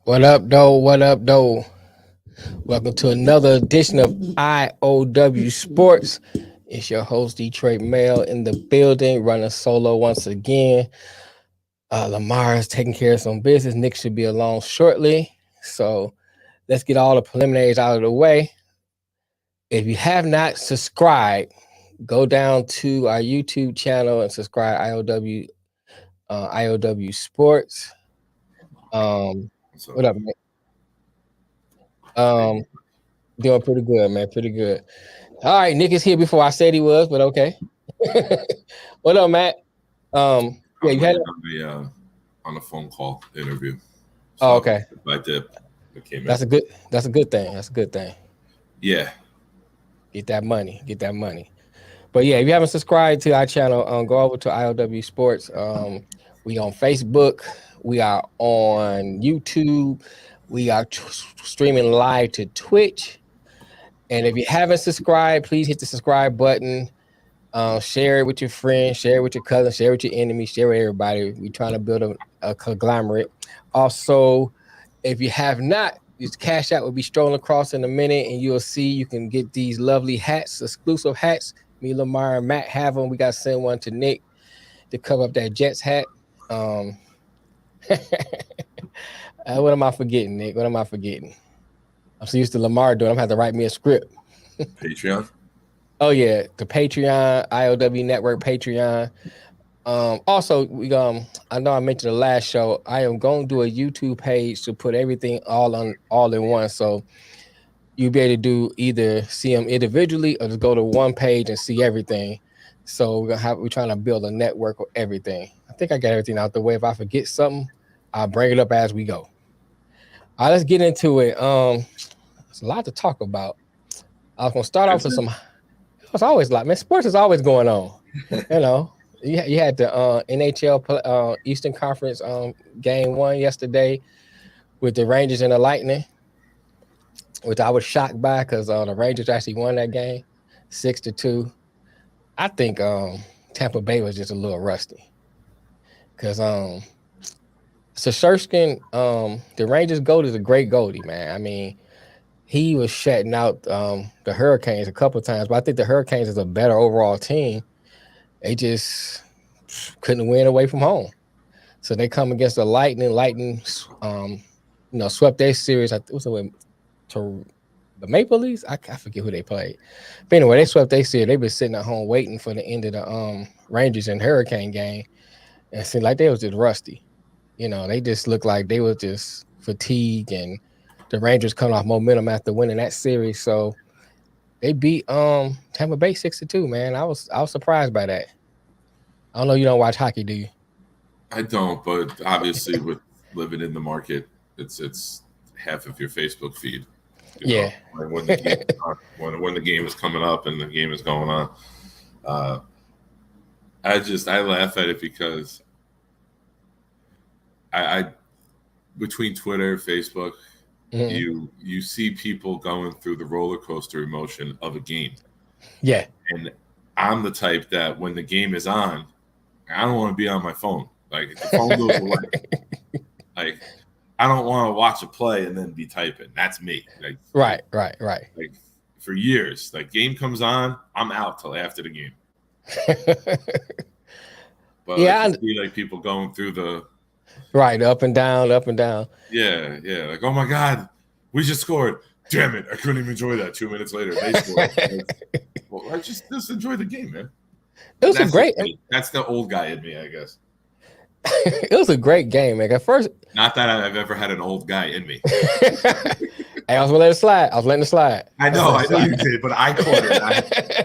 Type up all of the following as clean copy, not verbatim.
What up, though? What up, though? Welcome to another edition of I.O.W. Sports. It's your host, Detroit Mail, in the building, running solo once again. Lamar is taking care of some business. Nick should be along shortly. So let's get all the preliminaries out of the way. If you have not subscribed, go down to our YouTube channel and subscribe I.O.W. Sports. So, What up, man? Um, Doing pretty good, man. Pretty good. All right, Nick is here before I said he was, but okay. What up, Matt? Yeah, I'm you had. waiting on a phone call interview. Oh, So okay. if I dip, it came in. That's a good. That's a good thing. That's a good thing. Yeah, Get that money. Get that money. But yeah, if you haven't subscribed to our channel, go over to I.O.W. Sports. We on Facebook. We are on YouTube. We are streaming live to Twitch. And if you haven't subscribed, please hit the subscribe button. Share it with your friends, share it with your cousins, share it with your enemies, share it with everybody. We're trying to build a conglomerate. Also, if you have not, just Cash App will be strolling across in a minute, and you'll see you can get these lovely hats, exclusive hats. Me, Lamar, and Matt have them. We got to send one to Nick to cover up that Jets hat. Um, what am I forgetting, Nick? What am I forgetting? I'm so used to Lamar doing. I'm gonna have to write me a script. Patreon. Oh yeah, the Patreon, I.O.W. Network Patreon. Also, I know I mentioned the last show. I am going to do a YouTube page to put everything all in one. So you'll be able to do either see them individually or just go to one page and see everything. So we're trying to build a network of everything. I think I got everything out the way. If I forget something, I'll bring it up as we go. All right, let's get into it. There's a lot to talk about. I was gonna start off That's with it. some. It's always a lot, man. Sports is always going on. You know, you had the NHL Eastern Conference game one yesterday with the Rangers and the Lightning, which I was shocked by because the Rangers actually won that game 6-2. I think Tampa Bay was just a little rusty because Sasherskin, the Rangers goalie is a great goalie, man. I mean, he was shutting out the Hurricanes a couple of times, but I think the Hurricanes is a better overall team. They just couldn't win away from home. So they come against the Lightning. Lightning, swept their series. I think it was to the Maple Leafs. I forget who they played. But anyway, they swept their series. They've been sitting at home waiting for the end of the Rangers and Hurricane game, and it seemed like they was just rusty. They just looked like they were just fatigued, and the Rangers coming off momentum after winning that series. So they beat Tampa Bay 6-2. Man, I was surprised by that. I don't know. You don't watch hockey, do you? I don't, but obviously with living in the market, it's half of your Facebook feed. Yeah. Like when the game when the game is coming up and the game is going on. Uh, I laugh at it because I between Twitter, Facebook, Mhm. you see people going through the roller coaster emotion of a game. Yeah. And I'm the type that when the game is on, I don't want to be on my phone. Like if the phone goes away. Like I don't want to watch a play and then be typing. That's me. Right, right, right. Like for years, like game comes on, I'm out till after the game. But like Yeah, to see like people going through the right, up and down, up and down. yeah, like oh my god, we just scored. Damn it, I couldn't even enjoy that. 2 minutes later, they scored. Well, I just enjoy the game, man. It was a That's just great me. That's the old guy in me, I guess. it was a great game, man. At first, Not that I've ever had an old guy in me. hey, I was gonna let it slide. I was letting it slide. I I was know, letting I it know you slide. did, but I caught it.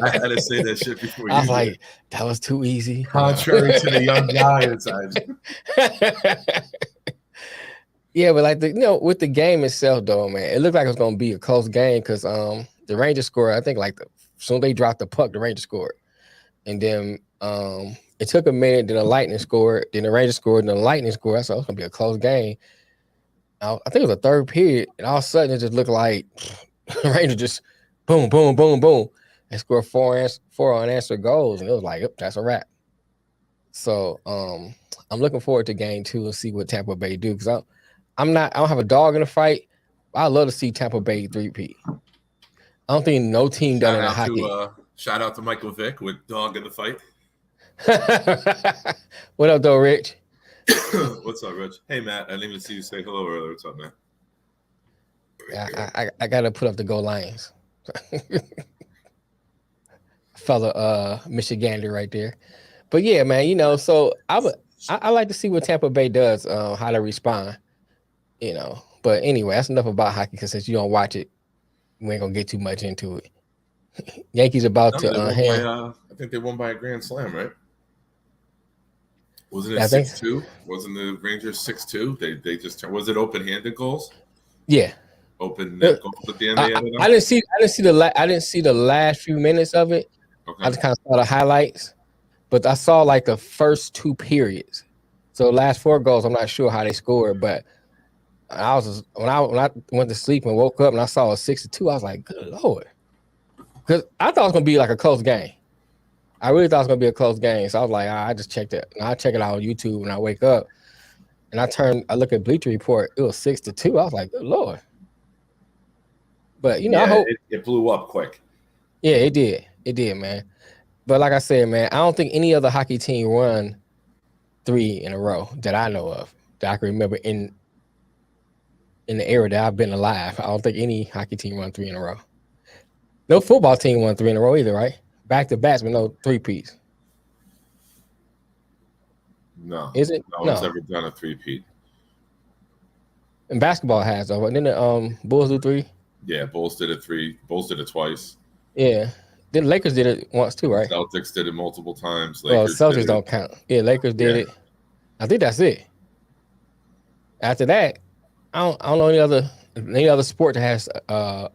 I had to say that shit before I was you did. like, that was too easy. Contrary to the young guy inside. Yeah, but like with the game itself, though, man, it looked like it was gonna be a close game because the Rangers scored. I think like soon they dropped the puck, the Rangers scored, and then it took a minute. Then the Lightning scored. Then the Rangers scored. And the Lightning scored. I said, it's gonna be a close game. I think it was a third period, and all of a sudden it just looked like Rangers just boom, boom, boom, boom, and scored four unanswered goals, and it was like, yep, that's a wrap. So I'm looking forward to game two and see what Tampa Bay do because I don't have a dog in the fight. I love to see Tampa Bay 3-peat. I don't think no team done it in hockey. Shout out to Michael Vick with dog in the fight. What up, though, Rich? What's up, Rich? Hey, Matt. I didn't even see you say hello earlier. What's up, man? I gotta put up the Go Lions. Fella Michigander right there. But yeah, man, you know, so I like to see what Tampa Bay does, how they respond, you know. But anyway, that's enough about hockey because since you don't watch it, we ain't gonna get too much into it. Yankees about to I think they won by a grand slam, right? Wasn't it 6-2? Wasn't the Rangers 6-2? They just was it open-handed goals? Yeah. Open net goals at the end. I didn't see the last few minutes of it. Okay. I just kind of saw the highlights, but I saw like the first 2 periods. So the last 4 goals, I'm not sure how they scored, but I was when I went to sleep and woke up and I saw a 6-2, I was like, good Lord. Because I thought it was gonna be like a close game. I really thought it was gonna be a close game. So I was like, I just checked it. And I check it out on YouTube when I wake up. And I look at Bleacher Report, it was 6-2. I was like, good Lord. But you know, I hope it blew up quick. Yeah, it did. It did, man. But like I said, man, I don't think any other hockey team won 3 in a row that I know of, that I can remember in the era that I've been alive. I don't think any hockey team won 3 in a row. No football team won 3 in a row either, right? Back to backs, but no 3-peats. No. Is it? No one's ever done a 3-peat. And basketball has though. Didn't the Bulls do 3? Yeah, Bulls did it 3. Bulls did it twice. Yeah. Then Lakers did it once too, right? Celtics did it multiple times. Celtics don't count. Yeah, Lakers did it. I think that's it. After that, I don't know any other sport that has a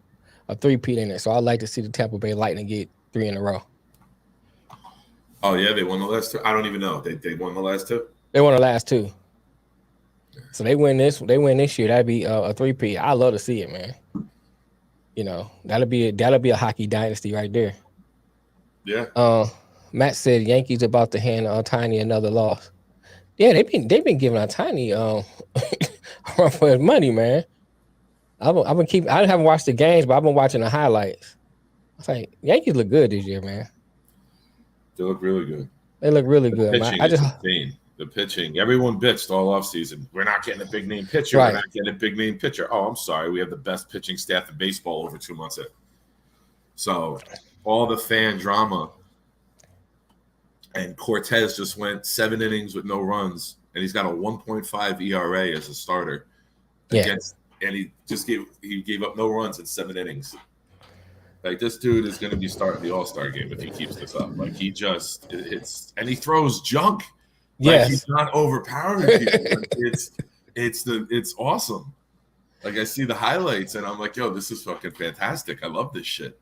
3-peat in it. So I'd like to see the Tampa Bay Lightning get 3 in a row. Oh yeah, they won the last 2. I don't even know. They won the last 2. They won the last 2. So they win this year. That'd be a 3-peat. I love to see it, man. You know, that'll be a hockey dynasty right there. Yeah. Matt said Yankees about to hand Tiny another loss. Yeah, they've been giving Tiny run for his money, man. I haven't watched the games, but I've been watching the highlights. I was like, Yankees look good this year, man. They look really good. They look really good. Pitching is insane. The pitching, everyone bitched all offseason. We're not getting a big name pitcher. Right. We're not getting a big name pitcher. Oh, I'm sorry. We have the best pitching staff in baseball over 2 months in. So all the fan drama. And Cortez just went 7 innings with no runs, and he's got a 1.5 ERA as a starter. Yeah. And he gave up no runs in 7 innings. Like, this dude is going to be starting the All-Star game if he keeps this up. Like, he just hits, and he throws junk. Like, he's not overpowering people. It's awesome. Like, I see the highlights, and I'm like, yo, this is fucking fantastic. I love this shit.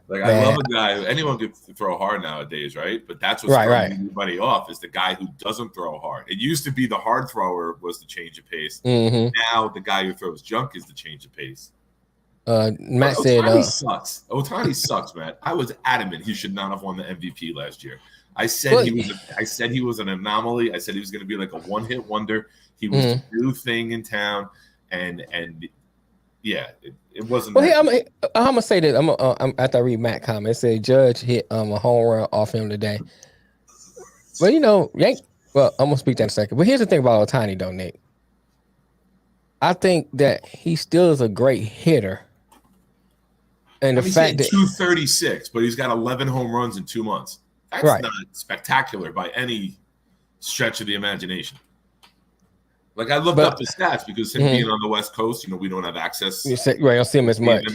Like, man. I love a guy. Anyone can throw hard nowadays, right? But that's what's throwing everybody off is the guy who doesn't throw hard. It used to be the hard thrower was the change of pace. Mm-hmm. Now the guy who throws junk is the change of pace. Matt said Ohtani sucks. Ohtani sucks, man. I was adamant he should not have won the MVP last year. I said he was an anomaly. I said he was going to be like a one-hit wonder. He was the new thing in town, and yeah, it wasn't. Well, I'm gonna say that I'm after I read Matt comment. It said Judge hit a home run off him today. Well, you know, I'm gonna speak that in a second. But here's the thing about Ohtani, though, Nick. I think that he still is a great hitter. And the fact that 236, but he's got 11 home runs in 2 months. That's not spectacular by any stretch of the imagination. Like, I looked up the stats because him being on the West Coast, you know, we don't have access. Right, I don't see him as much.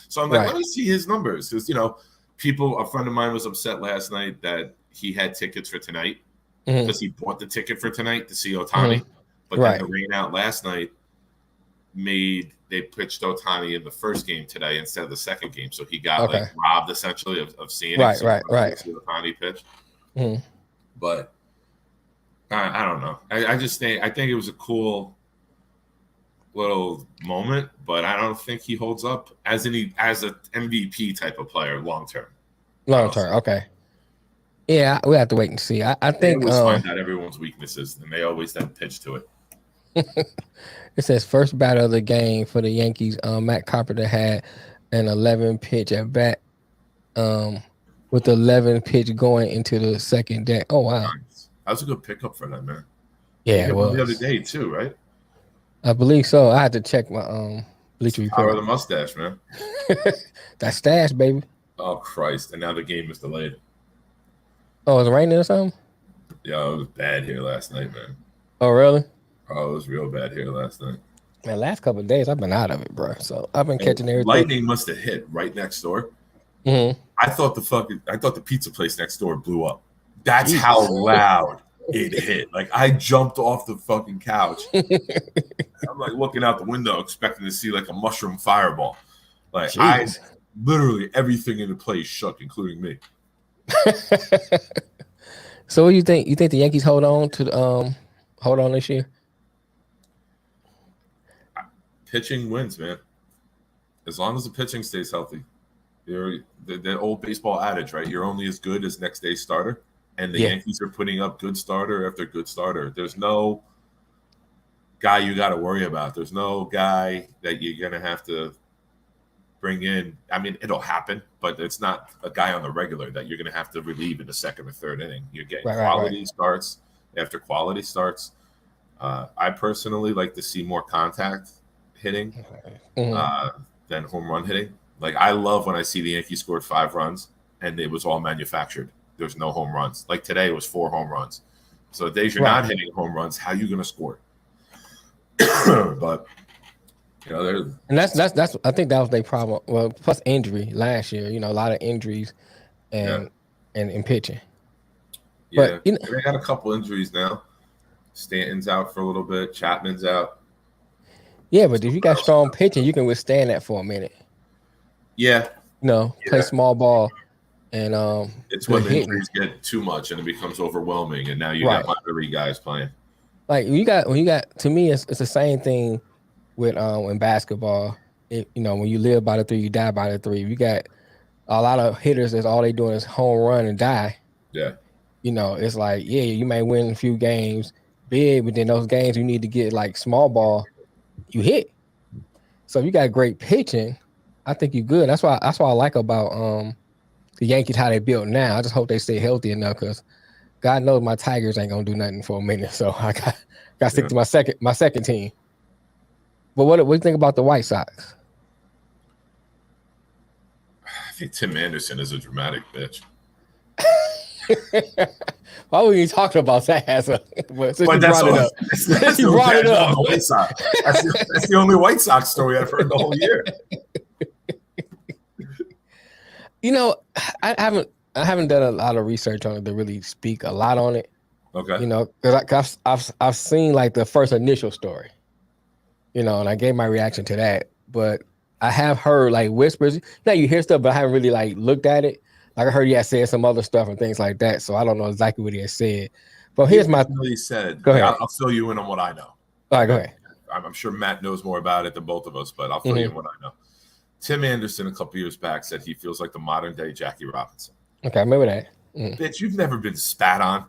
So I'm like, let me see his numbers. Because, you know, a friend of mine was upset last night that he had tickets for tonight because he bought the ticket for tonight to see Ohtani. But then the rain out last night they pitched Ohtani in the first game today instead of the second game. So he got like robbed essentially of seeing Ohtani pitch. But I don't know. I think it was a cool little moment, but I don't think he holds up as an MVP type of player long term. Long term, okay. Yeah, we have to wait and see. I think they always find out everyone's weaknesses, and they always then pitch to it. It says first batter of the game for the Yankees. Matt Carpenter had an 11 pitch at bat. Um, with 11 pitch going into the second deck. Oh wow. Nice. That was a good pickup for them, man. He Yeah, it hit one the other was. day too, right? I believe so. I had to check my It's Bleacher the power of Report. the mustache, man. That stash, baby. Oh Christ! And now the game is delayed. Oh, it's raining or something? Yeah, it was bad here last night, man. Oh, really? Oh, it was real bad here last night. Man, last couple of days I've been out of it, bro. So I've been And catching everything. lightning must have hit right next door. Mm-hmm. I thought the pizza place next door blew up. That's how Jesus. loud it hit. Like I jumped off the fucking couch. I'm like looking out the window, expecting to see like a mushroom fireball. Like I Jeez. literally everything in the place shook, including me. So what do you think? You think the Yankees hold on this year? Pitching wins, man. As long as the pitching stays healthy. The old baseball adage, right? You're only as good as next day's starter. And the Yeah. Yankees are putting up good starter after good starter. There's no guy you got to worry about. There's no guy that you're going to have to bring in. I mean, it'll happen, but it's not a guy on the regular that you're going to have to relieve in the second or third inning. You're getting quality starts after quality starts. I personally like to see more contact hitting than home run hitting. Like I love when I see the Yankees scored 5 runs and it was all manufactured. There's no home runs. Like today it was 4 home runs. So the days you're not hitting home runs, how are you going to score? But you know, and that's I think that was their problem. Well, plus injury last year. You know, a lot of injuries and in pitching. Yeah, but they got a couple injuries now. Stanton's out for a little bit. Chapman's out. Yeah, but if you got strong pitching, you can withstand that for a minute. Yeah. Play small ball, and it's when the injuries get too much and it becomes overwhelming, and now you got minor league guys playing. Like when you got to me, it's the same thing with in basketball. When you live by the 3, you die by the 3. You got a lot of hitters that's all they doing is home run and die. Yeah. It's like, yeah, you may win a few games big, but then those games you need to get like small ball, you hit. So if you got great pitching, I think you're good. That's why I like about the Yankees how they built now. I just hope they stay healthy enough because God knows my Tigers ain't gonna do nothing for a minute. So I got to stick to my second team. But what do you think about the White Sox? I think Tim Anderson is a dramatic bitch. Why were you talking about that? That's the only White Sox story I've heard the whole year. I haven't done a lot of research on it to really speak a lot on it. Okay. Because I've seen like the first initial story. And I gave my reaction to that. But I have heard like whispers. Now you hear stuff, but I haven't really like looked at it. Like I heard he had said some other stuff and things like that. So I don't know exactly what he has said. But here's my. He said. Go ahead. I'll fill you in on what I know. All right, go ahead. I'm sure Matt knows more about it than both of us, but I'll fill you in what I know. Tim Anderson a couple years back said he feels like the modern day Jackie Robinson. Okay, I remember that. Bitch, you've never been spat on.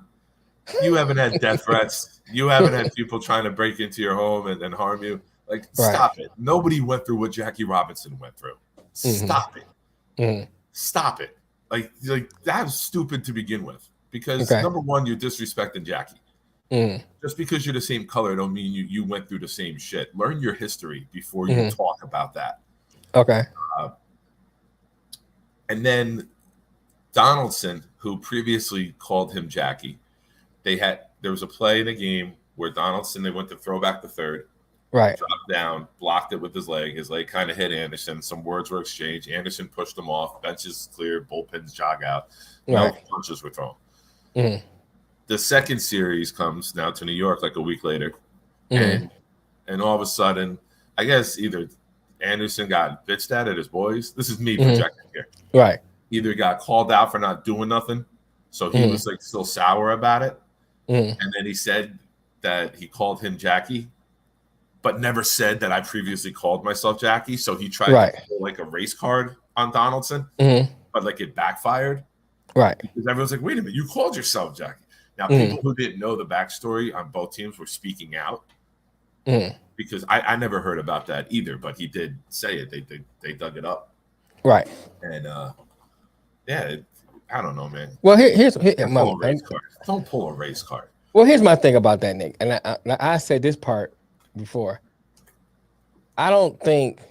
You haven't had death threats. You haven't had people trying to break into your home and harm you. Like, stop it. Nobody went through what Jackie Robinson went through. Stop it. Stop it. Like that's stupid to begin with. Because number one, you're disrespecting Jackie. Just because you're the same color don't mean you went through the same shit. Learn your history before you talk about that. Okay. And then Donaldson, who previously called him Jackie, there was a play in a game where Donaldson, they went to throw back the third. Right. Dropped down, blocked it with his leg. His leg kind of hit Anderson. Some words were exchanged. Anderson pushed him off. Benches cleared. Bullpens jog out. No punches were thrown. The second series comes now to New York like a week later. And all of a sudden, I guess either Anderson got bitched at his boys. This is me projecting here. Right. Either got called out for not doing nothing. So he was like still sour about it. And then he said that he called him Jackie, but never said that I previously called myself Jackie. So he tried to pull like a race card on Donaldson, but like it backfired. Right. Because everyone's like, wait a minute, you called yourself Jackie. Now, people who didn't know the backstory on both teams were speaking out because I never heard about that either, but he did say it. They dug it up, Right. and yeah, I don't know, man. Well, here's Can't pull a race card. Don't pull a race card. Well, here's my thing about that, Nick, and I said this part before. I don't think,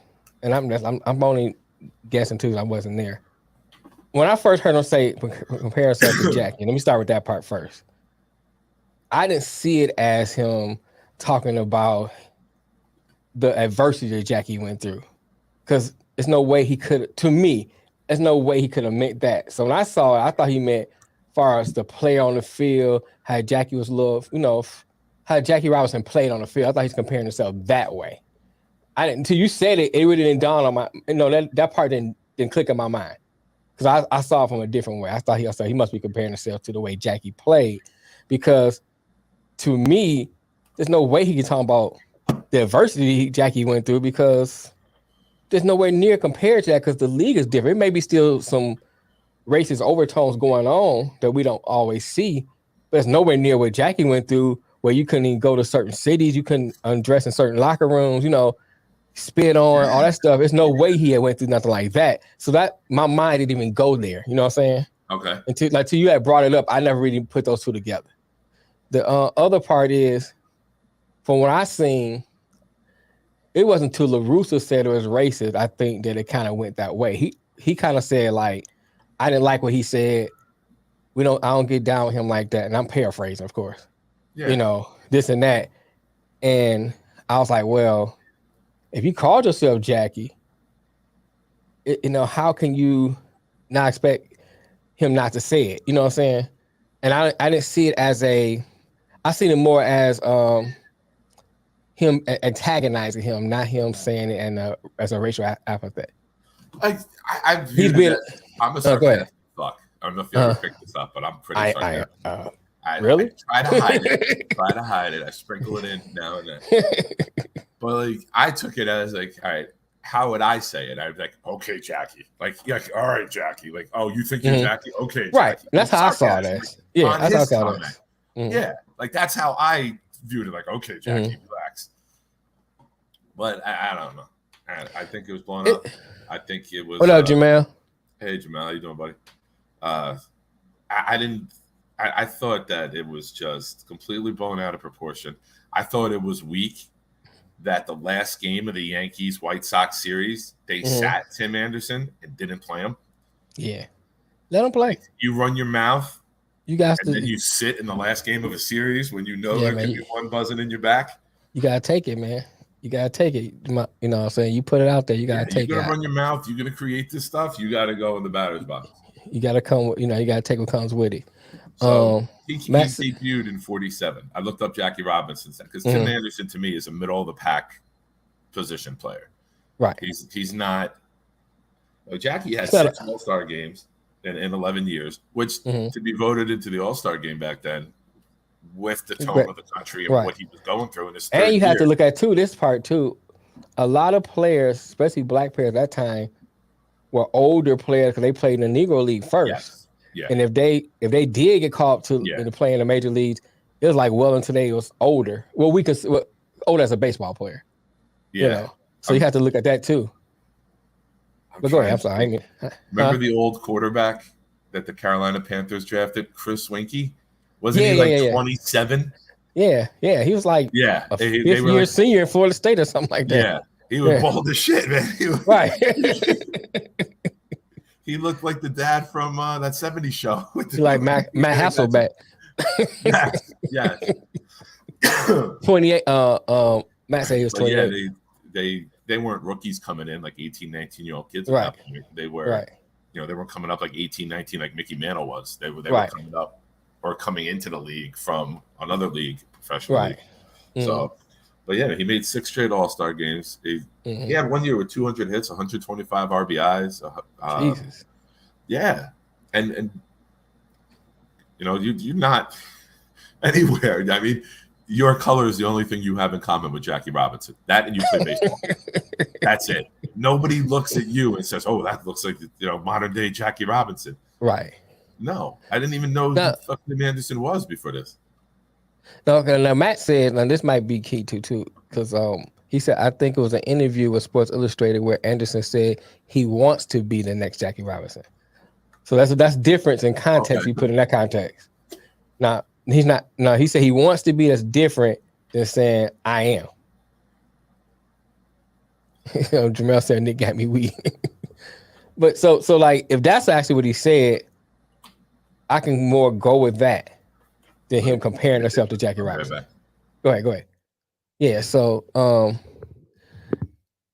and I'm only guessing too. I wasn't there when I first heard him say compare himself to Jackie. Let me start with that part first. I didn't see it as him talking about the adversity that Jackie went through, because there's no way he could. To me, there's no way he could have meant that. So when I saw it, I thought he meant far as the play on the field, how Jackie was little, how Jackie Robinson played on the field. I thought he's comparing himself that way. I didn't until you said it. It really didn't dawn on my. That part didn't click in my mind, because I saw it from a different way. I thought he must be comparing himself to the way Jackie played, because to me, there's no way he can talk about the adversity Jackie went through, because there's nowhere near compared to that, because the league is different. It may be still some racist overtones going on that we don't always see, but it's nowhere near what Jackie went through, where you couldn't even go to certain cities, you couldn't undress in certain locker rooms, spit on, all that stuff. There's no way he had went through nothing like that. So that my mind didn't even go there. You know what I'm saying? Okay. Until you had brought it up, I never really put those two together. The other part is, from what I seen, it wasn't until LaRusso said it was racist, I think, that it kind of went that way. He kind of said, like, I didn't like what he said. I don't get down with him like that. And I'm paraphrasing, of course. Yeah. This and that. And I was like, well, if you called yourself Jackie, how can you not expect him not to say it? You know what I'm saying? And I didn't see it as I seen it more as him antagonizing him, not him saying it as a racial epithet. I viewed it as, I'm a sarcastic fuck. I don't know if you ever picked this up, but I'm pretty sarcastic. Really? I try to hide it. I sprinkle it in now and then. But like, I took it as like, all right, how would I say it? I'd be like, okay, Jackie. Like, yeah, all right, Jackie. Like, oh, you think you're Jackie? Okay, Jackie. Right. That's how I saw that. Yeah, that's how I saw that. Yeah, like that's how I viewed it. Like, okay, Jackie, relax. But I don't know. I think it was blown up. I think it was. What up, Jamal? Hey, Jamal, how you doing, buddy? I thought that it was just completely blown out of proportion. I thought it was weak that the last game of the Yankees-White Sox series, they sat Tim Anderson and didn't play him. Yeah. Let him play. You run your mouth, then you sit in the last game of a series when you know there could be one buzzing in your back. You got to take it, man. You got to take it. You know what I'm saying? You put it out there. You got to take it. You're going to run your mouth. You're going to create this stuff. You got to go in the batter's box. You got to come, you got to take what comes with it. So he debuted in 47. I looked up Jackie Robinson because Tim Anderson to me is a middle of the pack position player. Right. He's not. Jackie had 6 All-Star games in 11 years, which to be voted into the All-Star game back then, with the tone of the country and what he was going through in his third and you have to look at this part too. A lot of players, especially black players at that time, were older players because they played in the Negro League first. Yes. Yeah. And if they did get called to play in the major leagues, it was like well until they was older. Well, older as a baseball player. Yeah. So you have to look at that too. But go ahead. I'm sorry. Remember the old quarterback that the Carolina Panthers drafted, Chris Winkie? Wasn't he 27? Yeah. He was like a fifth-year senior in Florida State or something like that. Yeah. He was bald as shit, man. Right. He looked like the dad from that 70s show. Like Matt Hasselbeck. Yes. 28. Matt said he was 28. Yeah, they weren't rookies coming in like 18, 19-year-old kids. Right. They were, they weren't coming up like 18, 19 like Mickey Mantle was. They were coming up or coming into the league from another league, professional league. So, but yeah, he made 6 straight All-Star games. He had 1 year with 200 hits, 125 RBIs. Jesus. Yeah, and you're not anywhere. I mean, your color is the only thing you have in common with Jackie Robinson. That and you play baseball. That's it. Nobody looks at you and says, "Oh, that looks like modern day Jackie Robinson." Right. No, I didn't even know who fucking Anderson was before this. No, okay, now Matt said, now this might be key too, because he said I think it was an interview with Sports Illustrated where Anderson said he wants to be the next Jackie Robinson. So that's difference in context. He Okay. put in that context. Now he's not. No, he said he wants to be. That's different than saying I am. Jamel said Nick got me weak. But so like if that's actually what he said, I can more go with that than him comparing himself to Jackie Robinson. Go ahead. Yeah. So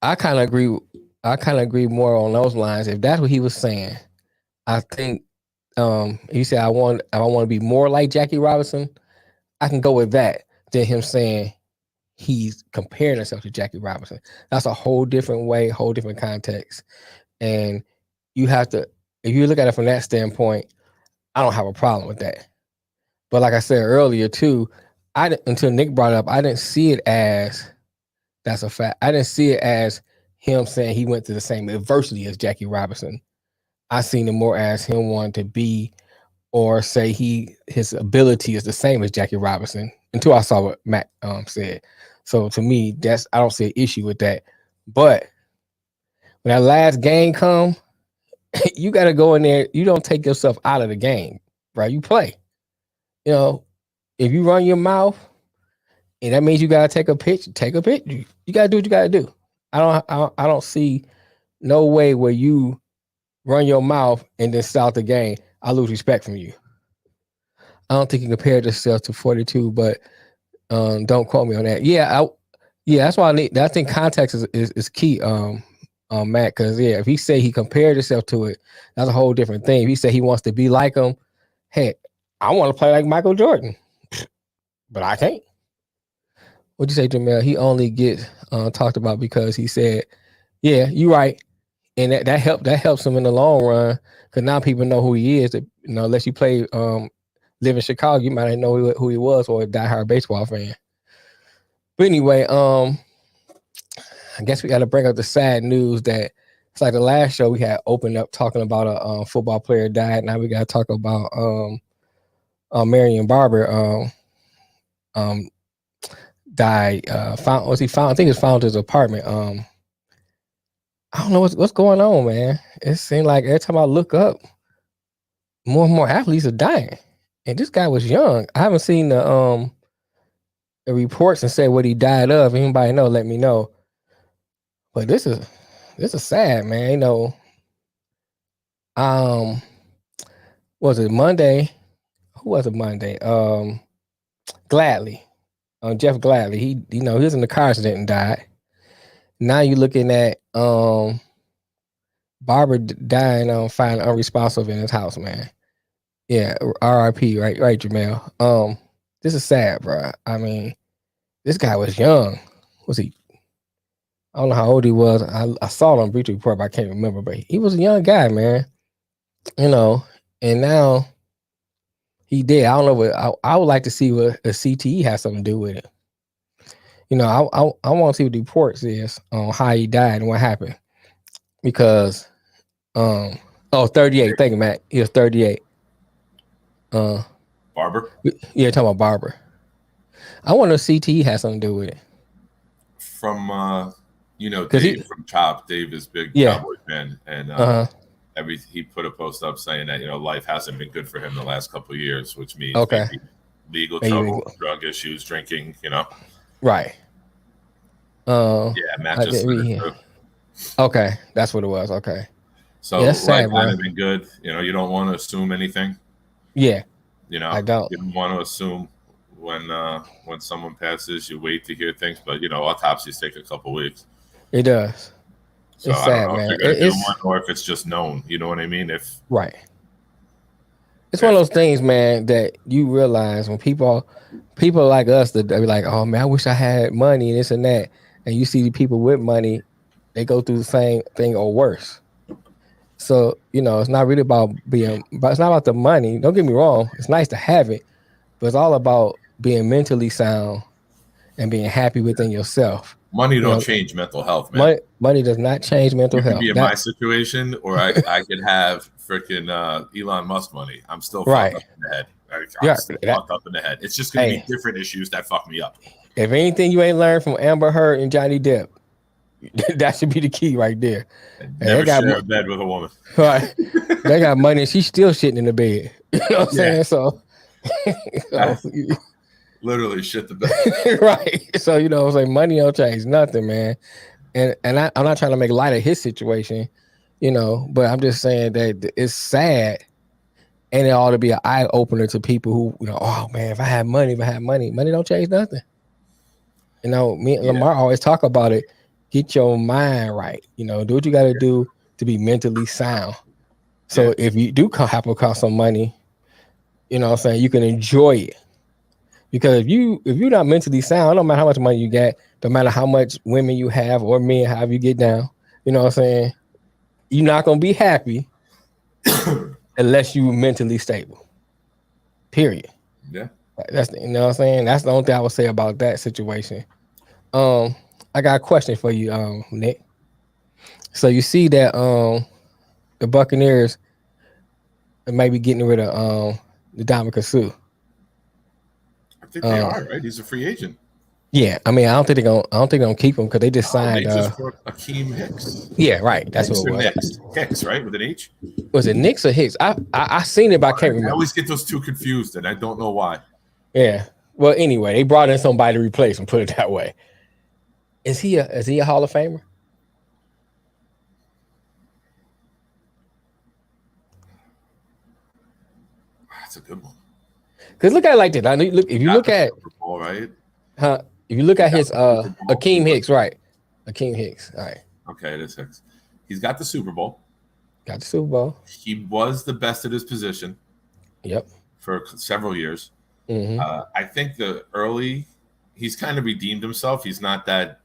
I kind of agree. I kind of agree more on those lines. If that's what he was saying, I think he said I want to be more like Jackie Robinson. I can go with that than him saying he's comparing himself to Jackie Robinson. That's a whole different way, whole different context. And you have to, if you look at it from that standpoint, I don't have a problem with that. But like I said earlier too, until Nick brought it up, I didn't see it as that's a fact. I didn't see it as him saying he went through the same adversity as Jackie Robinson. I seen it more as him wanting to be or say his ability is the same as Jackie Robinson until I saw what Matt said. So to me, I don't see an issue with that. But when that last game come, you got to go in there. You don't take yourself out of the game, right? You play. You know, if you run your mouth, and that means you got to take a pitch. Take a pitch. You got to do what you got to do. I don't see no way where you run your mouth and then start the game. I lose respect from you. I don't think you compared yourself to 42, but don't quote me on that. Yeah, that's why I think context is key. Matt, because if he say he compared himself to it, that's a whole different thing. If he say he wants to be like him, hey, I want to play like Michael Jordan, but I can't. What'd you say, Jamel? He only gets talked about because he said, "Yeah, you're right," and that helps him in the long run because now people know who he is. Unless you play live in Chicago, you might not know who he was or a diehard baseball fan. But anyway, I guess we got to bring up the sad news that it's like the last show we had opened up talking about a football player died. Now we got to talk about Marion Barber died. Was he found? I think it's found his apartment. I don't know what's going on, man. It seemed like every time I look up, more and more athletes are dying, and this guy was young. I haven't seen the reports and say what he died of. Anybody know? Let me know. But this is sad, man. Was it Monday? Who was it Monday? Gladly. Jeff Gladly. He was in the car accident and died. Now you're looking at Barber dying found unresponsive in his house, man. Yeah, R.I.P. Right, Jamel. This is sad, bro. I mean, this guy was young. Was he? I don't know how old he was. I saw it on Breach Report, but I can't remember. But he was a young guy, man. And now he did. I don't know what I would like to see what a CTE has something to do with it. I want to see what the report says on how he died and what happened. Because 38. Thank you, Matt. He was 38. Barber? Yeah, talking about Barber. I wonder if CTE has something to do with it. From Dave from Chop. Dave is big Cowboy fan, and he put a post up saying that life hasn't been good for him the last couple of years, which means maybe legal trouble, drug issues, drinking. Right. Matt just said it too. Okay, that's what it was. Okay. So life hasn't been good. You don't want to assume anything. Yeah. I don't. You don't want to assume when someone passes. You wait to hear things, but autopsies take a couple weeks. It does. So it's I sad, don't know man. if you're gonna do one or if it's just known. You know what I mean? Right. It's one of those things, man, that you realize when people like us that they be like, "Oh man, I wish I had money and this and that," and you see the people with money, they go through the same thing or worse. So it's not really about it's not about the money. Don't get me wrong; it's nice to have it, but it's all about being mentally sound and being happy within yourself. Money don't change mental health, man. Money does not change mental health. You could be in my situation, or I could have freaking Elon Musk money. I'm still fucked up in the head. I'm still fucked up in the head. It's just going to be different issues that fuck me up. If anything you ain't learned from Amber Heard and Johnny Depp, that should be the key right there. And never share a bed with a woman. Right. They got money and she's still shitting in the bed. You know what I'm saying? So literally shit the bed. Right. So, you know, it's like money don't change nothing, man. And I'm not trying to make light of his situation, you know, but I'm just saying that it's sad, and it ought to be an eye opener to people who, you know, oh man, if I had money, money don't change nothing. You know, me and Lamar always talk about it. Get your mind right. You know, do what you got to do to be mentally sound. So if you do happen across some money, you know what I'm saying, you can enjoy it. Because if you're not mentally sound, no matter how much money you get, no matter how much women you have or men, however you get down, you know what I'm saying, you're not gonna be happy unless you mentally stable. Period. Yeah. That's, you know what I'm saying? That's the only thing I would say about that situation. I got a question for you, Nick. So you see that the Buccaneers might be getting rid of the Dominican Sue. I think they are, right? He's a free agent. Yeah, I mean, I don't think they're gonna keep him because they just signed. They just brought Akeem Hicks. Yeah, right. That's Hicks what it was. Hicks, right, with an H. Was it Knicks or Hicks? I seen it, but I can't remember. I always get those two confused, and I don't know why. Yeah. Well, anyway, they brought in somebody to replace him. Put it that way. Is he a Hall of Famer? That's a good one. Because look at it like this. If you look at Super Bowl, right? Huh? If you look at his Akeem Hicks, right? Akeem Hicks. All right. Okay, it is Hicks. He's got the Super Bowl. Got the Super Bowl. He was the best at his position. Yep. For several years. Mm-hmm. I think he's kind of redeemed himself. He's not that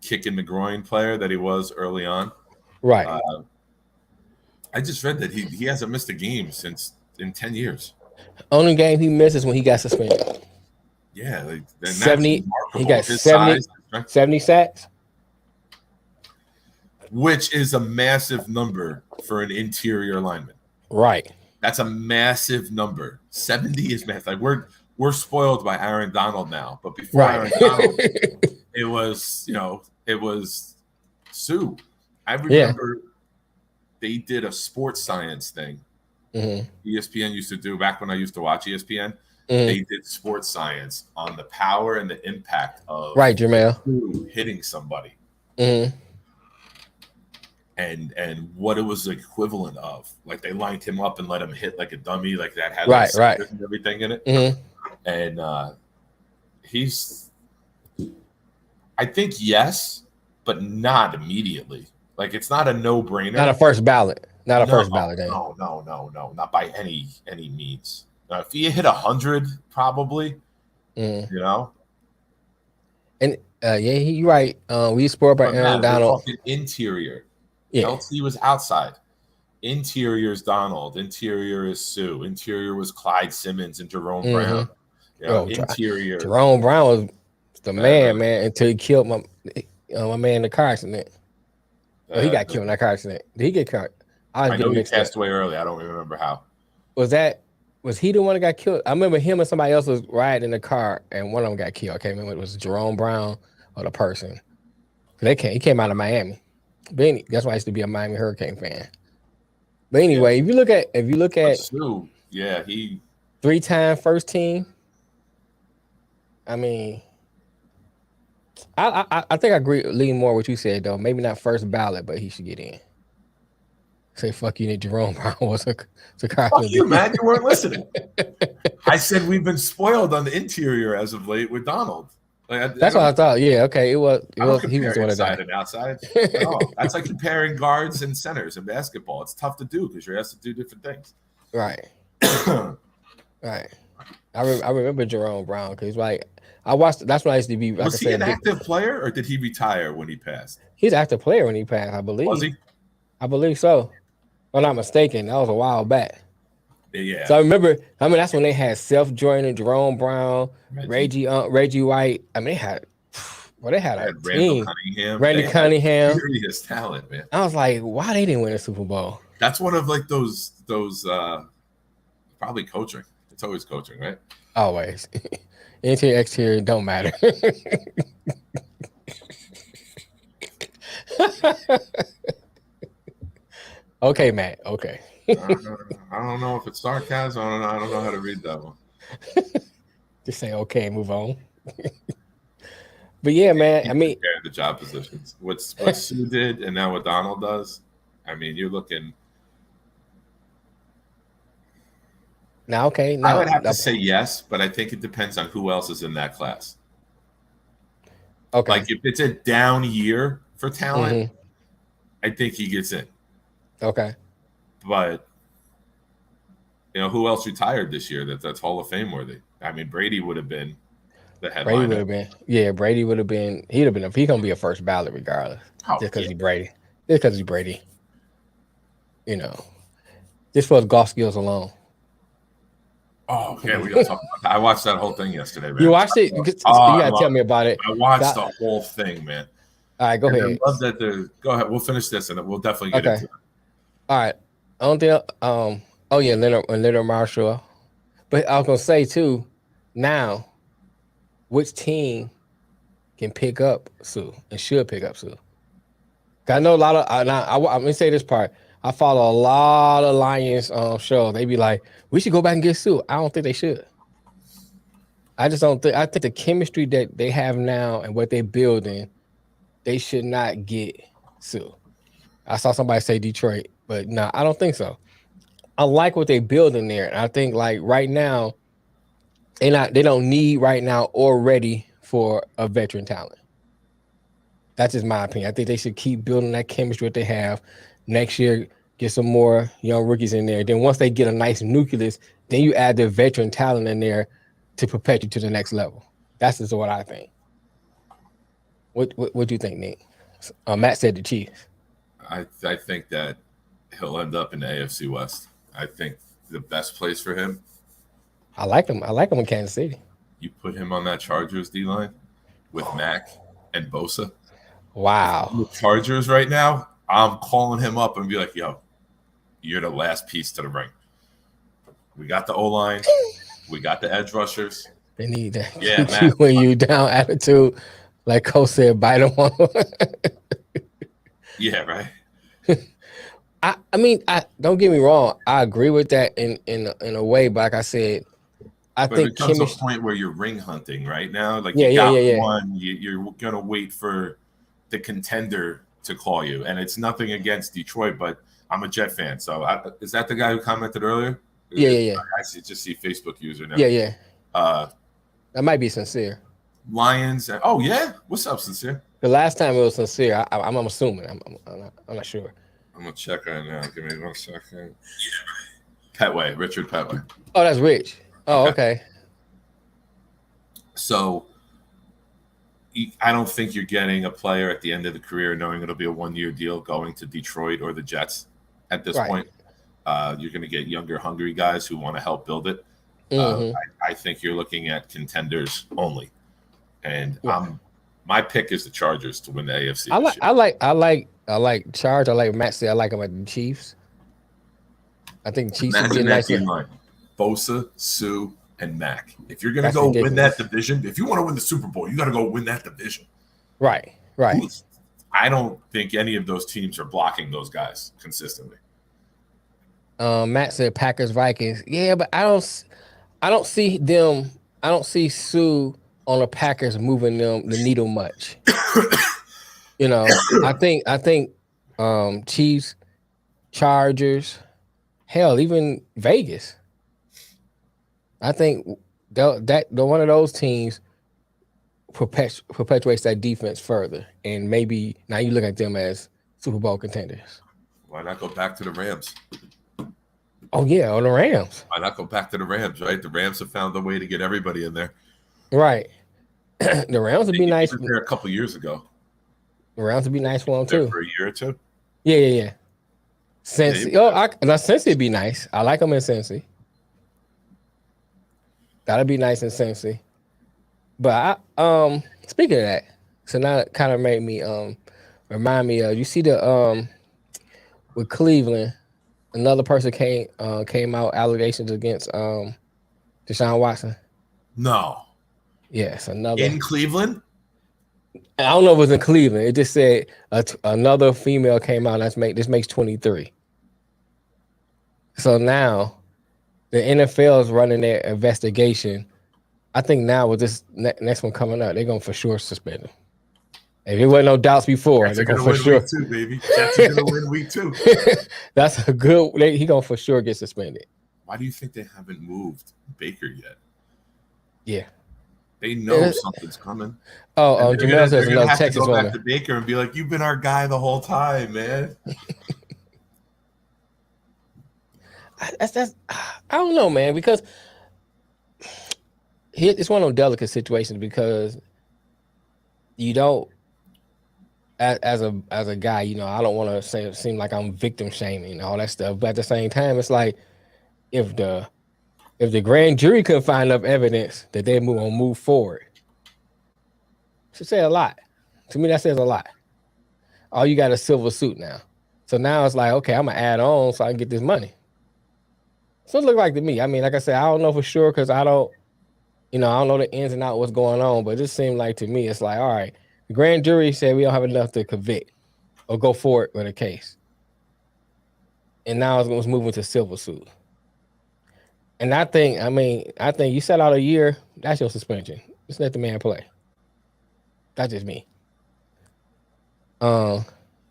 kick in the groin player that he was early on. Right. I just read that he hasn't missed a game in 10 years. Only game he missed is when he got suspended. Yeah, like 70. He got 70 sacks, which is a massive number for an interior lineman. Right. That's a massive number. 70 is massive. Like we're spoiled by Aaron Donald now, but before Aaron Donald, it was Sue. I remember they did a sports science thing. Mm-hmm. ESPN used to do back when I used to watch ESPN. Mm-hmm. They did sports science on the power and the impact of Jamel hitting somebody. Mm-hmm. And what it was equivalent of. Like they lined him up and let him hit like a dummy, like that had and everything in it. Mm-hmm. And I think yes, but not immediately. Like it's not a no-brainer. Not a first ballot. First ballot. No, not by any means. If he hit 100, probably. You know. And you're right. We spoiled by Aaron Donald. Interior. Yeah. LT was outside. Interior is Donald. Interior is Sue. Interior was Clyde Simmons and Jerome Brown. You know, interior. Jerome Brown was the man, until he killed my man in the car accident. He got killed in that car accident. Did he get caught? I know he passed away early. I don't remember how. Was he the one that got killed? I remember him and somebody else was riding in the car, and one of them got killed. I can't remember if it was Jerome Brown or the person. He came out of Miami. But that's why I used to be a Miami Hurricane fan. But anyway, if you look at Sue, he 3-time first team. I mean, I think I lean more what you said though. Maybe not first ballot, but he should get in. Say fuck you, Nick. Jerome Brown was a fuck you, man. You weren't listening. I said we've been spoiled on the interior as of late with Donald. That's what I thought. Yeah, okay. He was the one inside and outside. No, that's like comparing guards and centers in basketball. It's tough to do because you're asked to do different things. Right. Right. I remember Jerome Brown because like I watched. That's when I used to be. Like was he an active player or did he retire when he passed? He's an active player when he passed. I believe. Was he? I believe so. If I'm not mistaken, that was a while back. Yeah. So I remember. That's when they had Seth Jordan, Jerome Brown, Reggie White. I mean, they had a team. Randy Cunningham. Serious talent, man. I was like, why they didn't win a Super Bowl? That's one of like those probably coaching. It's always coaching, right? Always. Interior, exterior, don't matter. Okay, Matt. Okay. I don't know if it's sarcasm. I don't know how to read that one. Just say okay and move on. But yeah, man. I Keep mean, comparing the job positions. What Sue did and now what Donald does. I mean, you're looking. now okay, I now would have to say yes, but I think it depends on who else is in that class. Like okay. if it's a down year for talent, Mm-hmm. I think he gets in. Okay. But who else retired this year that's Hall of Fame worthy? I mean, Brady would have been the Brady would headliner. have been. Yeah, Brady would have been. He'd have been. He gonna be a first ballot regardless. Oh Just because yeah. he's Brady. Just because he's Brady. You know. Just for his golf skills alone. Oh yeah, we gotta talk about that. I watched that whole thing yesterday, You man. watched it? You gotta tell me about it. I watched Got, the whole thing, man. all right, go And I ahead. love that the go ahead. We'll finish this and we'll definitely get Okay. into it. All right. I don't think. Oh yeah, Leonard Marshall. But I was gonna say too. Now, which team can pick up Sue and should pick up Sue? 'Cause I know a lot of. I'm gonna say this part. I follow a lot of Lions shows. They be like, we should go back and get Sue. I don't think they should. I just don't think. I think the chemistry that they have now and what they're building, they should not get Sue. I saw somebody say Detroit, but no, I don't think so. I like what they building there, and I think like right now they don't need right now or ready for a veteran talent. That's just my opinion. I think they should keep building that chemistry that they have. Next year, get some more young rookies in there. Then once they get a nice nucleus, then you add the veteran talent in there to perpetuate to the next level. That's just what I think. What do you think, Nick? Matt said the Chiefs. I think that he'll end up in the AFC West. I think the best place for him, I like him. I like him in Kansas City. you put him on that Chargers D line with Mack and Bosa. If I'm Wow. the Chargers right now, I'm calling him up and be like, yo, you're the last piece to the ring. We got the O line, we got the edge rushers. They need to Yeah, keep you Matt. when you down attitude. Like Cole said, bite them on. Yeah, right. I mean, I don't get me wrong. I agree with that in a way, but like I said, I But think it comes to a chemistry. point where you're ring hunting right now. Like Yeah, you yeah, got yeah, yeah, one, you're gonna wait for the contender to call you. And it's nothing against Detroit, but I'm a Jet fan. So is that the guy who commented earlier? yeah, yeah, yeah, Just see Facebook user now. yeah, yeah. Uh, That might be sincere. Lions. Oh yeah, what's up, sincere? The last time it was sincere. I'm assuming. I'm not sure. I'm gonna check right now. Give me 1 second. Petway, Richard Petway. Oh, that's Rich. Oh, okay. So I don't think you're getting a player at the end of the career knowing it'll be a 1 year deal going to Detroit or the Jets at this Right. point. You're going to get younger, hungry guys who want to help build it. Mm-hmm. I think you're looking at contenders only, and Yeah. my pick is the Chargers to win the AFC. I this like. year. I like Charge. I like Matt said. I like him at the Chiefs. I think the Chiefs would be a Imagine that nice. D line: Bosa, Sue, and Mack. If you're going to That's go win that ridiculous. division, if you want to win the Super Bowl, you got to go win that division. Right. Right. I don't think any of those teams are blocking those guys consistently. Matt said Packers Vikings. Yeah, but I don't see them. I don't see Sue on the Packers moving them the needle much. I think Chiefs, Chargers, hell, even Vegas. I think the one of those teams perpetuates that defense further, and maybe now you look at them as Super Bowl contenders. Why not go back to the Rams? Oh yeah, on the Rams. Why not go back to the Rams, right? The Rams have found a way to get everybody in there. Right. The Rams would be nice. They were there a couple years ago. The Rams would be nice for them There too. for a year or two. Yeah, yeah, yeah. Cincy. Now Cincy would be nice. I like them in Cincy. That'd be nice in Cincy. But speaking of that, so now it kind of made me remind me of you see the with Cleveland, another person came out allegations against Deshaun Watson. No. Yes, another. In Cleveland? I don't know if it was in Cleveland. It just said another female came out. This makes 23. So now the NFL is running their investigation. I think now with this next one coming up, they're gonna for sure suspend him. If there wasn't no doubts before, Jets they're are gonna gonna for win sure. week 2, baby. Jets are gonna win week 2. That's a good. He gonna for sure get suspended. Why do you think they haven't moved Baker yet? Yeah, they know something's coming. Oh, Jamel says They're gonna another have to Texas go back woman. to Baker and be like, "You've been our guy the whole time, man." That's I don't know, man, because it's one of those delicate situations because you don't as a guy, you know, I don't want to seem like I'm victim shaming and all that stuff, but at the same time, it's like if the grand jury couldn't find enough evidence that they move forward, it should say a lot. To me, that says a lot. All you got is civil suit now, so now it's like, okay, I'm gonna add on so I can get this money. So it looked like to me. I mean, like I said, I don't know for sure because I don't know the ins and outs what's going on, but it just seemed like to me, it's like, all right, the grand jury said we don't have enough to convict or go forward with a case. And now it's moving to civil suit. And I think you set out a year, that's your suspension. Just let the man play. That's just me.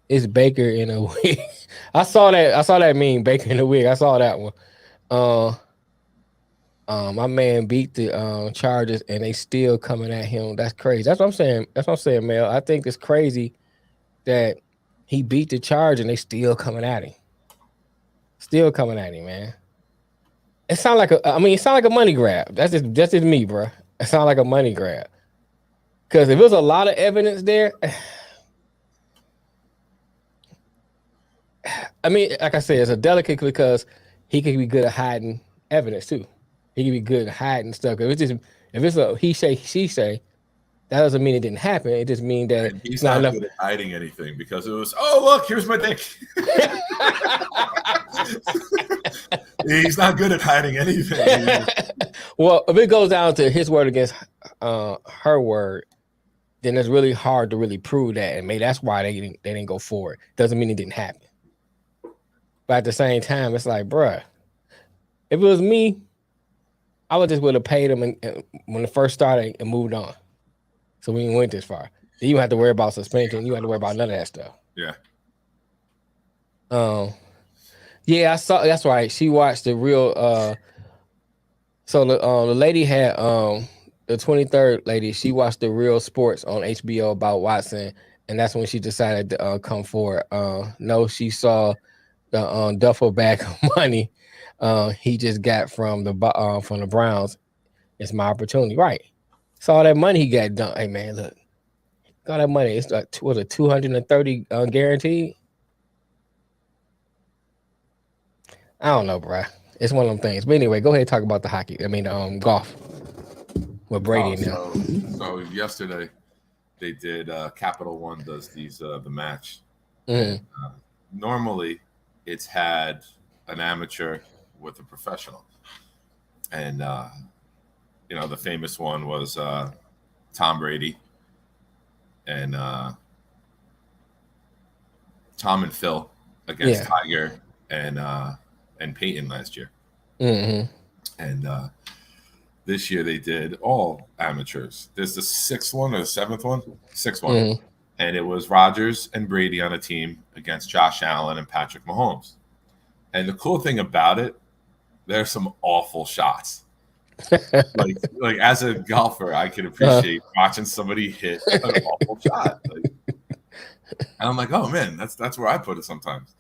It's Baker in a wig. I saw that meme, Baker in a wig. I saw that one. My man beat the Chargers and they still coming at him. That's crazy. That's what I'm saying, Mel. I think it's crazy that he beat the Chargers and they still coming at him. Still coming at him, man. It sound like a money grab. That's just me, bro. It sound like a money grab. Because if there's a lot of evidence there, I mean, like I said, it's a delicate because he could be good at hiding evidence too. He could be good at hiding stuff. If it's a he say she say, that doesn't mean it didn't happen. It just means that and he's it's not not enough. good at hiding anything because it was, oh look, here's my dick. He's not good at hiding anything. Well, if it goes down to his word against her word, then it's really hard to really prove that, and maybe that's why they didn't go forward. Doesn't mean it didn't happen. But at the same time, it's like, bruh, if it was me, I would have paid him when it first started and moved on. So we didn't went this far. Then you have to worry about suspension. You have to worry about none of that stuff. Yeah. Yeah, I saw. That's right. She watched the real. So the lady had the 23rd lady. She watched the Real Sports on HBO about Watson, and that's when she decided to come forward. No, she saw the duffel bag of money he just got from the Browns. It's my opportunity, right? Saw that money he got done. Hey man, look, got that money. It's like was it 230 guaranteed? I don't know, bro. It's one of them things. But anyway, go ahead and talk about the hockey. I mean, golf with Brady now. So yesterday they did. Capital One does these the match. Mm-hmm. And, normally, it's had an amateur with a professional, and the famous one was Tom Brady and Tom and Phil against Tiger and Peyton last year. Mm-hmm. And this year they did all amateurs. There's the sixth one or the seventh one? Sixth one. Mm-hmm. And it was Rodgers and Brady on a team against Josh Allen and Patrick Mahomes. And the cool thing about it, there's some awful shots. like as a golfer, I can appreciate watching somebody hit an awful shot. And I'm like, oh man, that's where I put it sometimes.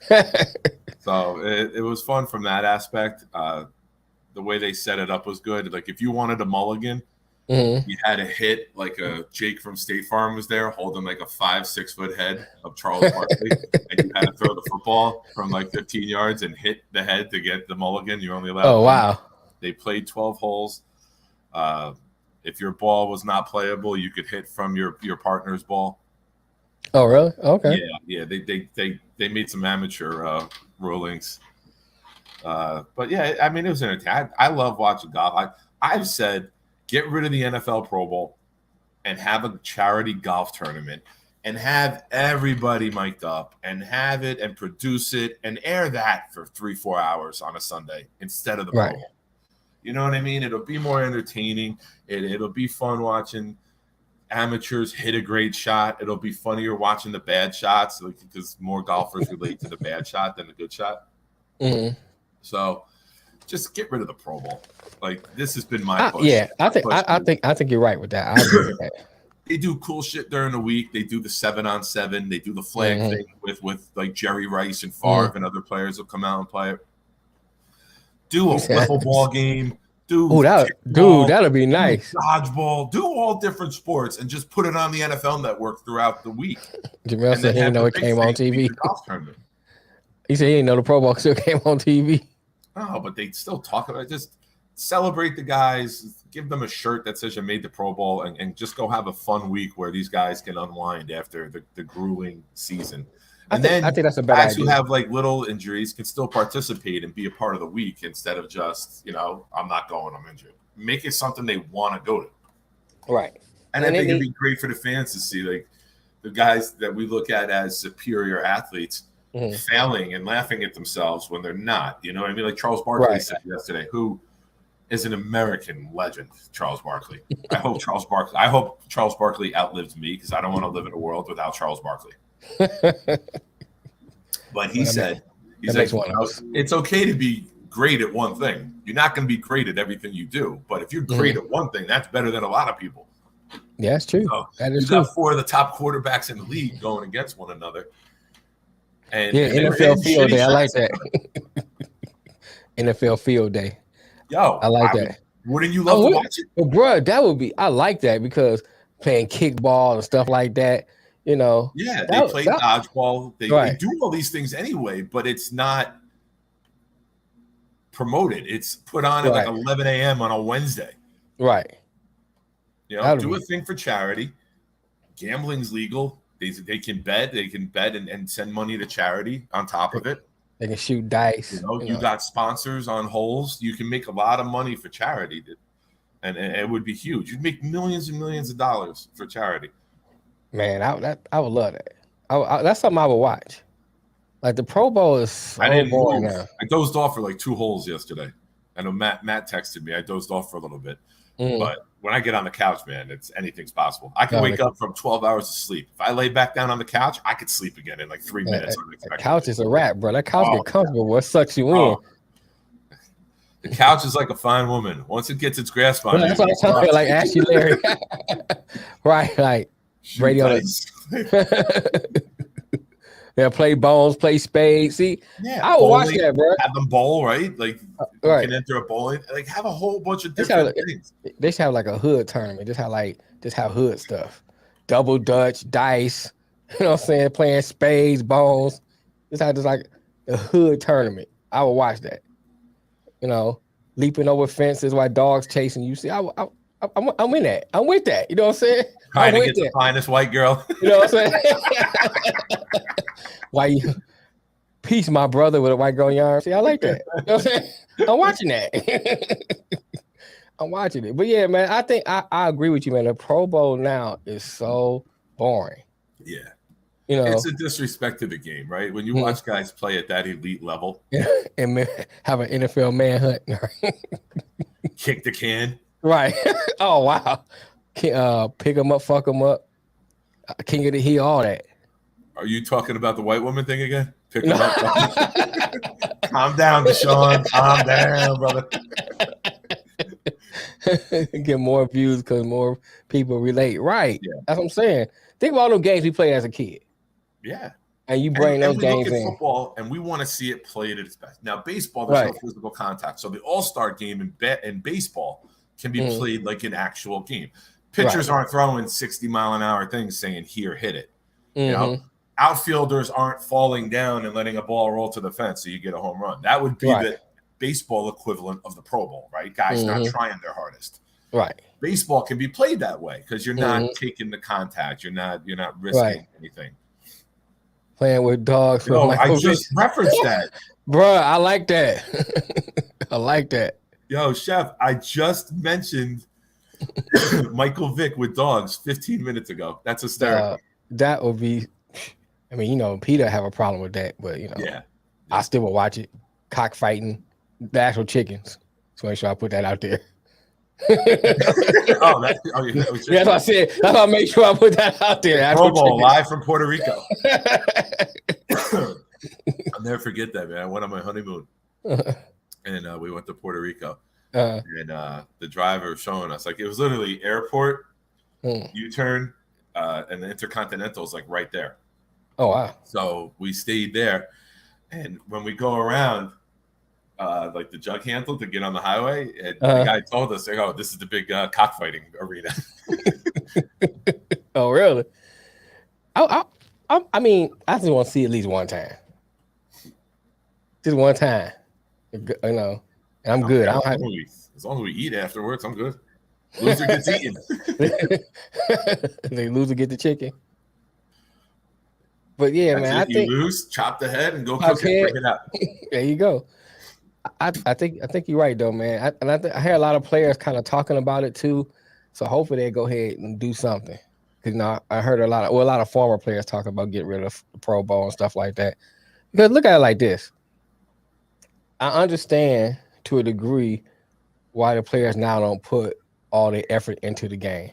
So it was fun from that aspect. The way they set it up was good. Like if you wanted a mulligan, you had to hit like a Jake from State Farm was there holding like a 5-6 foot head of Charles Barkley, and you had to throw the football from like 15 yards and hit the head to get the mulligan. You're only allowed. Oh wow! They played 12 holes. If your ball was not playable, you could hit from your partner's ball. Oh really? Okay. Yeah. They made some amateur rulings. But yeah, I mean, it was entertaining. I love watching golf. I've said get rid of the NFL Pro Bowl and have a charity golf tournament and have everybody mic'd up and have it and produce it and air that for 3-4 hours on a Sunday instead of the Pro Bowl. You know what I mean? It'll be more entertaining. It'll be fun watching amateurs hit a great shot. It'll be funnier watching the bad shots because more golfers relate to the bad shot than the good shot. Mm-hmm. So just get rid of the Pro Bowl. Like, this has been my push. Yeah, I think you're right with that. I agree with that. They do cool shit during the week. They do the 7-on-7. They do the flag thing with like Jerry Rice and Favre and other players will come out and play it. Do a wiffle ball game. That'll be nice. Dodgeball. Do all different sports and just put it on the NFL Network throughout the week. Jamel said he didn't know it came on TV. He said he didn't know the Pro Bowl still came on TV. No, but they still talk about it. Just celebrate the guys. Give them a shirt that says you made the Pro Bowl and just go have a fun week where these guys can unwind after the grueling season. I think that's a better idea. Guys who have like little injuries can still participate and be a part of the week instead of just, I'm not going, I'm injured. Make it something they want to go to. Right. And I think it'd be great for the fans to see like the guys that we look at as superior athletes failing and laughing at themselves when they're not. You know what I mean? Like Charles Barkley said yesterday, who is an American legend, Charles Barkley. I hope Charles Barkley outlives me because I don't want to live in a world without Charles Barkley. But he said, it's okay to be great at one thing. You're not going to be great at everything you do, but if you're great at one thing, that's better than a lot of people. Yeah, that's true. So that is true. You got 4 of the top quarterbacks in the league going against one another. And NFL Field Day. I like that. NFL Field Day. Yo, I like that. Wouldn't you love to watch it? Well, bro, that would be. I like that because playing kickball and stuff like that. Yeah, they play dodgeball. They do all these things anyway, but it's not promoted. It's put on at like 11 a.m. on a Wednesday. Right. Do a thing for charity. Gambling's legal. They can bet. They can bet and send money to charity on top of it. They can shoot dice. You got sponsors on holes. You can make a lot of money for charity, and it would be huge. You'd make millions and millions of dollars for charity. Man, I would love that. That's something I would watch. Like the Pro Bowl is so boring now. I dozed off for like 2 holes yesterday. I know Matt texted me. I dozed off for a little bit. But when I get on the couch, man, anything's possible. I can wake up from 12 hours of sleep. If I lay back down on the couch, I could sleep again in like 3 minutes. The couch is a wrap, bro. That couch get comfortable. What sucks you in? The couch is like a fine woman. Once it gets its grasp on you. That's what I'm talking about. Like Ashley Larry. Right, like. Radio. Yeah, play bones, play spades. See, I would watch that, bro. Have them bowl, right? Like you can enter a bowling. Like have a whole bunch of different things. They should have like a hood tournament. Just have hood stuff. Double Dutch, dice. You know what I'm saying? Playing spades, bones. Just like a hood tournament. I would watch that. Leaping over fences while dogs chasing you. See, I'm in that. I'm with that. You know what I'm saying? Trying to get the finest white girl. You know what I'm saying? Why you peace, my brother, with a white girl in your arm? See, I like that. You know what I'm saying? I'm watching that. I'm watching it. But yeah, man, I think I agree with you, man. The Pro Bowl now is so boring. Yeah. It's a disrespect to the game, right? When you watch guys play at that elite level. And have an NFL manhunt. Kick the can. Right. Oh, wow. Pick them up, fuck them up. King of the Hill, all that. Are you talking about the white woman thing again? Pick them up. Calm down, Deshaun. Calm down, brother. Get more views because more people relate. Right. Yeah. That's what I'm saying. Think about all those games we played as a kid. Yeah. And you bring those games in. Football, and we want to see it played at its best. Now, baseball, there's no physical contact. So the all-star game in baseball can be played like an actual game. Pitchers aren't throwing 60-mile-an-hour things saying, here, hit it. Outfielders aren't falling down and letting a ball roll to the fence so you get a home run. That would be the baseball equivalent of the Pro Bowl, right? Guys not trying their hardest. Right. Baseball can be played that way because you're not taking the contact. You're not risking anything. Playing with dogs. I just referenced that. Bro, I like that. I like that. Yo, Chef, I just mentioned Michael Vick with dogs 15 minutes ago. That's hysterical. That would be. I mean, Peter have a problem with that, but I still will watch it. Cockfighting, the actual chickens. So make sure I put that out there. That's what I said. That's why I make sure I put that out there. Pro Bowl live from Puerto Rico. I'll never forget that, man. I went on my honeymoon, and we went to Puerto Rico. And the driver was showing us, like, it was literally airport, U-turn, and the Intercontinental is like right there. Oh, wow. So we stayed there. And when we go around, like the jug handle to get on the highway, and the guy told us, like, "Oh, this is the big cockfighting arena." Oh, really? I mean, I just want to see at least one time. Just one time, and I'm good. As long as we eat afterwards, I'm good. Loser gets eaten. The loser get the chicken. But yeah, man, I think you lose, chop the head and go cook it, bring it out. There you go. I think you're right though, man. I hear a lot of players kind of talking about it too. So hopefully they go ahead and do something. Because I heard a lot of former players talk about getting rid of the Pro Bowl and stuff like that. Because look at it like this. I understand to a degree why the players now don't put all their effort into the game.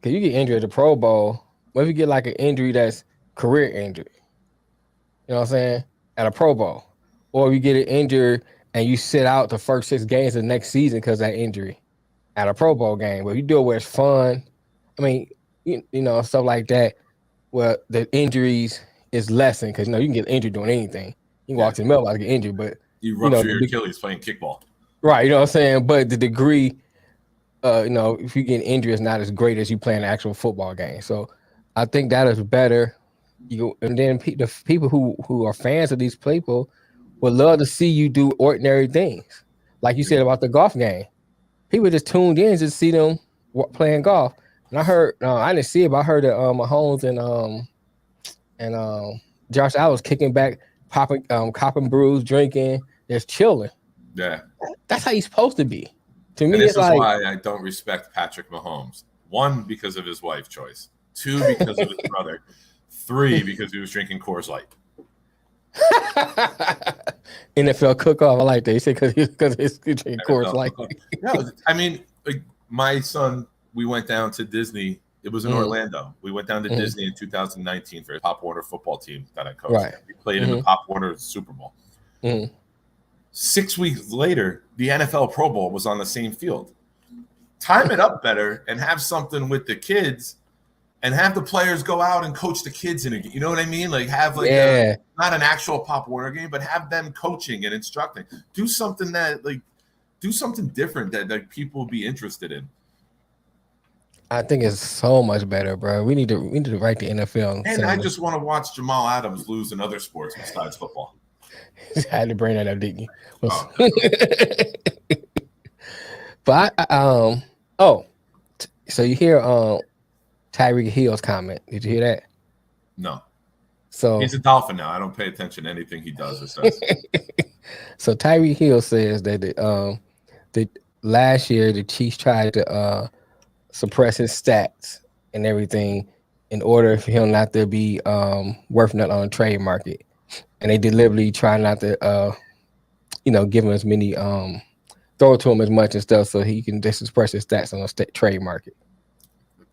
Because you get injured at the Pro Bowl, what if you get like an injury that's career injury? You know what I'm saying? At a Pro Bowl. Or you get injured and you sit out the first 6 games of the next season because of that injury at a Pro Bowl game. But you do it where it's fun. I mean, stuff like that, where the injuries is lessened because, you can get injured doing anything. You can walk to the mailbox and get injured, but you rupture your Achilles playing kickball. Right, you know what I'm saying? But the degree, if you get injured, is not as great as you playing an actual football game. So I think that is better. And then the people who are fans of these people would love to see you do ordinary things. Like you said about the golf game. People just tuned in to see them playing golf. And I heard, I didn't see it, but I heard that Mahomes and Josh Allen was kicking back, copping brews, drinking, just chilling. Yeah. That's how he's supposed to be. To me, this it's is like, why I don't respect Patrick Mahomes. 1, because of his wife choice. 2, because of his brother. 3, because he was drinking Coors Light. NFL cook-off. I like that. He said because he's drinking Coors Light. No, I mean, like, my son, we went down to Disney. It was in Orlando. We went down to Disney in 2019 for a Pop Warner football team that I coached. Right. We played in the Pop Warner Super Bowl. 6 weeks later, the NFL Pro Bowl was on the same field. Time it up better and have something with the kids and have the players go out and coach the kids in a game. You know what I mean? Like, have not an actual Pop Warner game, but have them coaching and instructing. Do something different that people will be interested in. I think it's so much better, bro. We need to write the NFL. And I just want to watch Jamal Adams lose in other sports besides football. I had to bring that up, didn't you? But so you hear Tyreek Hill's comment? Did you hear that? No. So he's a Dolphin now. I don't pay attention to anything he does or says. So Tyreek Hill says that the last year the Chiefs tried to suppress his stats and everything in order for him not to be worth nothing on the trade market. And they deliberately try not to, give him as many, throw it to him as much and stuff so he can just express his stats on the trade market.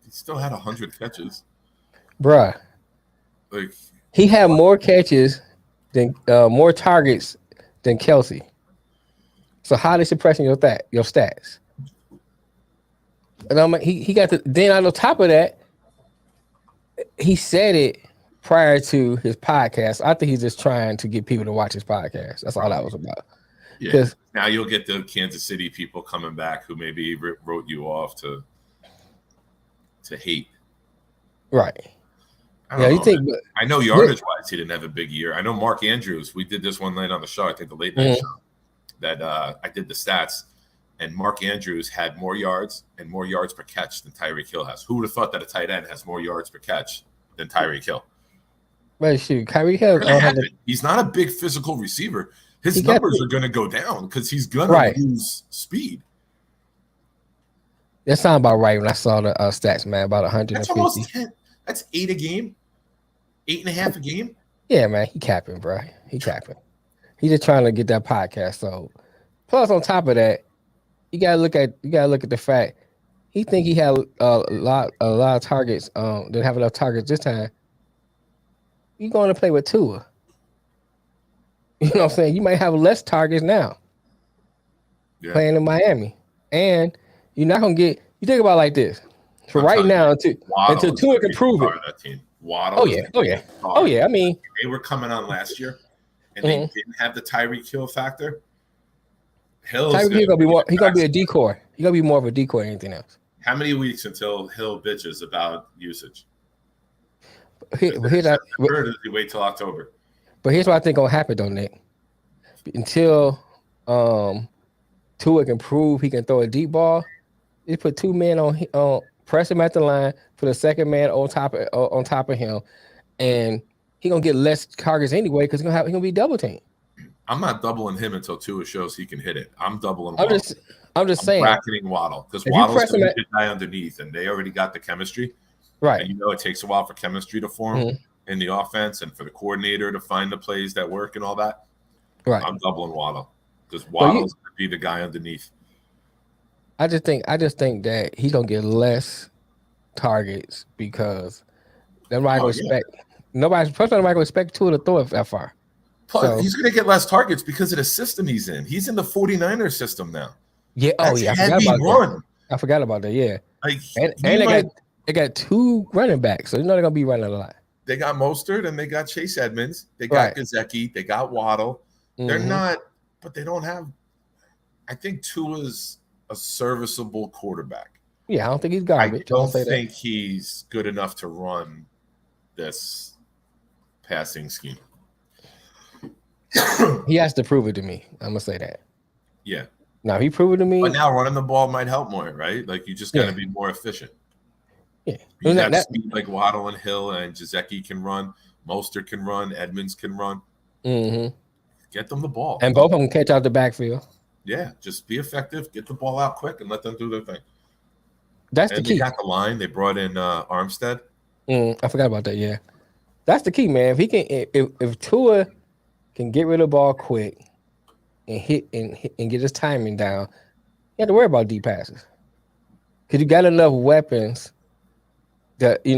He still had 100 catches. Bruh. Like, he had more catches than, more targets than Kelsey. So how are they suppressing your stats? And he got then on the top of that, he said it prior to his podcast. I think he's just trying to get people to watch his podcast. That's all that was about. Yeah. Now you'll get the Kansas City people coming back who maybe wrote you off to hate. Right. I know yardage-wise he didn't have a big year. I know Mark Andrews. We did this one night on the show, I think the late night show, that I did the stats. And Mark Andrews had more yards and more yards per catch than Tyreek Hill has. Who would have thought that a tight end has more yards per catch than Tyreek Hill? But shoot, Kyrie It's Hill gonna had happen. He's not a big physical receiver. His he got numbers are gonna go down because he's gonna right. lose speed. That sounded about right when I saw the stats, man. About That's almost 150. 10. That's 8 a game, 8.5 a game. Yeah, man, he capping, bro. He capping. He just trying to get that podcast sold. Plus, on top of that, you gotta look at the fact he think he had a lot of targets. Didn't have enough targets this time. You going to play with Tua? You know what I'm saying? You might have less targets now Yeah, playing in Miami, and you're not gonna get. You think about it like this. For I'm right telling you, now, until Waddle is Tua gonna can be the prove star it. of that team. Waddle Oh is yeah, gonna oh be yeah, the oh star. yeah. I mean, They were coming on last year, and they mm-hmm. didn't have the Tyreek Hill factor. Hill is Tyreek gonna Hill gonna be be more. the He gonna be a backstory. decoy. He gonna be more of a decoy than anything else. How many weeks until Hill bitches about usage? Here, Is it here in that, September or does he wait till October? but here's what I think gonna happen though, Nick. Until Tua can prove he can throw a deep ball, they put two men on press him at the line, put a second man on top of him, and he gonna get less targets anyway because he gonna be double teamed. I'm not doubling him until Tua shows he can hit it. I'm doubling I'm Waddle. just I'm just I'm saying bracketing Waddle because if you Waddle's press going him to at be the guy underneath, and they already got the chemistry. right, And it takes a while for chemistry to form mm-hmm, in the offense and for the coordinator to find the plays that work and all that. right. I'm doubling Waddle because But you, Waddle's going to be the guy underneath. I just think that he's gonna get less targets because nobody gonna Oh, yeah. expect nobody gonna expect Tua to throw it that far. Plus, So he's going to get less targets because of the system he's in. He's in the 49ers system now. yeah, oh That's yeah, I forgot heavy about that. run. I forgot about that. Yeah, Like and he might. they got two running backs, so you know they're gonna be running a lot. They got Mostert and they got Chase Edmonds. They got Right. Gesicki. They got Waddle. They're Mm-hmm. not, but they don't have. I think Tua's a serviceable quarterback. Yeah, I don't think he's I garbage. I'll don't say that. think he's good enough to run this passing scheme. He has to prove it to me. I'm gonna say that. Yeah. Now he proved it to But me. now running the ball might help more, right? Like you just got to Yeah, be more efficient. yeah. You And have that speed like Waddle and Hill and Gesicki can run. Mostert can run. Edmonds can run. mm-hmm. Get them the ball. And both of them can catch out the backfield. Yeah, just be effective. Get the ball out quick and let them do their thing. That's the And they key. got the line. They brought in Armstead. I forgot about that. Yeah, that's the key, man. If he can, if Tua can get rid of the ball quick and hit and get his timing down, you have to worry about deep passes because you got enough weapons that you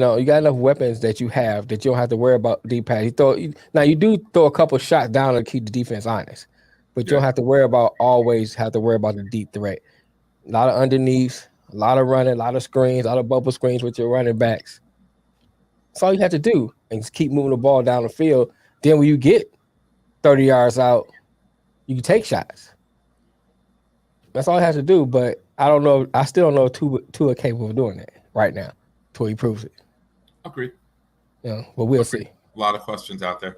have that you don't have to worry about deep pass. Now you do throw a couple shots down to keep the defense honest, but you Yeah. don't have to worry about the deep threat. A lot of underneath, a lot of running, a lot of screens, a lot of bubble screens with your running backs. That's all you have to do, and just keep moving the ball down the field. Then when you get 30 yards out, you can take shots. That's all you have to do. But I don't know. I still don't know Tua capable of doing that right now until he proves it. Agreed. But we'll Agreed. see. A lot of questions out there.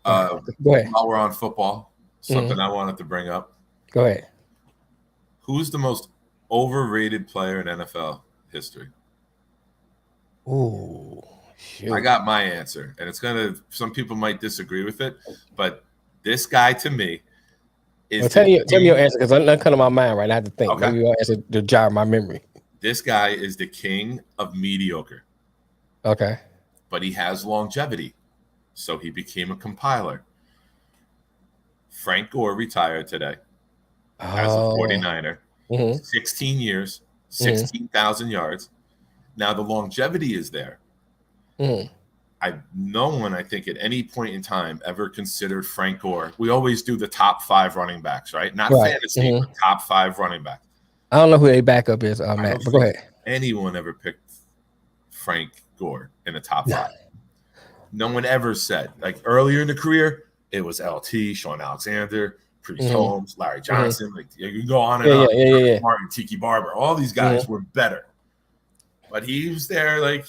All right. Go ahead. While we're on football, something I wanted to bring up. Go ahead. Who's the most overrated player in NFL history? Ooh, shoot. I got my answer, and some people might disagree with it, but this guy to me is. Well, tell me your answer because I'm not coming to my mind right now. I have to think. Okay. Maybe your answer to jar my memory. This guy is the king of mediocre. Okay. But he has longevity, so he became a compiler. Frank Gore retired today as a 49er. 16 years, 16,000 yards. Now the longevity is there. No one, I think, at any point in time ever considered Frank Gore. We always do the top 5 running backs, right? Not fantasy, but top 5 running backs. I don't know who a backup is, Matt, but go ahead. Anyone ever picked Frank Gore in the top 5? No one ever said. Like earlier in the career, it was LT, Sean Alexander, Priest Holmes, Larry Johnson. Like you can go on and on. Yeah. Martin, Tiki Barber. All these guys were better. But he was there like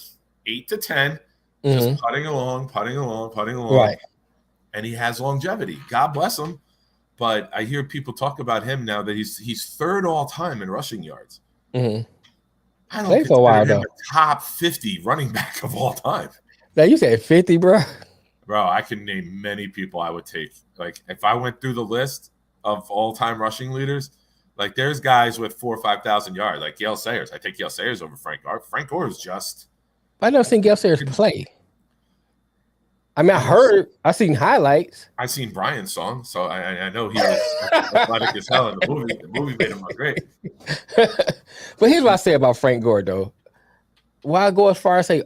8 to 10, just putting along. Right. And he has longevity. God bless him. But I hear people talk about him now that he's third all time in rushing yards. I don't consider him a top 50 running back of all time. Now you said 50, bro. Bro, I can name many people I would take. Like if I went through the list of all-time rushing leaders, like there's guys with 4,000 or 5,000 yards, like Gale Sayers. I take Gale Sayers over Frank Gore. Frank Gore is just. I never seen Gale Sayers play. I mean, I seen highlights. I seen Brian's song, so I know he was athletic as hell in the movie. The movie made him look great. But here's what I say about Frank Gore, though. Why I go as far as say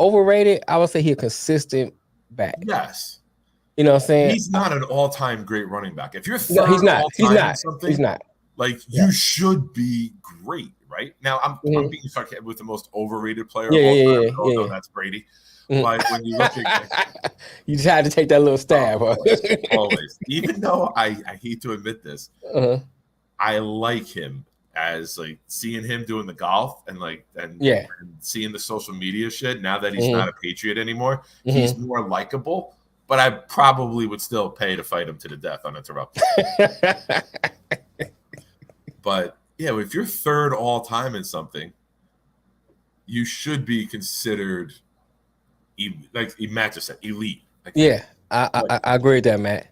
overrated, I would say he's a consistent back. Yes. You know what I'm saying? He's not an all-time great running back. If you're no, he's not. He's not. Something, he's not. Like you should be great, right? Now I'm being sarcastic with the most overrated player of all time. No, that's Brady. But when you look at you just had to take that little stab. Always. Even though I hate to admit this, I like him as like seeing him doing the golf and seeing the social media shit. Now that he's not a Patriot anymore, he's more likable. But I probably would still pay to fight him to the death uninterrupted. But yeah, if you're third all time in something, you should be considered. Like Matt just said, elite. Yeah, I agree with that, Matt.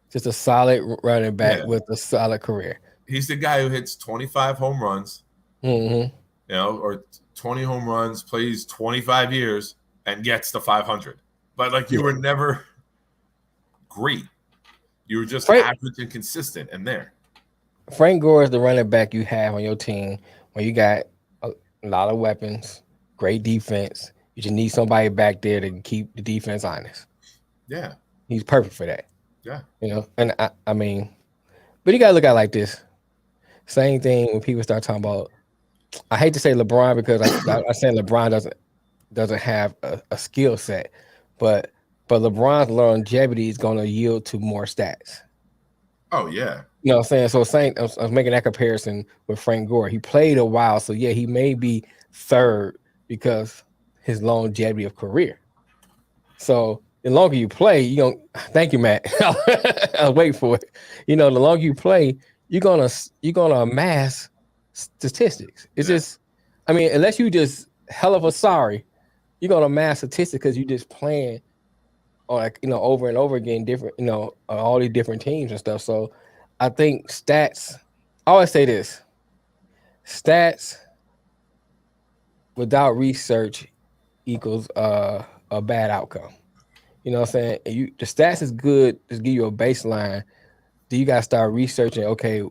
Just a solid running back with a solid career. He's the guy who hits 25 home runs, or 20 home runs, plays 25 years, and gets to 500. But like you were never great. You were just average and consistent and there. Frank Gore is the running back you have on your team when you got a lot of weapons, great defense. You just need somebody back there to keep the defense honest. Yeah. He's perfect for that. Yeah. And I mean, but you got to look at it like this. Same thing when people start talking about, I hate to say LeBron because I say LeBron doesn't have a skill set, but LeBron's longevity is going to yield to more stats. Oh, yeah. You know what I'm saying? So I was making that comparison with Frank Gore. He played a while, so yeah, he may be third because his longevity of career. So the longer you play, thank you, Matt. I'll wait for it. The longer you play, you're gonna amass statistics. It's just, I mean, unless you just hell of a sorry, you're gonna amass statistics because you just playing on over and over again, different, all these different teams and stuff. So I think stats, I always say this, stats without research equals a bad outcome. You know what I'm saying? The stats is good to give you a baseline. Then you gotta start researching, okay,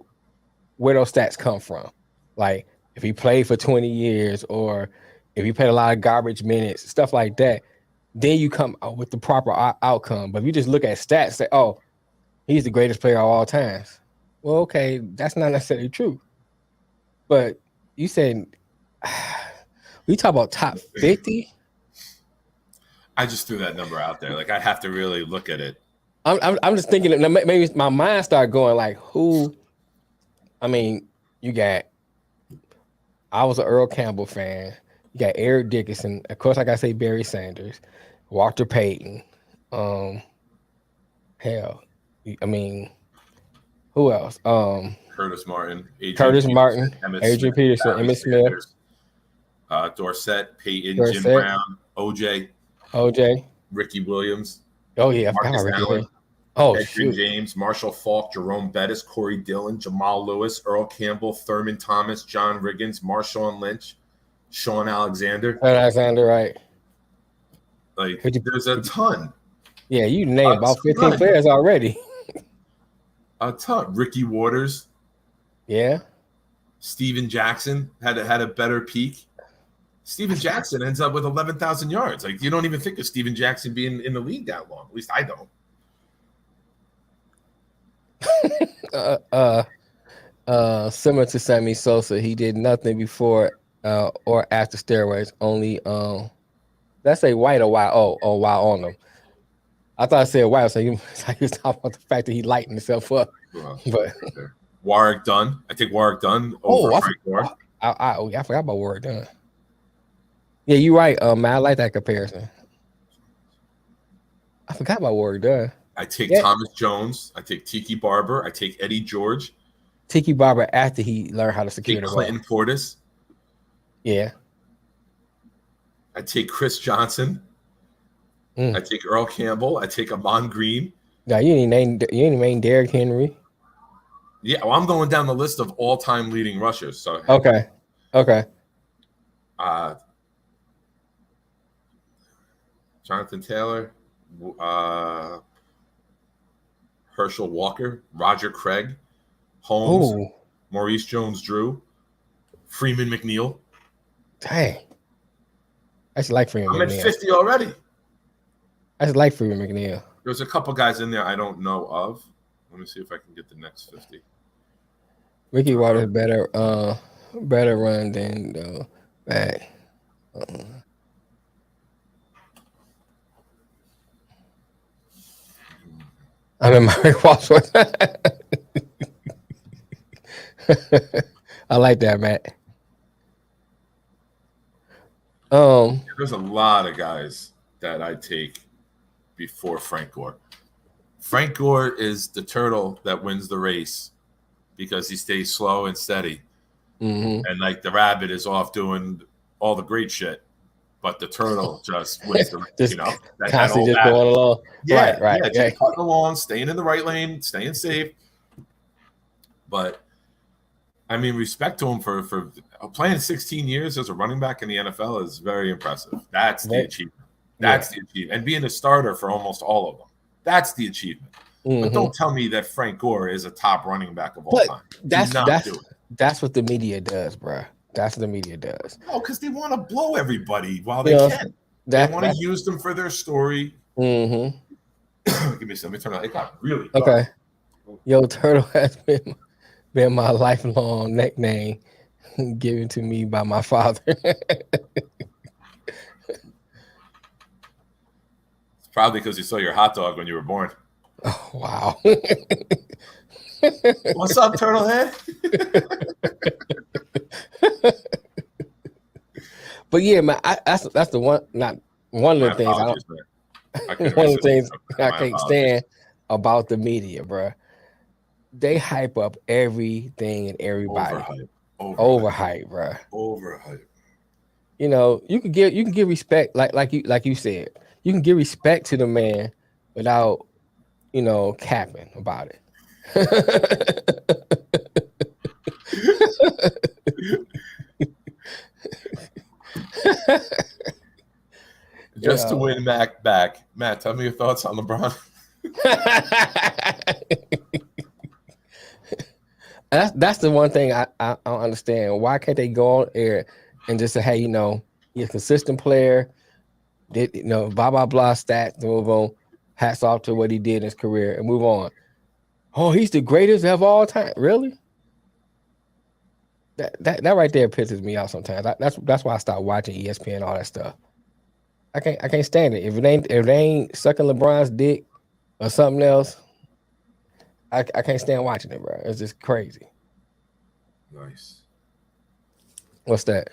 where those stats come from. Like if he played for 20 years or if he played a lot of garbage minutes, stuff like that, then you come out with the proper outcome. But if you just look at stats and say, oh, he's the greatest player of all times. Well, okay, that's not necessarily true. But you said, we talk about top 50. I just threw that number out there. Like I have to really look at it. I'm just thinking that maybe my mind started going like, who? I mean, I was an Earl Campbell fan. You got Eric Dickerson. Of course, I gotta say Barry Sanders, Walter Payton. Hell, I mean, who else? Curtis Martin, Adrian Peterson, Emmitt Smith, Dorsett, Peyton, Jim Brown, OJ, Ricky Williams. Oh yeah, I forgot about Ricky Williams. Oh, Edgerrin James, Marshall Faulk, Jerome Bettis, Corey Dillon, Jamal Lewis, Earl Campbell, Thurman Thomas, John Riggins, Marshawn Lynch, Sean Alexander. Right. Like there's a ton. Yeah, you named about 15 players already. A ton. Ricky Waters. Yeah. Steven Jackson had a better peak. Steven Jackson ends up with 11,000 yards. Like you don't even think of Steven Jackson being in the league that long. At least I don't. Similar to Sammy Sosa, he did nothing before or after steroids. Only let's say white or while on them. I thought I said white, so he was talking about the fact that he lightened himself up. But Warwick Dunn, I take Warwick Dunn over Frank Gore. I forgot about Warwick Dunn. Yeah, you're right, man. I like that comparison. I forgot about Warwick Dunn. I take Thomas Jones. I take Tiki Barber. I take Eddie George. Tiki Barber after he learned how to secure the ball. Clinton Portis. Yeah. I take Chris Johnson. I take Earl Campbell. I take Amon Green. Now you ain't named Derrick Henry. Yeah, well, I'm going down the list of all-time leading rushers. So Okay. Jonathan Taylor, Herschel Walker, Roger Craig, Holmes, Ooh, Maurice Jones-Drew, Freeman McNeil. dang. I just like Freeman I'm at McNeil. 50 already. I just like Freeman McNeil. There's a couple guys in there I don't know of. Let me see if I can get the next 50. Ricky Watters better run than back. I mean, Murray Wadsworth. I like that, Matt. There's a lot of guys that I take before Frank Gore. Frank Gore is the turtle that wins the race because he stays slow and steady. Mm-hmm. And like the rabbit is off doing all the great shit, but the turtle just wins the race. Just you know, constantly just going along. Yeah, right. just cutting along, staying in the right lane, staying safe. But I mean, respect to him for playing 16 years as a running back in the NFL is very impressive. That's the achievement. That's the achievement. And being a starter for almost all of them. That's the achievement. Mm-hmm. But don't tell me that Frank Gore is a top running back of all time. That's what the media does, bro. That's what the media does. Oh, because they want to blow everybody while they can. They want to use them for their story. Mm-hmm. Give me some. Let me turn on. It got really dark. Okay. Yo, Turtle has been my lifelong nickname given to me by my father. It's probably because you saw your hot dog when you were born. Oh, wow. What's up, Turtlehead? But yeah, man, that's the one. Not one of the things. One of the things I can't stand about the media, bro. They hype up everything and everybody. Overhype, bro. Overhype. You know, you can give respect, like you said. You can give respect to the man without, capping about it. Just to win Mac back. Matt, tell me your thoughts on LeBron. That's the one thing I don't understand. Why can't they go on air and just say, hey, you're a consistent player, blah, blah, blah, stats, move on. Hats off to what he did in his career and move on. Oh, he's the greatest of all time. Really? That right there pisses me off sometimes. That's why I stopped watching ESPN and all that stuff. I can't stand it. If it ain't sucking LeBron's dick or something else, I can't stand watching it, bro. It's just crazy. Nice. What's that?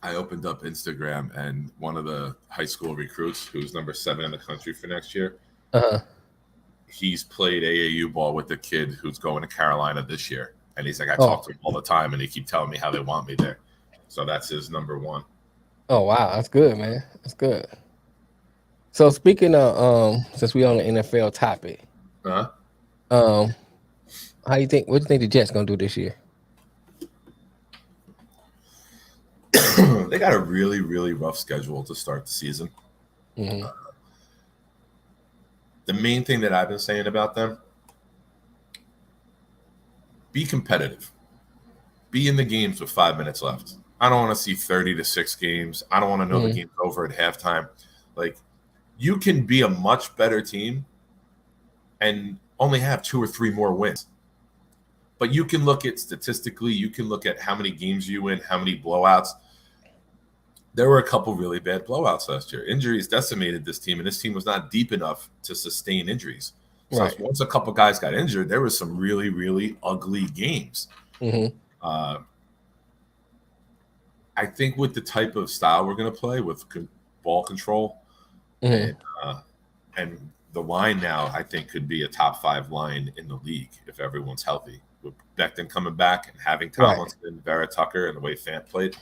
I opened up Instagram and one of the high school recruits, who's number 7 in the country for next year, he's played AAU ball with the kid who's going to Carolina this year. And he's like, I talk to him all the time, and they keep telling me how they want me there. So that's his number 1. Oh, wow. That's good, man. That's good. So speaking of, since we on the NFL topic, what do you think the Jets gonna do this year? They got a really, really rough schedule to start the season. Mm-hmm. The main thing that I've been saying about them, be competitive. Be in the games with 5 minutes left. I don't want to see 30-6 games. I don't want to know the game's over at halftime. Like, you can be a much better team and only have 2 or 3 more wins. But you can look at statistically, you can look at how many games you win, how many blowouts. There were a couple really bad blowouts last year. Injuries decimated this team, and this team was not deep enough to sustain injuries. So once a couple guys got injured, there was some really, really ugly games. Mm-hmm. I think with the type of style we're going to play with ball control and the line now, I think could be a top 5 line in the league if everyone's healthy. With Becton coming back and having Tomlinson, Vera Tucker, and the way Fant played,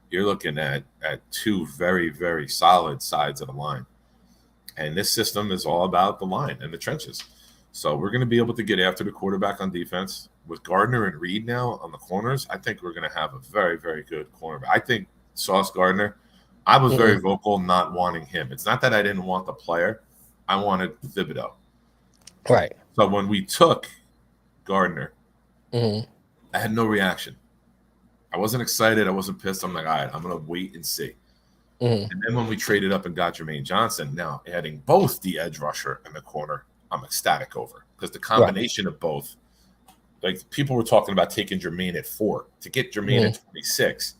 you're looking at two very, very solid sides of the line. And this system is all about the line and the trenches. So we're going to be able to get after the quarterback on defense. With Gardner and Reed now on the corners, I think we're going to have a very, very good cornerback. I think Sauce Gardner, I was very vocal not wanting him. It's not that I didn't want the player. I wanted Thibodeau. Right. So when we took Gardner, I had no reaction. I wasn't excited. I wasn't pissed. I'm like, all right, I'm going to wait and see. And then when we traded up and got Jermaine Johnson, now adding both the edge rusher and the corner, I'm ecstatic over. Because the combination of both, like people were talking about taking Jermaine at 4. To get Jermaine at 26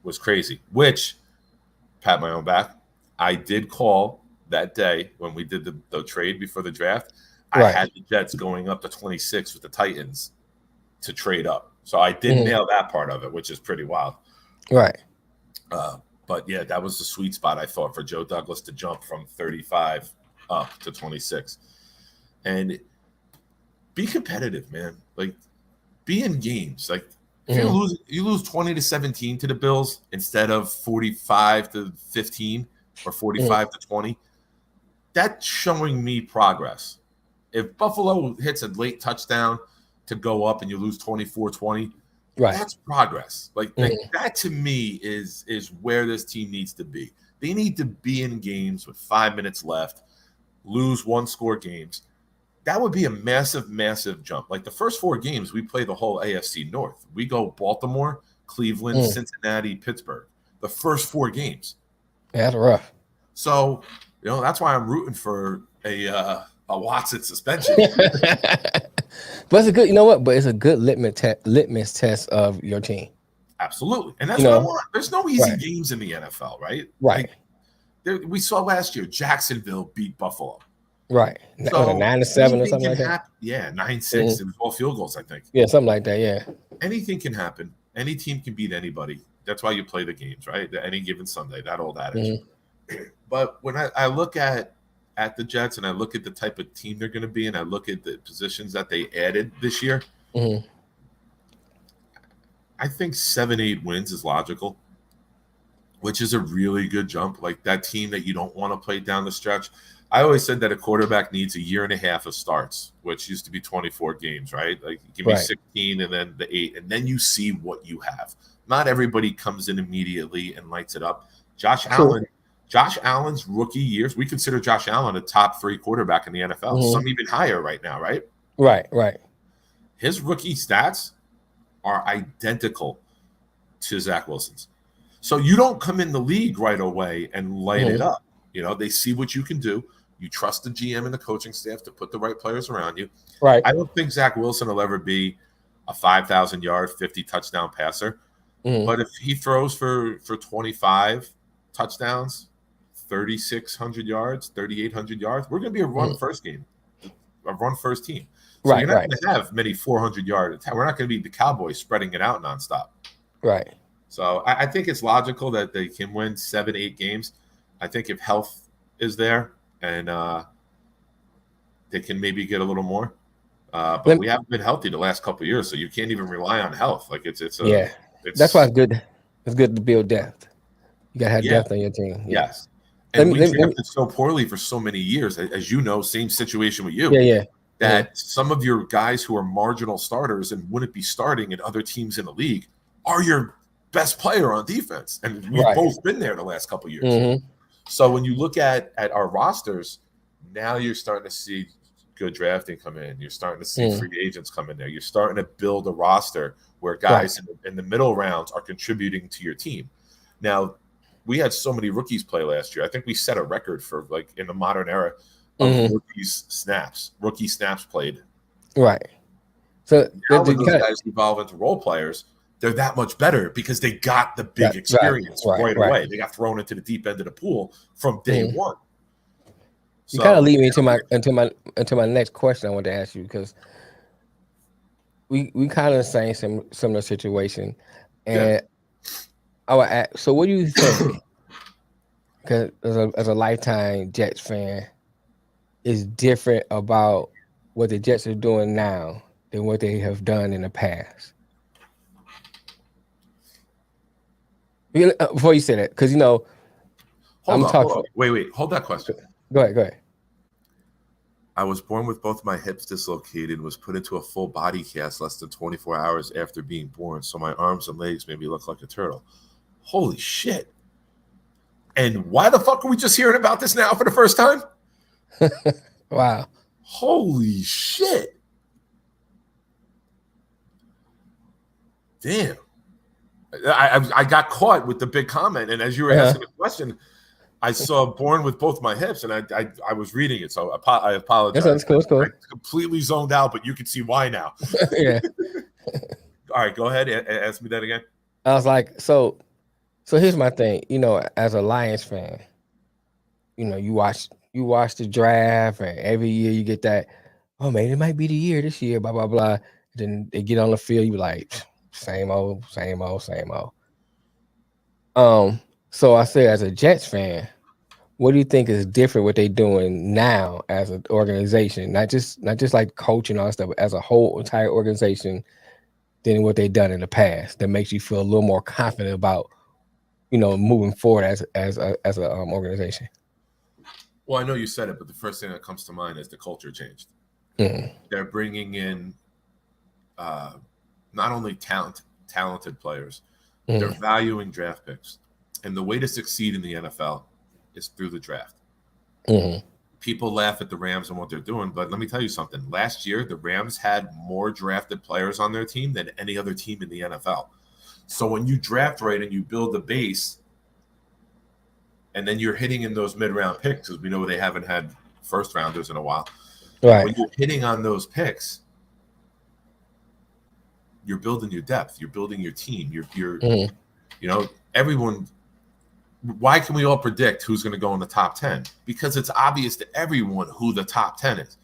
was crazy, which, pat my own back, I did call that day when we did the trade before the draft. I had the Jets going up to 26 with the Titans to trade up. So I did nail that part of it, which is pretty wild. Right. But yeah, that was the sweet spot, I thought, for Joe Douglas to jump from 35 up to 26. And be competitive, man. Like, be in games. Like, if you lose 20-17 to the Bills instead of 45-15 or 45-20, that's showing me progress. If Buffalo hits a late touchdown to go up and you lose 24-20, that's progress. Like that to me is where this team needs to be. They need to be in games with 5 minutes left, lose one-score games. That would be a massive, massive jump. Like the first 4 games, we play the whole AFC North. We go Baltimore, Cleveland, Cincinnati, Pittsburgh. The first 4 games. Yeah, that's rough. So, that's why I'm rooting for a Watson suspension. But it's a good, you know what? But it's a good litmus test of your team. Absolutely, and that's what I want. There's no easy games in the NFL, right? Right. Like, we saw last year, Jacksonville beat Buffalo. Right. So 9-7 or something like that. Yeah, 9-6. It was all field goals, I think. Yeah, something like that. Yeah. Anything can happen. Any team can beat anybody. That's why you play the games, right? Any given Sunday, that old adage. But when I look at the Jets and I look at the type of team they're going to be and I look at the positions that they added this year, I think 7-8 wins is logical, which is a really good jump. Like that team that you don't want to play down the stretch. I always said that a quarterback needs a year and a half of starts, which used to be 24 games, right? Like give me 16 and then the 8, and then you see what you have. Not everybody comes in immediately and lights it up. Josh Allen's rookie years, we consider Josh Allen a top 3 quarterback in the NFL, some even higher right now, right? Right. His rookie stats are identical to Zach Wilson's. So you don't come in the league right away and light it up. They see what you can do. You trust the GM and the coaching staff to put the right players around you. Right. I don't think Zach Wilson will ever be a 5,000-yard, 50-touchdown passer. But if he throws for 25 touchdowns, 3,600 yards, 3,800 yards, we're going to be a run-first game, a run-first team. So you're not going to have many 400-yard. We're not going to be the Cowboys spreading it out nonstop. Right. So I think it's logical that they can win 7-8 games. I think if health is there and they can maybe get a little more. But we haven't been healthy the last couple of years, so you can't even rely on health. Like it's that's why it's good. It's good to build depth. You gotta have depth on your team. Yes. And we drafted so poorly for so many years, as you know, same situation with you. That some of your guys who are marginal starters and wouldn't be starting in other teams in the league are your best player on defense. And we've both been there the last couple of years. So when you look at our rosters, now you're starting to see good drafting come in. You're starting to see free agents come in there. You're starting to build a roster where guys in the middle rounds are contributing to your team. Now, we had so many rookies play last year. I think we set a record for like in the modern era of rookie snaps played. Right. So now when those guys evolve into role players, they're that much better because they got the big experience right away. They got thrown into the deep end of the pool from day one. So, you kind of lead me into my next question I want to ask you, because we kind of the same similar situation, and I would ask, so what do you think? Because as a lifetime Jets fan, is different about what the Jets are doing now than what they have done in the past? Before you say that, because I'm Hold talking. on. Wait. Hold that question. Go ahead. Go ahead. I was born with both my hips dislocated and was put into a full body cast less than 24 hours after being born, so my arms and legs made me look like a turtle. Holy shit. And why the fuck are we just hearing about this now for the first time? Wow. Holy shit. Damn. I got caught with the big comment, and as you were asking the question, I saw "born with both my hips," and I was reading it, so I apologize. That's cool. It's cool. I completely zoned out, but you can see why now. Yeah. All right, go ahead and ask me that again. I was like, so here's my thing. As a Lions fan, you watch the draft, and every year you get that. Oh man, it might be the year this year. Blah blah blah. Then they get on the field, you be like, same old, same old, same old. So I say, as a Jets fan, what do you think is different what they doing now as an organization? Not just like coaching and all that stuff, but as a whole entire organization than what they done in the past that makes you feel a little more confident about moving forward as a organization. Well, I know you said it, but the first thing that comes to mind is the culture changed. Mm. They're bringing in not only talented players, they're valuing draft picks. And the way to succeed in the NFL is through the draft. People laugh at the Rams and what they're doing, but let me tell you something. Last year, the Rams had more drafted players on their team than any other team in the NFL. So when you draft right and you build a base, and then you're hitting in those mid-round picks, because we know they haven't had first-rounders in a while. Right. When you're hitting on those picks, you're building your depth. You're building your team. You're everyone. Why can we all predict who's going to go in the top 10? Because it's obvious to everyone who the top 10 is.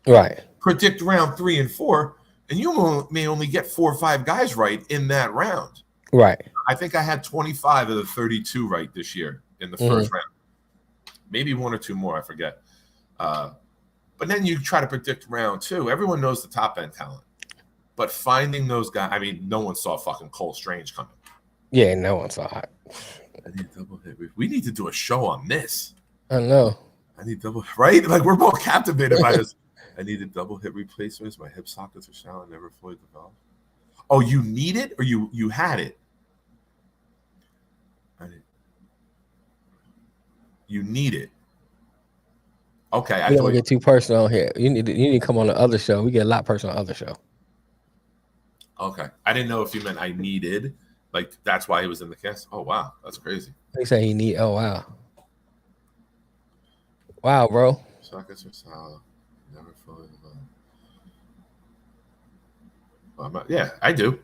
Right. Predict round 3 and 4, and you may only get 4 or 5 guys right in that round. Right. I think I had 25 of the 32 right this year in the first round. Maybe 1 or 2 more, I forget. But then you try to predict round 2. Everyone knows the top end talent. But finding those guys, I mean, no one saw fucking Cole Strange coming. Yeah, no one saw it. I need double hit. We need to do a show on this. I know. I need double, right? Like, we're both captivated by this. I needed double hit replacements. My hip sockets are shallow, never fully developed. Oh, you need it, or you had it? You need it. Okay, I don't get too personal on here. You need to come on the other show. We get a lot personal on the other show. Okay, I didn't know if you meant I needed. Like, that's why he was in the cast. Oh wow, that's crazy. They say he need. Oh wow. Wow, bro. Sockets are solid, never fully developed. Yeah, I do.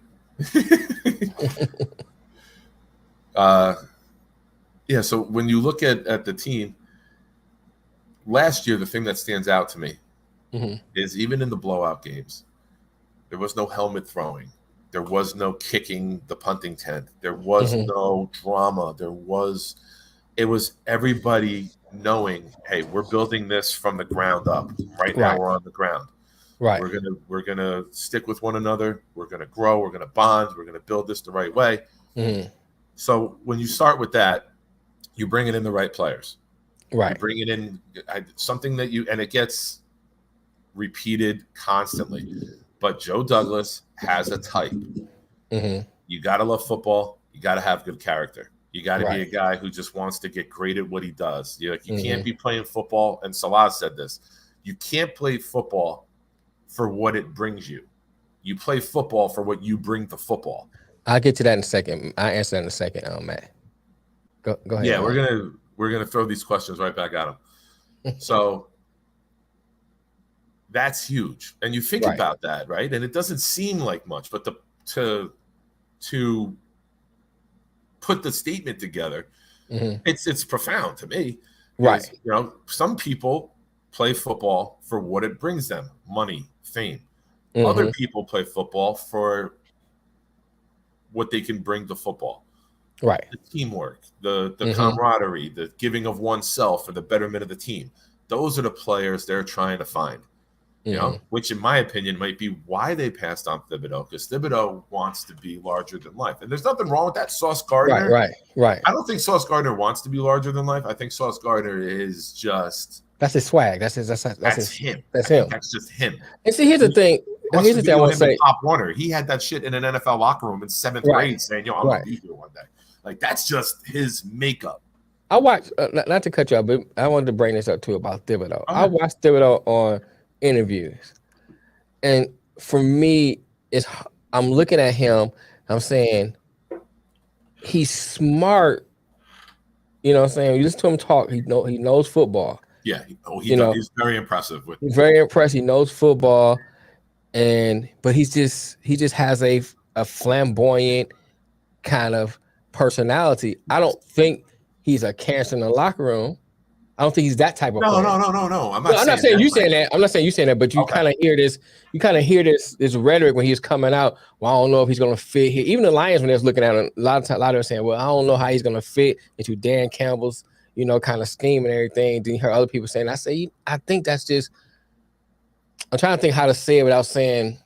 Yeah. So when you look at the team last year, the thing that stands out to me is even in the blowout games, there was no helmet throwing. There was no kicking the punting tent. There was no drama. It was everybody knowing, hey, we're building this from the ground up. Right now we're on the ground. Right. We're gonna stick with one another. We're gonna grow. We're gonna bond. We're gonna build this the right way. So when you start with that, you bring it in the right players. Right. You bring it in something that and it gets repeated constantly. But Joe Douglas has a type. You got to love football. You got to have good character. You got to be a guy who just wants to get great at what he does. You can't be playing football. And Salah said this. You can't play football for what it brings you. You play football for what you bring to football. I'll get to that in a second. I'll answer that in a second, Matt. Go ahead. Yeah, we're gonna throw these questions right back at him. So that's huge. And you think about that, right? And it doesn't seem like much, but to put the statement together, it's profound to me. Right. Some people play football for what it brings them, money, fame. Other people play football for what they can bring to football. Right. The teamwork, the camaraderie, the giving of oneself for the betterment of the team. Those are the players they're trying to find. which in my opinion might be why they passed on Thibodeau, because Thibodeau wants to be larger than life. And there's nothing wrong with that. Sauce Gardner. Right. I don't think Sauce Gardner wants to be larger than life. I think Sauce Gardner is just. That's his swag. That's him. That's him. That's just him. And see, here's the thing. Here's the thing I want to say. Pop Warner. He had that shit in an NFL locker room in 7th grade saying, I'm going to be here one day. Like, that's just his makeup. I watched, not to cut you off, but I wanted to bring this up too about Thibodeau. I watched Thibodeau on interviews. And for me, I'm looking at him, I'm saying, he's smart. You know what I'm saying? You listen to him talk, he knows football. Yeah, he's very impressive. He's very impressive. He knows football, but he just has a flamboyant kind of personality. I don't think he's a cancer in the locker room. I don't think he's that type of player. No. I'm not saying you saying that. I'm not saying you saying that, but you kind of hear this. You kind of hear this rhetoric when he's coming out. Well, I don't know if he's going to fit here. Even the Lions, when they was looking at him, a lot of them saying, "Well, I don't know how he's going to fit into Dan Campbell's, kind of scheme and everything." Then you hear other people saying, I think that's just. I'm trying to think how to say it without saying.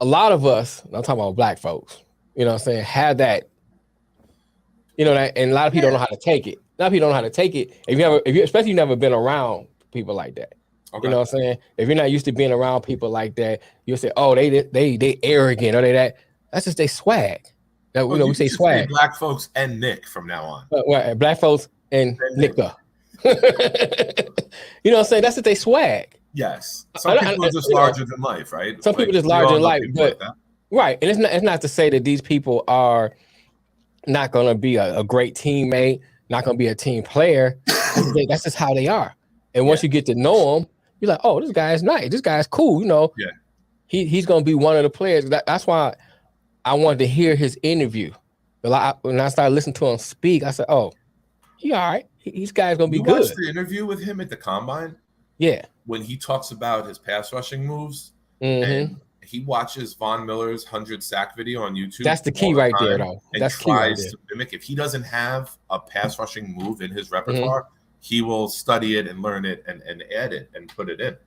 A lot of us, I'm talking about black folks, what I'm saying, have that. That, and a lot of people don't know how to take it. A lot of people don't know how to take it. Especially you've never been around people like that. Okay. You know what I'm saying? If you're not used to being around people like that, you'll say, "Oh, they arrogant," or they that. That's just they swag. That we say swag. Black folks and Nick from now on. Black folks and Nick. You know what I'm saying? That's what they swag. Yes. Some people are just larger than life, right? Some people just larger than life, but right. And it's not to say that these people are not going to be a great teammate, not going to be a team player. That's just how they are. And once you get to know them, you're like, oh, this guy is nice. This guy is cool. Yeah. He's going to be one of the players. That's why I wanted to hear his interview. When I started listening to him speak, I said, oh, he all right. This guy's going to be good. You watched the interview with him at the Combine? Yeah. When he talks about his pass rushing moves and he watches Von Miller's 100 sack video on YouTube. That's the key right there, though. And that's tries to mimic. If he doesn't have a pass rushing move in his repertoire, he will study it and learn it and add it and put it in.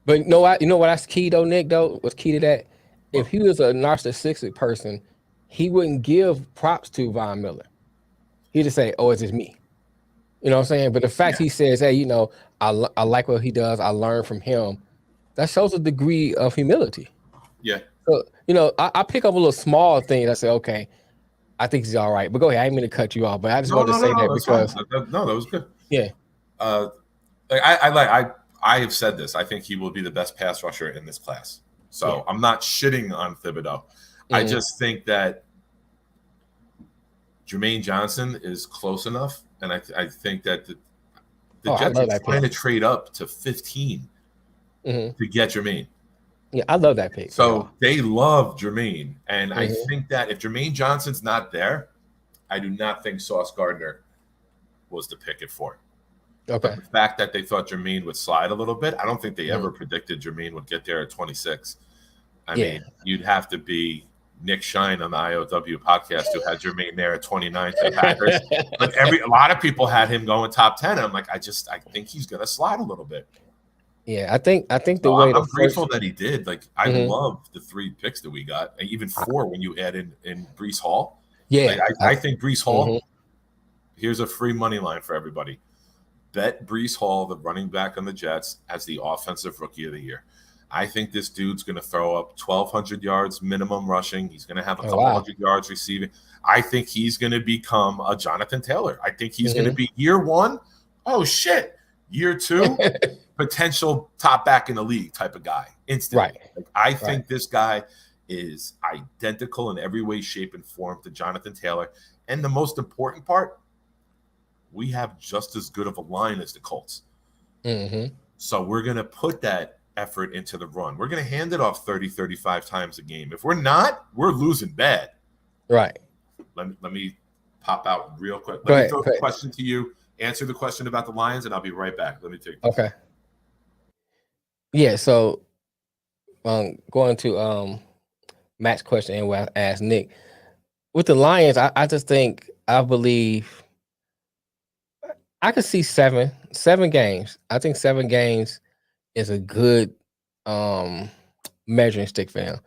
But you know what that's key though, Nick, though? What's key to that? If he was a narcissistic person, he wouldn't give props to Von Miller. He'd just say, oh, it's just me. You know what I'm saying? But the fact he says, hey, I like what he does, I learned from him, that shows a degree of humility. Yeah. So, I pick up a little small thing. I say, okay, I think he's all right. But go ahead. I didn't mean to cut you off, but I just wanted to say that because that was good. Yeah. I have said this. I think he will be the best pass rusher in this class. So I'm not shitting on Thibodeau. I just think that Jermaine Johnson is close enough, and I think that the Jets are trying to trade up to 15 to get Jermaine. Yeah, I love that pick. So they love Jermaine, and I think that if Jermaine Johnson's not there, I do not think Sauce Gardner was the pick at 4. Okay. But the fact that they thought Jermaine would slide a little bit, I don't think they ever predicted Jermaine would get there at 26. I mean, you'd have to be Nick Shine on the I.O.W. podcast who had Jermaine there at 29 to the Packers. But a lot of people had him going top 10. I'm like, I think he's going to slide a little bit. Yeah, I think the way I'm grateful that he did. Like, I love the 3 picks that we got, and even 4 when you add in Breece Hall. Yeah, like, I think Breece Hall. Here's a free money line for everybody. Bet Breece Hall, the running back on the Jets, as the offensive rookie of the year. I think this dude's going to throw up 1,200 yards minimum rushing. He's going to have a couple hundred yards receiving. I think he's going to become a Jonathan Taylor. I think he's going to be year 1. Oh, shit. Year 2, potential top back in the league type of guy. Instantly. Right. Like, I think this guy is identical in every way, shape, and form to Jonathan Taylor. And the most important part, we have just as good of a line as the Colts. So we're going to put that effort into the run. We're going to hand it off 30, 35 times a game. If we're not, we're losing bad. Right. Let me pop out real quick. Let me throw a question to you. Answer the question about the Lions, and I'll be right back. Let me take this. Okay. Yeah, so going to Matt's question and what I asked Nick. With the Lions, I believe I could see seven games. I think 7 games is a good um measuring stick for them.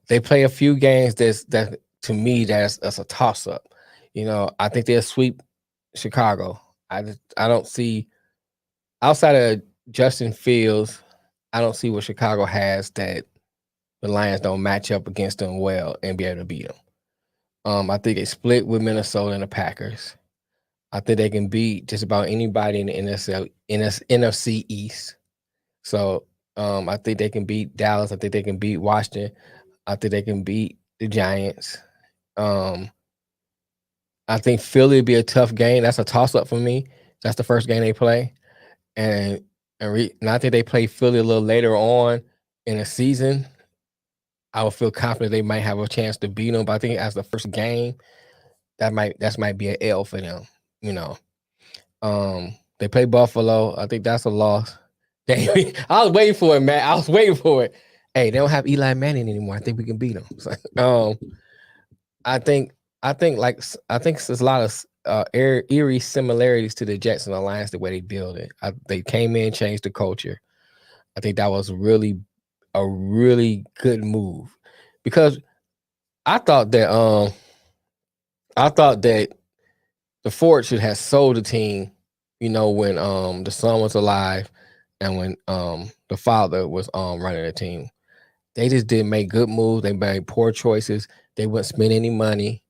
They play a few games that to me that's a toss up. I think they'll sweep Chicago. I don't see outside of Justin Fields, I don't see what Chicago has that the Lions don't match up against them well and be able to beat them. I think they split with Minnesota and the Packers. I think they can beat just about anybody in the NFC East. So I think they can beat Dallas. I think they can beat Washington. I think they can beat the Giants. Um, I think Philly would be a tough game. That's a toss up for me. That's the first game they play, and and I think they play Philly a little later on in the season. I would feel confident they might have a chance to beat them. But I think as the first game, that might be an L for them. You know, they play Buffalo. I think that's a loss. I was waiting for it, man. I was waiting for it. Hey, they don't have Eli Manning anymore. I think we can beat them. So, I think I think there's a lot of eerie similarities to the Jets and the Lions the way they build it. They came in, changed the culture. I think that was a really good move because I thought that I thought that the Ford should have sold the team, when the son was alive and when the father was running the team. They just didn't make good moves. They made poor choices. They wouldn't spend any money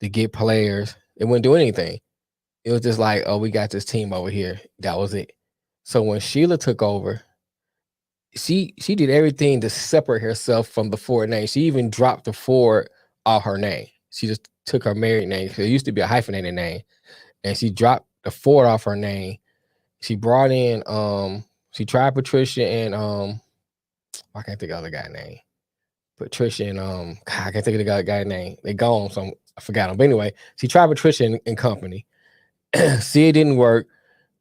to get players. They wouldn't do anything. It was just like, oh, we got this team over here. That was it. So when Sheila took over, she did everything to separate herself from the Ford name. She even dropped the Ford off her name. She just took her married name. It used to be a hyphenated name, and she dropped the Ford off her name. She brought in she tried Patricia and I can't think of the other guy's name. Patricia and God, I can't think of the guy's name. They gone, so I forgot him. But anyway, she tried Patricia and company. See, it didn't work.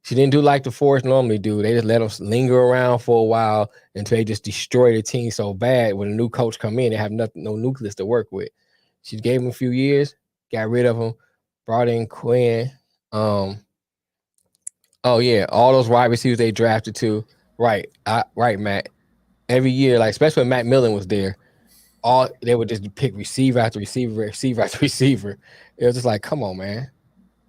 She didn't do like the Forest normally do. They just let them linger around for a while until they just destroy the team so bad. When a new coach come in, they have nothing, no nucleus to work with. She gave him a few years, got rid of him, brought in Quinn. Um, oh yeah, all those wide receivers they drafted too. Right, right, Matt. Every year, like especially when Matt Millen was there, all they would just pick receiver after receiver, receiver after receiver. It was just like, come on, man.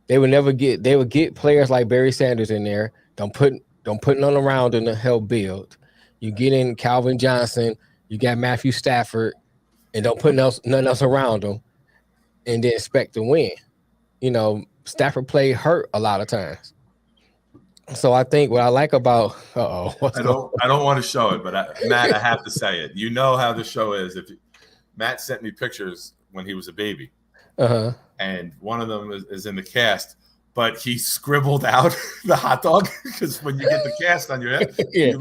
They would get players like Barry Sanders in there. Don't put none around in the help build. You get in Calvin Johnson, you got Matthew Stafford, and don't put nothing else around them, and then expect to win. Stafford played hurt a lot of times. So I think what I like about what's going I don't want to show it, but Matt, I have to say it. You know how the show is. Matt sent me pictures when he was a baby, and one of them is in the cast. But he scribbled out the hot dog because when you get the cast on your head, yeah.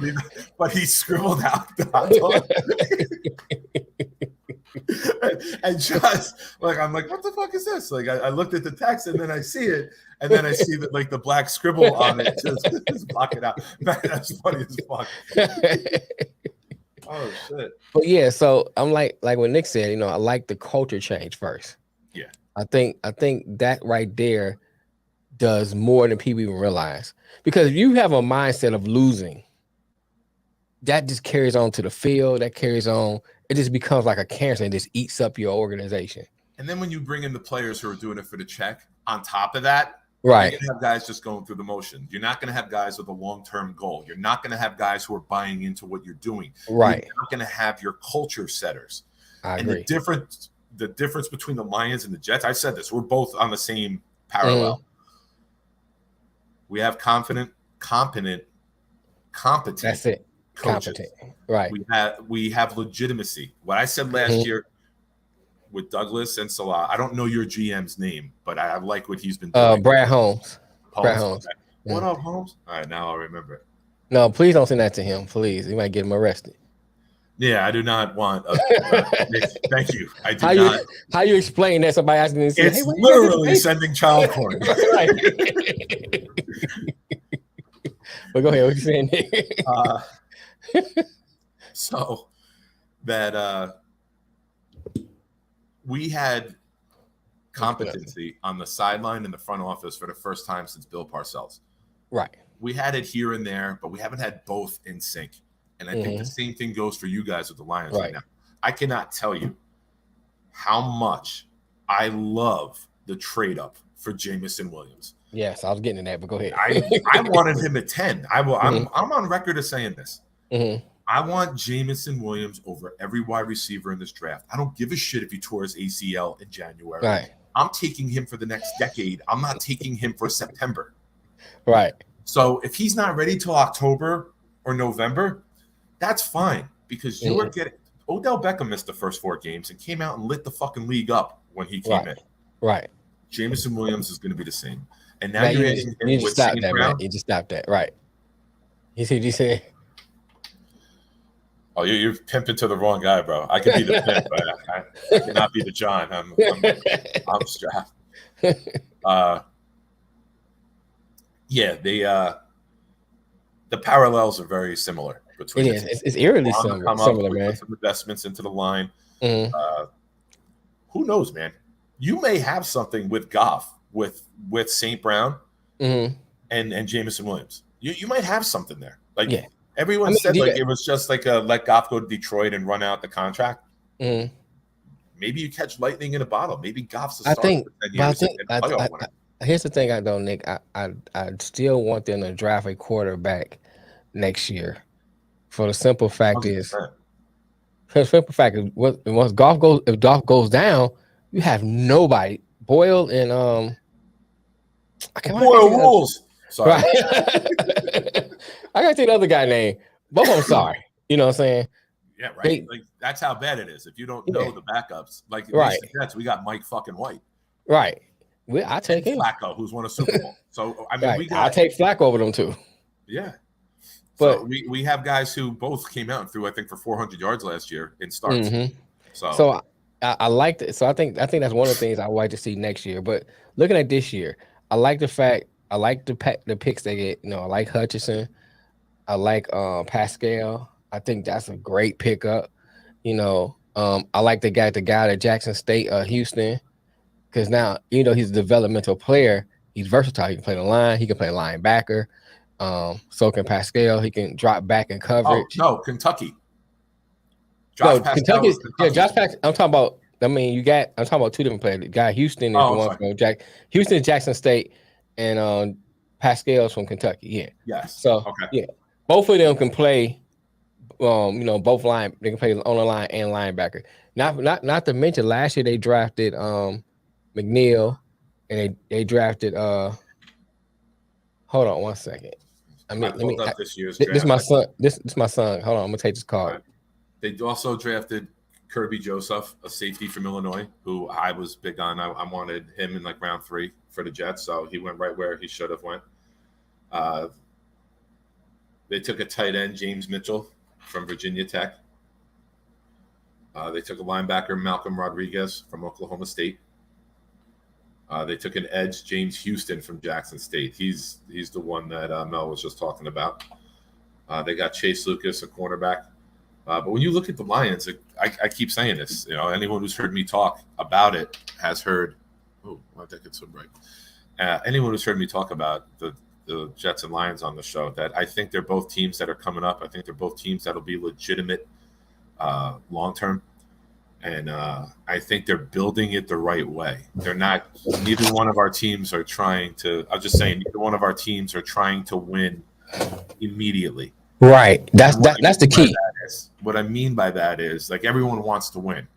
But he scribbled out the hot dog. And just like I'm like, what the fuck is this? Like I looked at the text and then I see it, and then I see that like the black scribble on it just block it out. Man, that's funny as fuck. Oh shit. But yeah, so I'm like what Nick said, I like the culture change first. Yeah. I think that right there does more than people even realize. Because if you have a mindset of losing, that just carries on to the field, that carries on, it just becomes like a cancer and just eats up your organization. And then when you bring in the players who are doing it for the check, on top of that, right, you're going to have guys just going through the motion. You're not going to have guys with a long-term goal. You're not going to have guys who are buying into what you're doing. Right. You're not going to have your culture setters. I agree. The difference between the Lions and the Jets, I said this, we're both on the same parallel. We have competent. That's it. Coaches. Competent. Right. We have legitimacy. What I said last year with Douglas and Salah, I don't know your GM's name, but I like what he's been doing. Brad Holmes. Brad Holmes. Okay. What up, Holmes? All right, now I'll remember it. No, please don't send that to him. Please, you might get him arrested. Yeah, I do not want. Thank you. I do not. How you explain that? Somebody asking me, it's literally sending child porn. But go ahead. What you saying? So that we had competency on the sideline in the front office for the first time since Bill Parcells. Right. We had it here and there, but we haven't had both in sync. And I think the same thing goes for you guys with the Lions right now. Right. I cannot tell you how much I love the trade up for Jameson Williams. Yes, I was getting in that, but go ahead. I wanted him at 10. I'm on record as saying this. I want Jameson Williams over every wide receiver in this draft. I don't give a shit if he tore his ACL in January. Right. I'm taking him for the next decade. I'm not taking him for September. Right. So if he's not ready till October or November, that's fine, because you are getting Odell Beckham missed the first 4 games and came out and lit the fucking league up when he came in. Right. Jameson Williams is going to be the same. And now you're hitting him with St. Brown. Man. You just stopped that. Right. You see what you said? Oh, you're pimping to the wrong guy, bro. I could be the pimp, but I cannot be the John. I'm strapped. Yeah, the parallels are very similar between. It is. It's eerily similar, man. Some investments into the line. Who knows, man? You may have something with Goff, with St. Brown, and Jameson Williams. You might have something there. Like everyone said, like it was just like a let Goff go to Detroit and run out the contract. Maybe you catch lightning in a bottle. Maybe Goff's a star for 10 years and playoff winner. Here's the thing, Nick. I still want them to draft a quarterback next year. For the simple fact 100%. is, once Goff goes down, you have nobody. Boyle and Boyle rules. Sorry, right. I gotta take the other guy's name. Both of them sorry. You know what I'm saying? Yeah, right. Like that's how bad it is. If you don't know the backups, like the Jets, we got Mike fucking White. Right. I take him. Flacco, who's won a Super Bowl. So I mean, I'll take Flacco over them too. Yeah. But so we have guys who both came out and threw, I think, for 400 yards last year in starts. So I liked it. So I think that's one of the things I would like to see next year. But looking at this year, I like the fact the picks they get. You know, I like Hutchinson. I like Pascal. I think that's a great pickup. You know, I like the guy at Jackson State, Houston, because now he's a developmental player. He's versatile. He can play the line. He can play linebacker. So can Pascal. He can drop back in coverage. Oh, no, Kentucky. Kentucky. Yeah, Josh Pascal. I'm talking about. I mean, I'm talking about two different players. The guy Houston is the one from Houston, Jackson State, and Pascal's from Kentucky. Yeah. Yes. So both of them can play. Both line. They can play on the line and linebacker. Not to mention, last year they drafted McNeil, and they drafted. Hold on 1 second. This year's this is my son. This is my son. Hold on, I'm gonna take this card. Right. They also drafted Kirby Joseph, a safety from Illinois, who I was big on. I wanted him in like round 3 for the Jets, so he went right where he should have went. They took a tight end, James Mitchell, from Virginia Tech. They took a linebacker, Malcolm Rodriguez, from Oklahoma State. They took an edge, James Houston, from Jackson State. He's the one that Mel was just talking about. They got Chase Lucas, a cornerback. But when you look at the Lions, I keep saying this. Anyone who's heard me talk about it has heard. Oh, why did that get so bright? Anyone who's heard me talk about the Jets and Lions on the show, that I think they're both teams that are coming up. I think they're both teams that'll be legitimate long term. And I think they're building it the right way. They're not. Neither one of our teams are trying to. I'm just saying, neither one of our teams are trying to win immediately. Right. That's the key. What I mean by that is, like, everyone wants to win.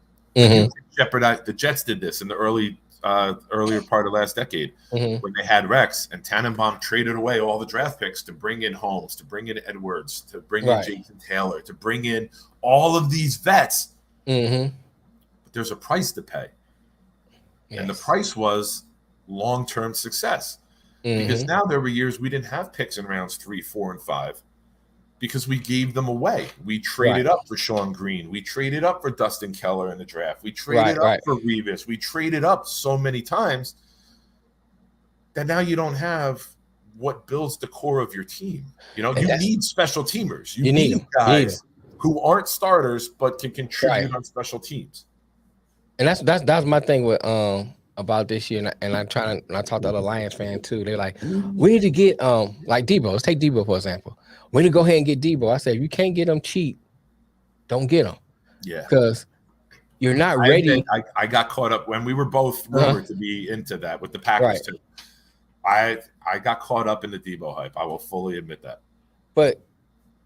Jeopardize. The Jets did this in the earlier part of last decade when they had Rex, and Tannenbaum traded away all the draft picks to bring in Holmes, to bring in Edwards, to bring in Jason Taylor, to bring in all of these vets. But there's a price to pay. Yes. And the price was long-term success. Because now there were years we didn't have picks in rounds 3, 4, and 5 because we gave them away. We traded up for Sean Green. We traded up for Dustin Keller in the draft. We traded up for Revis. We traded up so many times that now you don't have what builds the core of your team. You need special teamers. You need guys who aren't starters but can contribute on special teams. And that's my thing with about this year, and I'm trying to. And I talked to other Lions fans too. They're like, we need to get like Debo. Let's take Debo for example. We need to go ahead and get Debo. I said, if you can't get him cheap, don't get him Yeah. because you're not I admit ready. I got caught up when we were both rumored to be into that with the Packers Right. too. I got caught up in the Debo hype. I will fully admit that. But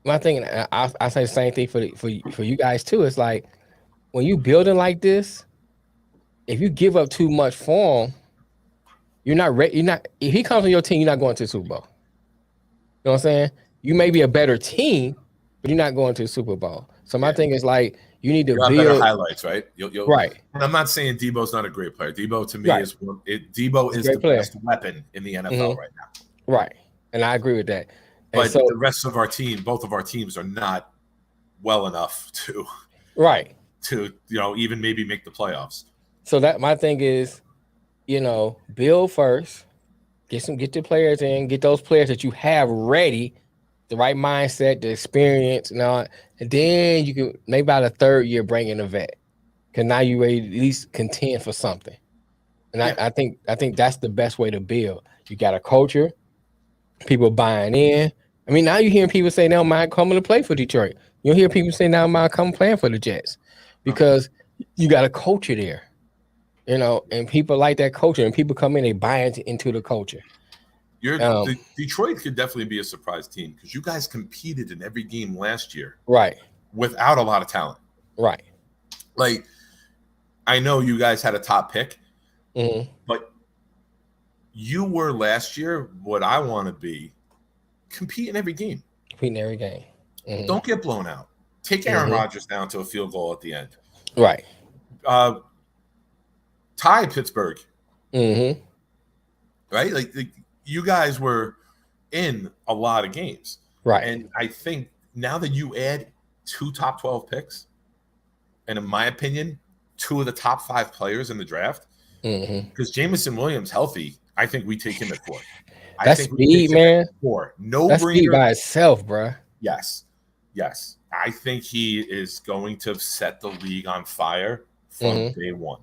my thing, and I say the same thing for you guys too. It's like when you building like this, if you give up too much for him, you're not ready. You're not. If he comes on your team, you're not going to the Super Bowl. You know what I'm saying? You may be a better team, but you're not going to the Super Bowl. So my thing is like you need to You'll have better build highlights, right? right. And I'm not saying Debo's not a great player. Debo to me Right. Debo He's is a the great player. best weapon in the NFL right now. Right. And I agree with that. And But so the rest of our team, both of our teams, are not well enough to right. even maybe make the playoffs. So that my thing is, build first, get the players in, get those players that you have ready, the right mindset, the experience, and then you can maybe by the third year bring in a vet. Cause now you ready to at least contend for something. And I think that's the best way to build. You got a culture, people buying in. I mean, now you're hearing people say now mind coming to play for Detroit. You'll hear people say now mind come playing for the Jets because you got a culture there, and people like that culture, and people come in, they buy into the culture. Detroit could definitely be a surprise team because you guys competed in every game last year, right? Without a lot of talent, right? Like, I know you guys had a top pick, but you were last year what I want to be. Compete in every game. Compete in every game. Don't get blown out. Take Aaron Rodgers down to a field goal at the end. Right. Tie Pittsburgh. Right? Like you guys were in a lot of games. Right. And I think now that you add 2 top 12 picks, and in my opinion, 2 of the top 5 players in the draft, because Jameson Williams healthy, I think we take him at 4. That's speed, man. 4. No that's brainer. Speed by itself, bro. Yes. I think he is going to set the league on fire from day one.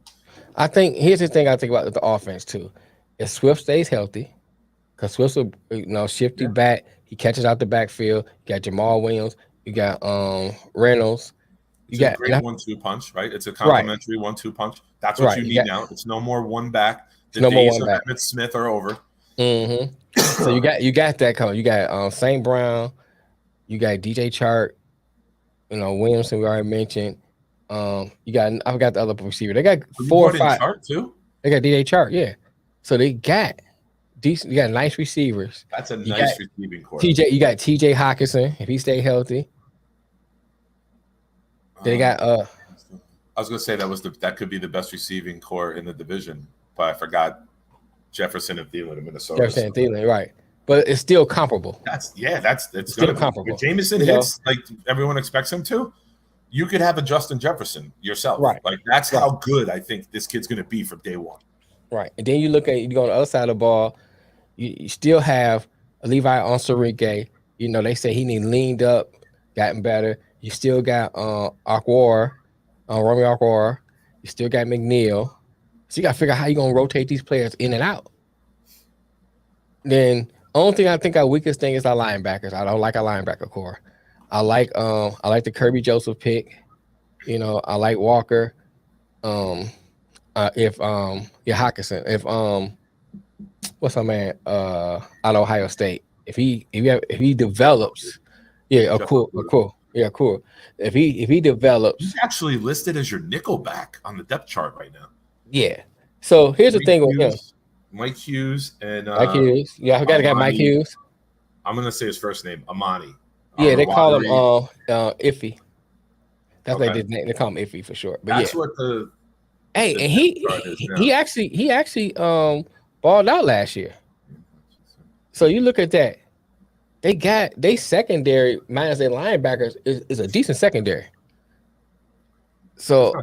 I think here's the thing I think about the offense too. If Swift stays healthy, because Swift's a shifty back, he catches out the backfield. You got Jamal Williams, you got Reynolds. It's a great 1-2 punch, right? It's a complimentary 1-2 punch. That's what you need now. It's no more one back. The days of Emmitt Smith are over. So you got that coming. You got St. Brown, you got DJ Chark, Williamson we already mentioned. You got I forgot the other receiver. They got 4 or 5 Chark too. They got DJ Chark, yeah. So they got decent. You got nice receivers. That's a nice receiving core. You got TJ Hawkinson if he stay healthy. They got I was gonna say that could be the best receiving core in the division, but I forgot Jefferson and Thielen in Minnesota. Jefferson and Thielen, right? But it's still comparable. It's still comparable. If Jameson hits like everyone expects him to, you could have a Justin Jefferson yourself. Right. Like that's how good I think this kid's gonna be from day one. Right. And then you go on the other side of the ball, you still have Levi Onwuzurike. They say he need leaned up, gotten better. You still got Romeo Okwara. You still got McNeil. So you got to figure out how you're going to rotate these players in and out. Then only thing I think our weakest thing is our linebackers. I don't like our linebacker core. I like the Kirby Joseph pick. I like Walker. If Hawkinson. If what's my man out of Ohio State. If he develops, cool. Yeah, cool. If he develops, he's actually listed as your nickelback on the depth chart right now. Yeah. So here's the thing with him. Mike Hughes and Mike Hughes. Yeah, I forgot to get Mike Hughes. I'm gonna say his first name, Amani. Yeah, they call him Iffy. That's what they call him Iffy for short. But that's what the and he actually balled out last year. So you look at that. They secondary minus their linebackers is a decent secondary. So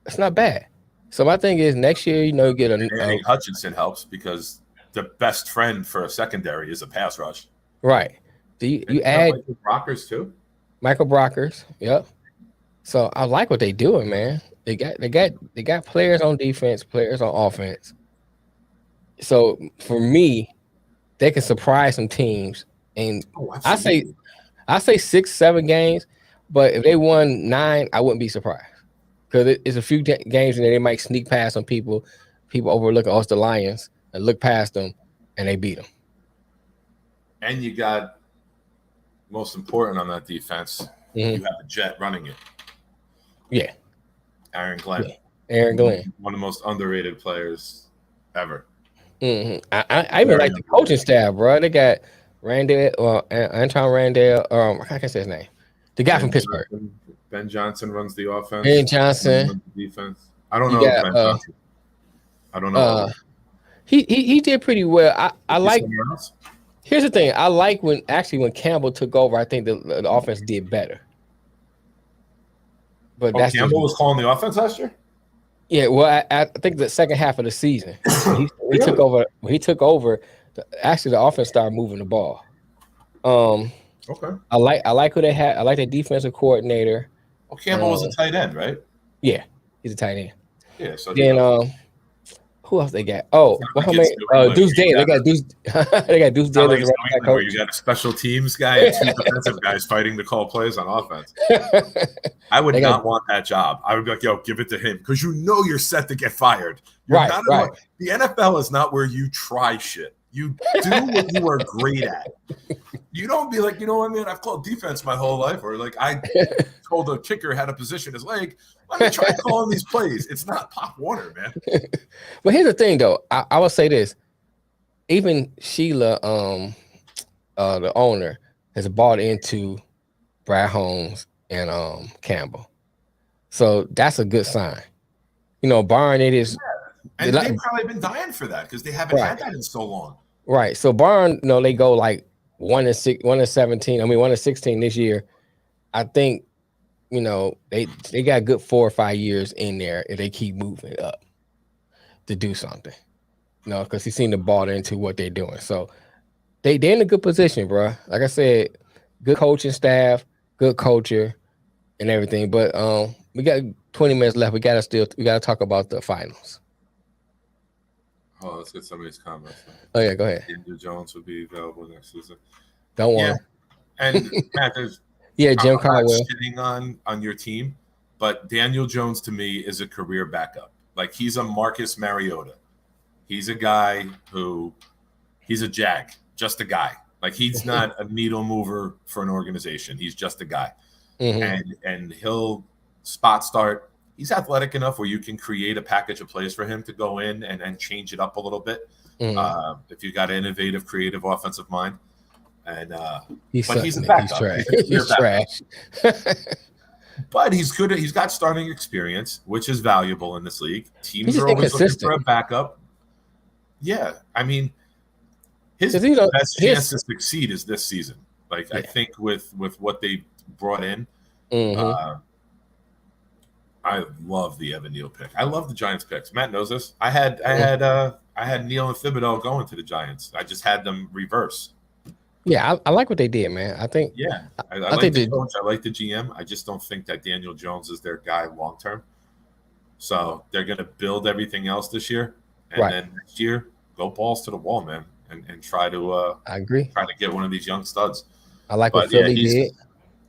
it's not bad. So my thing is next year, get a Hutchinson helps because the best friend for a secondary is a pass rush. Right. Do you add Michael Brockers too? Michael Brockers, yep. So I like what they doing, man. They got players on defense, players on offense. So for me, they can surprise some teams. And Oh, I say absolutely. I say 6, 7 games, but if they won 9, I wouldn't be surprised because it's a few games and they might sneak past some people. People overlook us, the Lions, and look past them, and they beat them. And you got most important on that defense. Mm-hmm. You have the Jet running it. Yeah, Aaron Glenn, yeah. Aaron Glenn. one of the most underrated players ever. Mm-hmm. I even Very like the coaching underrated. staff, bro. They got Randall, Anton Randall. I can't say his name. The guy from Ben Pittsburgh, Johnson. Ben Johnson runs the Ben offense. Johnson. Runs the defense. I don't You know got Ben Johnson. I don't know uh Owen. he did pretty well. I Is he like. somewhere else? Here's the thing. I like when Campbell took over. I think the offense did better. But Oh, that's just Campbell was calling the offense last year? yeah. Well, I think the second half of the season when he took Really? over. When he took over, actually the offense started moving the ball. Um, Okay. I like who they had. I like their defensive coordinator. Well, Campbell was Um, a tight end, right? yeah, he's a tight end. Yeah, so he Then knows. who else they got? It's Oh, not well, like how it's many? New England Deuce where you Daniel. They got got Deuce. They got Deuce it's not Daniels like as it's running New back England where coach. you got a special teams guy and two defensive guys fighting to call plays on offense. I would They got not want that job. I would be like, yo, give it to him because you know you're set to get fired. You're right, not right. the NFL is not where you try shit. You do what you are great at. You don't be like, you know what, man, I've called defense my whole life, or like I told a kicker how to position his leg. Let me try calling these plays. It's not Pop Warner, man. But here's the thing, though. I will say this: even Sheila, the owner, has bought into Brad Holmes and Campbell, so that's a good sign. Barn it is And they've probably been dying for that because they haven't right, had that in so long. right. So Barn, they go like 1-6, 1-17. I mean, 1-16 this year. I think they got a good 4 or 5 years in there if they keep moving up to do something. Because he seemed to bought into what they're doing. So they're in a good position, bro. Like I said, good coaching staff, good culture, and everything. But we got 20 minutes left. We gotta talk about the finals. Oh, let's get some of these comments. Oh yeah, go ahead. Andrew Jones will be available next season. Don't Yeah, want and Matt, yeah, I'm Jim not Caldwell. shitting on your team, but Daniel Jones to me is a career backup. Like he's a Marcus Mariota. He's a guy he's a jag, just a guy. Like he's not a needle mover for an organization. He's just a guy, and he'll spot start. He's athletic enough where you can create a package of plays for him to go in and change it up a little bit. If you got an innovative, creative offensive mind. And but he's a backup. He's trash. But he's good. He's got starting experience, which is valuable in this league. Teams just are always looking inconsistent. for a backup. Yeah, I mean, his 'Cause, best chance to succeed is this season. Like I think with what they brought in, I love the Evan Neal pick. I love the Giants picks. Matt knows this. I had Neal and Thibodeau going to the Giants. I just had them reverse. Yeah, I like what they did, man. I think. Yeah, I I like think the coach. I like the GM. I just don't think that Daniel Jones is their guy long term. So they're going to build everything else this year, and then next year go balls to the wall, man, and try to. I agree. Try to get one of these young studs. I like what Philly did.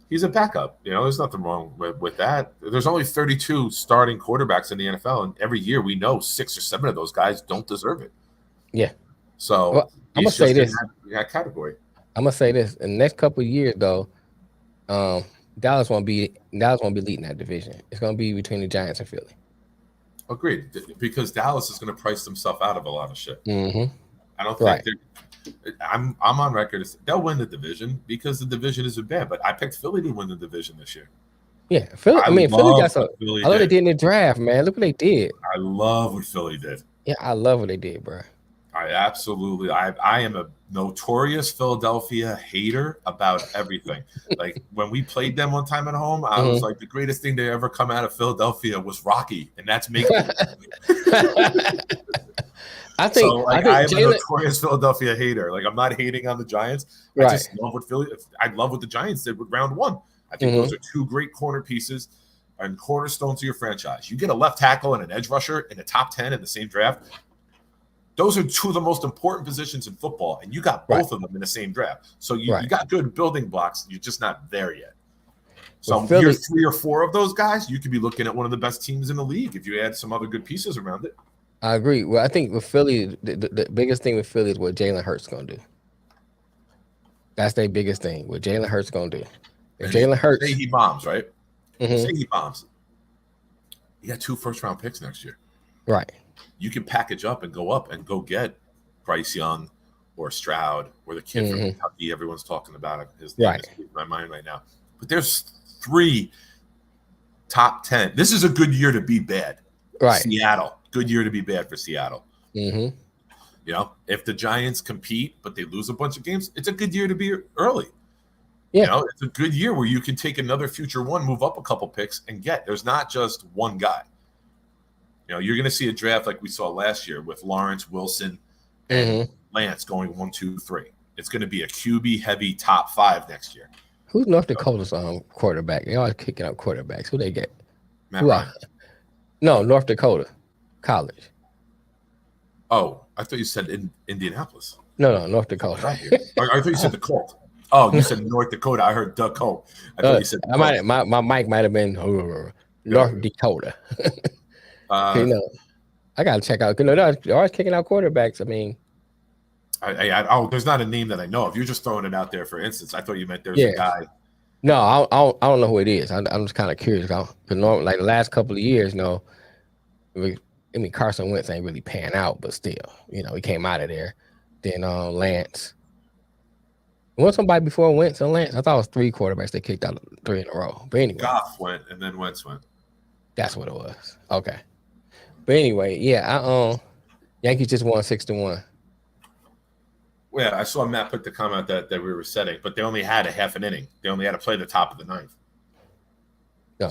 He's a backup. There's nothing wrong with that. There's only 32 starting quarterbacks in the NFL, and every year we know 6 or 7 of those guys don't deserve it. Yeah. So I'm gonna say this. In that category. I'm gonna say this. In the next couple of years, though, Dallas won't be leading that division. It's gonna be between the Giants and Philly. Agreed, because Dallas is going to price themselves out of a lot of shit. I don't think they're. I'm on record. They'll win the division because the division isn't bad. But I picked Philly to win the division this year. Yeah, Philly. Philly got some. I love they did in the draft, man. Look what they did. I love what Philly did. Yeah, I love what they did, bro. I absolutely. I am a notorious Philadelphia hater about everything. Like when we played them one time at home, I was like, the greatest thing to ever come out of Philadelphia was Rocky, and that's me. I think I'm a notorious Philadelphia hater. Like I'm not hating on the Giants. I just love what I love what the Giants did with round 1. I think those are 2 great corner pieces. and cornerstones of your franchise. You get a left tackle and an edge rusher in the top 10 in the same draft. Those are two of the most important positions in football, and you got both of them in the same draft. So you got good building blocks. You're just not there yet. So year 3 or 4 of those guys, you could be looking at one of the best teams in the league if you add some other good pieces around it. I agree. Well, I think with Philly, the biggest thing with Philly is what Jalen Hurts going to do. That's their biggest thing. What Jalen Hurts going to do. If Jalen Hurts, say he bombs, right? Say he bombs. You got 2 first-round picks next year. Right. You can package up and go get Bryce Young or Stroud or the kid from Kentucky everyone's talking about. His name is in my mind right now. But there's 3 top 10. This is a good year to be bad. Right. Seattle. Good year to be bad for Seattle. Mm-hmm. You know, if the Giants compete but they lose a bunch of games, it's a good year to be early. Yeah. You know, it's a good year where you can take another future one, move up a couple picks, and get. There's not just one guy. You know, you're going to see a draft like we saw last year with Lawrence, Wilson, and Lance going 1, 2, 3. It's going to be a QB heavy top 5 next year. Who's North Dakota's quarterback? They always kicking out quarterbacks. Who they get? Matt Ryan. No, North Dakota College. Oh, I thought you said Indianapolis. No, North Dakota. I thought you said the Colt. Oh, you said North Dakota. I heard Doug Colt. I thought you said my mic might have been North Dakota. You know, I gotta check out. You know, they're always kicking out quarterbacks. I mean, there's not a name that I know of. You're just throwing it out there for instance. I thought you meant there's a guy. No, I don't know who it is. I'm just kind of curious. Because like the last couple of years, I mean, Carson Wentz ain't really pan out, but still, you know, he came out of there. Then Lance. Wasn't somebody before Wentz and Lance? I thought it was 3 quarterbacks they kicked out 3 in a row. But anyway. Goff went and then Wentz went. That's what it was. Okay. But anyway, Yankees just won 6-1. Well, I saw Matt put the comment that we were setting, but they only had a half an inning. They only had to play the top of the 9th.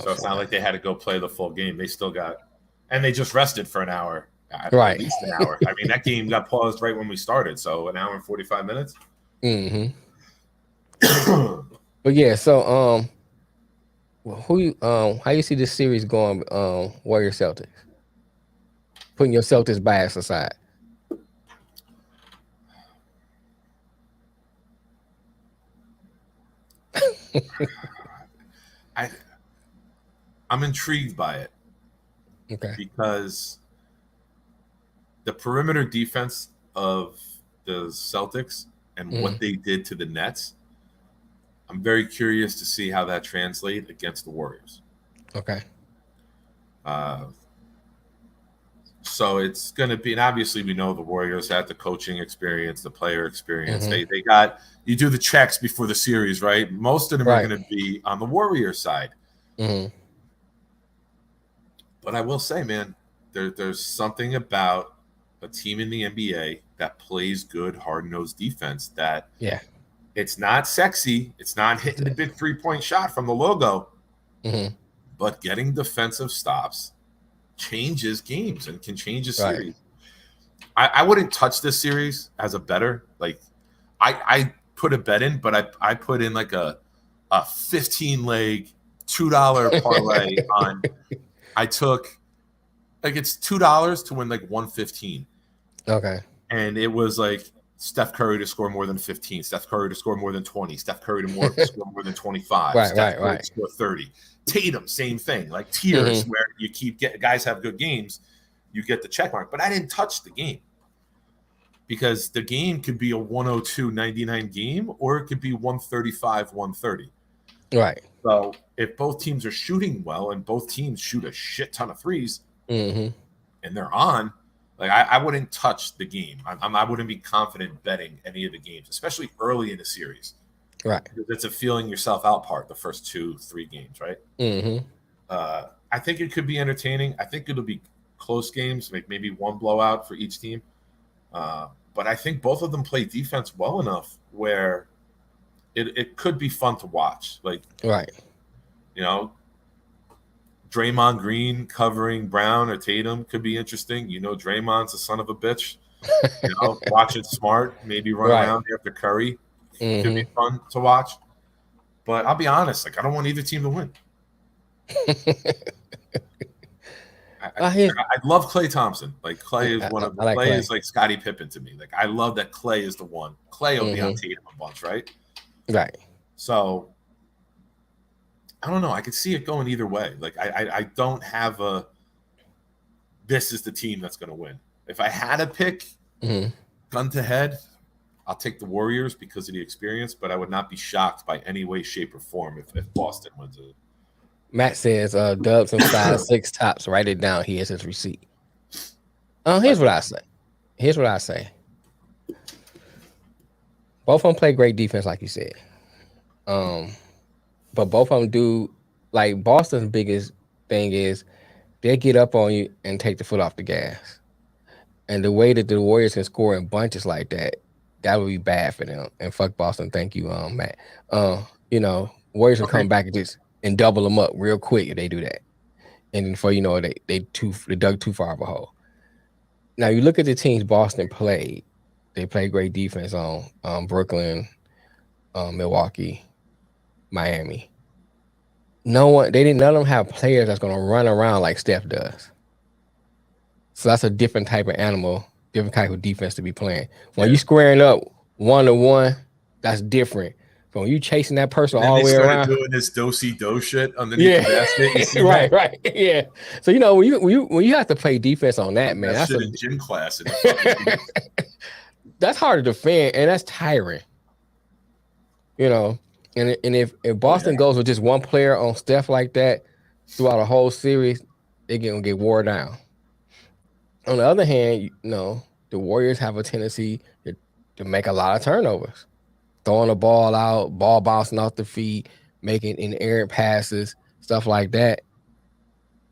So it's not like they had to go play the full game. They still got – and they just rested for an hour. Right. At least an hour. I mean, that game got paused right when we started, so an hour and 45 minutes. Mm-hmm. But yeah, so how you see this series going, Warriors Celtics? Putting your Celtics bias aside. I'm intrigued by it. Okay. Because the perimeter defense of the Celtics and what they did to the Nets, I'm very curious to see how that translates against the Warriors. Okay. So it's going to be, and obviously we know the Warriors had the coaching experience, the player experience. They got, you do the checks before the series, right? Most of them are going to be on the Warriors side. But I will say, man, there's something about a team in the NBA that plays good, hard-nosed defense that it's not sexy. It's not hitting the big three-point shot from the logo. But getting defensive stops changes games and can change a series. I wouldn't touch this series as a better. Like, I put a bet in, but I put in like a 15-leg $2 parlay on. I took like it's $2 to win like 115. Okay. And it was like Steph Curry to score more than 15, Steph Curry to score more than 20, Steph Curry to score more than 25, Steph Curry to score 30. Tatum, same thing, like tiers where you keep guys have good games, you get the check mark. But I didn't touch the game because the game could be a 102-99 game or it could be 135-130. Right. So if both teams are shooting well and both teams shoot a shit ton of threes and they're on, like I wouldn't touch the game. I wouldn't be confident betting any of the games, especially early in the series. Right. It's a feeling yourself out part, the first 2-3 games, right? I think it could be entertaining. I think it'll be close games, like maybe one blowout for each team. But I think both of them play defense well enough where it could be fun to watch. Like, you know, Draymond Green covering Brown or Tatum could be interesting. You know, Draymond's a son of a bitch. You know, watch it smart, maybe run around after Curry. Could be fun to watch. But I'll be honest, like I don't want either team to win. Here's, I love Klay Thompson. Like Klay is I like Klay Clay. is like Scottie Pippen to me. Like I love that Klay is the one. Klay will be on Tatum a bunch, right? Right. So I don't know. I could see it going either way. Like I don't have a this is the team that's going to win. If I had a pick, gun to head, I'll take the Warriors because of the experience, but I would not be shocked by any way, shape, or form if Boston wins it. Matt says, Dubs and size 6 tops. Write it down. He has his receipt. Here's what I say. Here's what I say. Both of them play great defense, like you said. But both of them do, like Boston's biggest thing is they get up on you and take the foot off the gas. And the way that the Warriors can score in bunches like that, that would be bad for them. And fuck Boston. Thank you, Matt. Warriors can come back and double them up real quick if they do that. And before you know it, they dug too far of a hole. Now you look at the teams Boston played. They played great defense on Brooklyn, Milwaukee, Miami. None of them have players that's gonna run around like Steph does. So that's a different type of animal, different type of defense to be playing. When you squaring up 1-to-1, that's different. But when you chasing that person And then all they the way started around, doing this do-si-do shit underneath the basket. You see right, that? right, yeah. So when you have to play defense on that, man, That shit in gym class. In the that's hard to defend, and that's tiring. And if Boston goes with just one player on Steph like that throughout a whole series, they're gonna get wore down. On the other hand, the Warriors have a tendency to make a lot of turnovers, throwing the ball out, ball bouncing off the feet, making inerrant passes, stuff like that.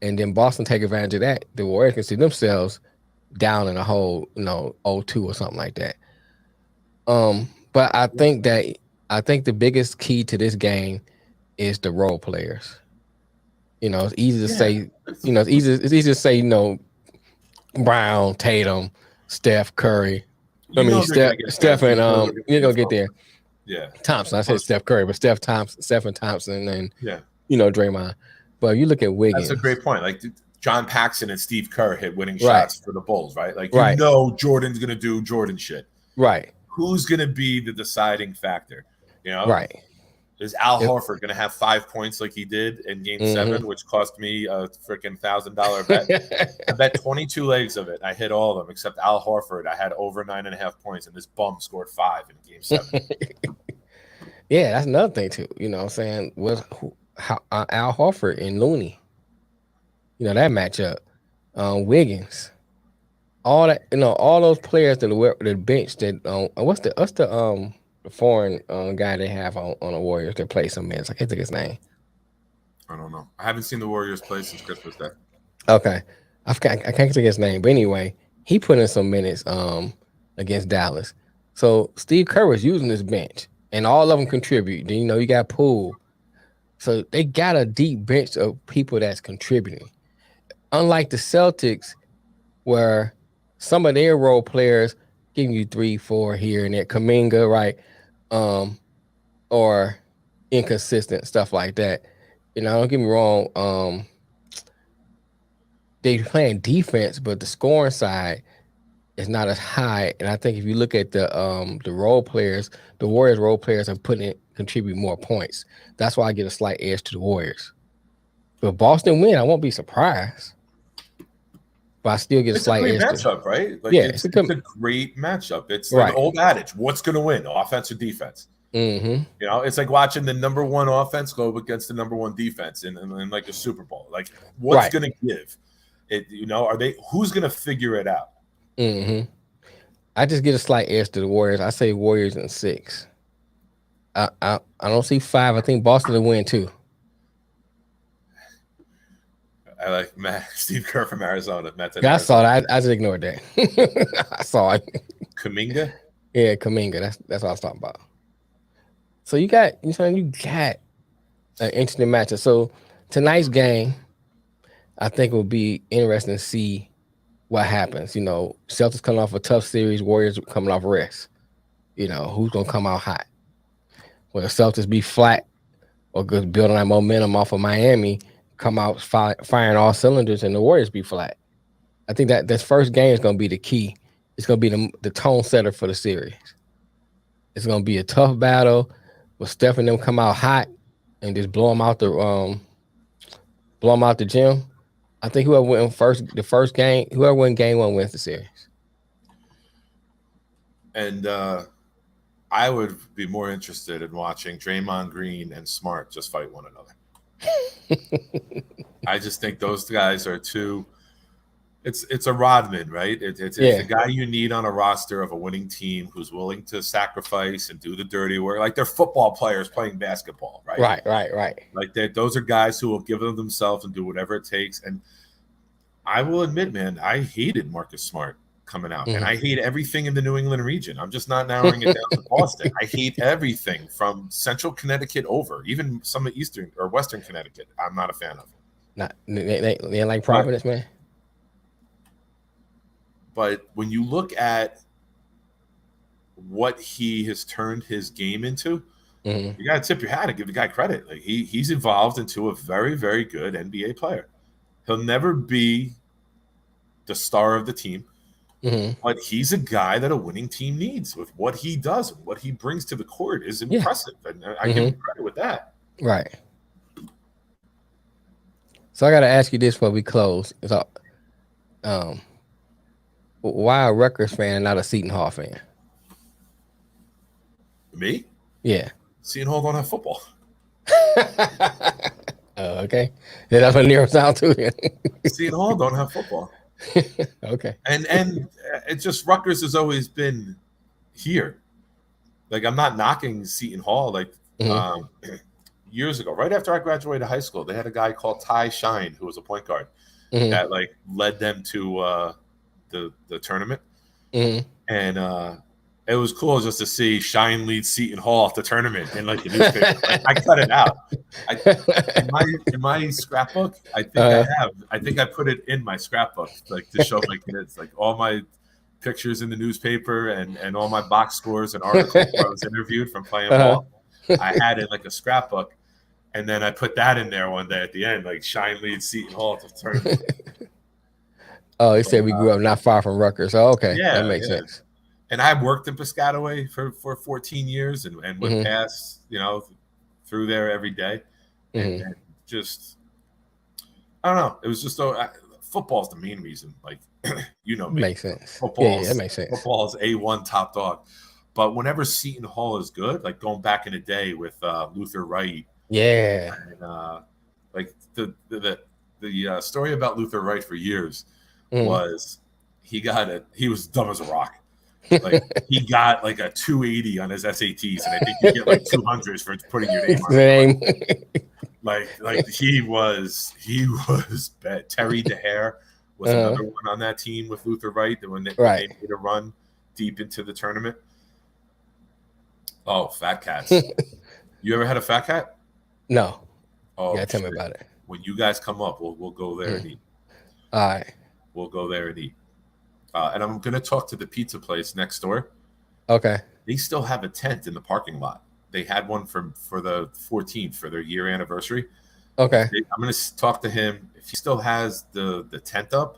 And then Boston take advantage of that. The Warriors can see themselves down in a hole, 0-2 or something like that. But I think the biggest key to this game is the role players. It's easy to say, it's easy to say, Brown, Tatum, Steph, Curry. Steph and you're gonna get there. Yeah, Thompson. I said Steph Curry, but Stephen Thompson, and yeah, Draymond. But you look at Wiggins. That's a great point. Like John Paxson and Steve Kerr hit winning shots for the Bulls, right? Like Jordan's gonna do Jordan shit, right? Who's gonna be the deciding factor? Right. Is Al Horford going to have 5 points like he did in Game 7, which cost me a freaking $1,000 bet? I bet 22 legs of it. I hit all of them except Al Horford. I had over 9.5 points, and this bum scored 5 in Game 7. Yeah, that's another thing too. You know what I'm saying? Al Horford and Looney. That matchup. Wiggins. All that, all those players that the bench that what's the foreign guy they have on the Warriors that play some minutes. I can't think of his name. I don't know. I haven't seen the Warriors play since Christmas Day. Okay. I can't think of his name. But anyway, he put in some minutes against Dallas. So Steve Kerr was using this bench, and all of them contribute. Then, you got Poole. So they got a deep bench of people that's contributing. Unlike the Celtics, where some of their role players giving you 3, 4 here and there, Kuminga, right? Or inconsistent stuff like that. Don't get me wrong. They playing defense, but the scoring side is not as high. And I think if you look at the role players, the Warriors role players are contribute more points. That's why I get a slight edge to the Warriors. But Boston win, I won't be surprised. But I still get a slight edge. It's a great matchup, right? Like it's a great matchup. It's like the old adage: what's going to win, offense or defense? Mm-hmm. It's like watching the number one offense go against the number one defense in like a Super Bowl. Like, what's going to give? Who's going to figure it out? Mm-hmm. I just get a slight edge to the Warriors. I say Warriors in 6. I don't see 5. I think Boston will win 2. I like Steve Kerr from Arizona. I saw that. I just ignored that. I saw it. Kuminga? Yeah, Kuminga. That's what I was talking about. So you got an interesting matchup. So tonight's game, I think it will be interesting to see what happens. Celtics coming off a tough series, Warriors coming off rest. Who's gonna come out hot? Will the Celtics be flat or good building that momentum off of Miami? come out firing all cylinders and the Warriors be flat. I think that this first game is going to be the key. It's going to be the tone setter for the series. It's going to be a tough battle with Steph and them come out hot and just blow them out the gym. I think whoever win the first game, whoever win game one wins the series. And I would be more interested in watching Draymond Green and Smart just fight one another. I just think those guys are too. It's a Rodman, right? It's the guy you need on a roster of a winning team who's willing to sacrifice and do the dirty work. Like they're football players playing basketball, right? Right. Like those are guys who will give them themselves and do whatever it takes. And I will admit, man, I hated Marcus Smart coming out, and I hate everything in the New England region. I'm just not narrowing it down to Boston. I hate everything from Central Connecticut over, even some of Eastern or Western Connecticut. I'm not a fan of. Not they like Providence, man. But when you look at what he has turned his game into, you got to tip your hat and give the guy credit. Like he's evolved into a very, very good NBA player. He'll never be the star of the team, but he's a guy that a winning team needs. With what he does and what he brings to the court is impressive, and I give him credit with that. Right. So I got to ask you this before we close. So, why a Rutgers fan and not a Seton Hall fan? Me? Yeah. Seton Hall don't have football. Okay. Yeah, that's what narrows down to it. Seton Hall don't have football. Okay. And it's just Rutgers has always been here. Like I'm not knocking Seton Hall. Like years ago, right after I graduated high school, they had a guy called Ty Shine who was a point guard that like led them to the tournament. And it was cool just to see Shine lead Seton Hall off the tournament in like the newspaper. Like, I cut it out. In my scrapbook, I think I put it in my scrapbook, like to show my kids, like all my pictures in the newspaper and all my box scores and articles where I was interviewed from playing ball. I had it like a scrapbook, and then I put that in there one day at the end, like Shine leads Seton Hall to the tournament. Oh, he said we grew up not far from Rutgers. Oh, okay, that makes sense. And I worked in Piscataway for 14 years and went past, through there every day. And just, I don't know. It was just football's the main reason. Like, me. Makes sense. That makes sense. Football is A1 top dog. But whenever Seton Hall is good, like going back in the day with Luther Wright. Yeah. And like the story about Luther Wright for years was he was dumb as a rock. Like he got like a 280 on his SATs, and I think you get like 200s for putting your name on it. Like he was bad. Terry DeHare was another one on that team with Luther Wright. When they made a run deep into the tournament. Oh, Fat Cats! You ever had a Fat Cat? No. Oh, yeah, tell me about it. When you guys come up, we'll go there and eat. All right. We'll go there and eat. And I'm going to talk to the pizza place next door. Okay. They still have a tent in the parking lot. They had one for the 14th for their year anniversary. Okay. I'm going to talk to him. If he still has the tent up,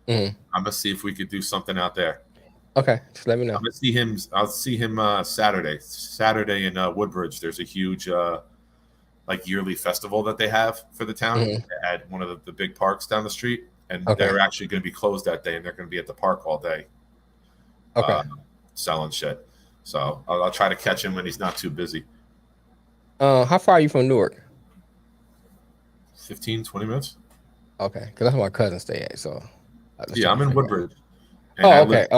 I'm going to see if we could do something out there. Okay. Just let me know. I'm going to see him. I'll see him Saturday. Saturday in Woodbridge, there's a huge like yearly festival that they have for the town. They had one of the big parks down the street. And they're actually going to be closed that day, and they're going to be at the park all day. Selling shit. So I'll try to catch him when he's not too busy. How far are you from Newark? 15, 20 minutes. Okay, because that's where my cousin stay at. So I'm in Woodbridge. Okay. I live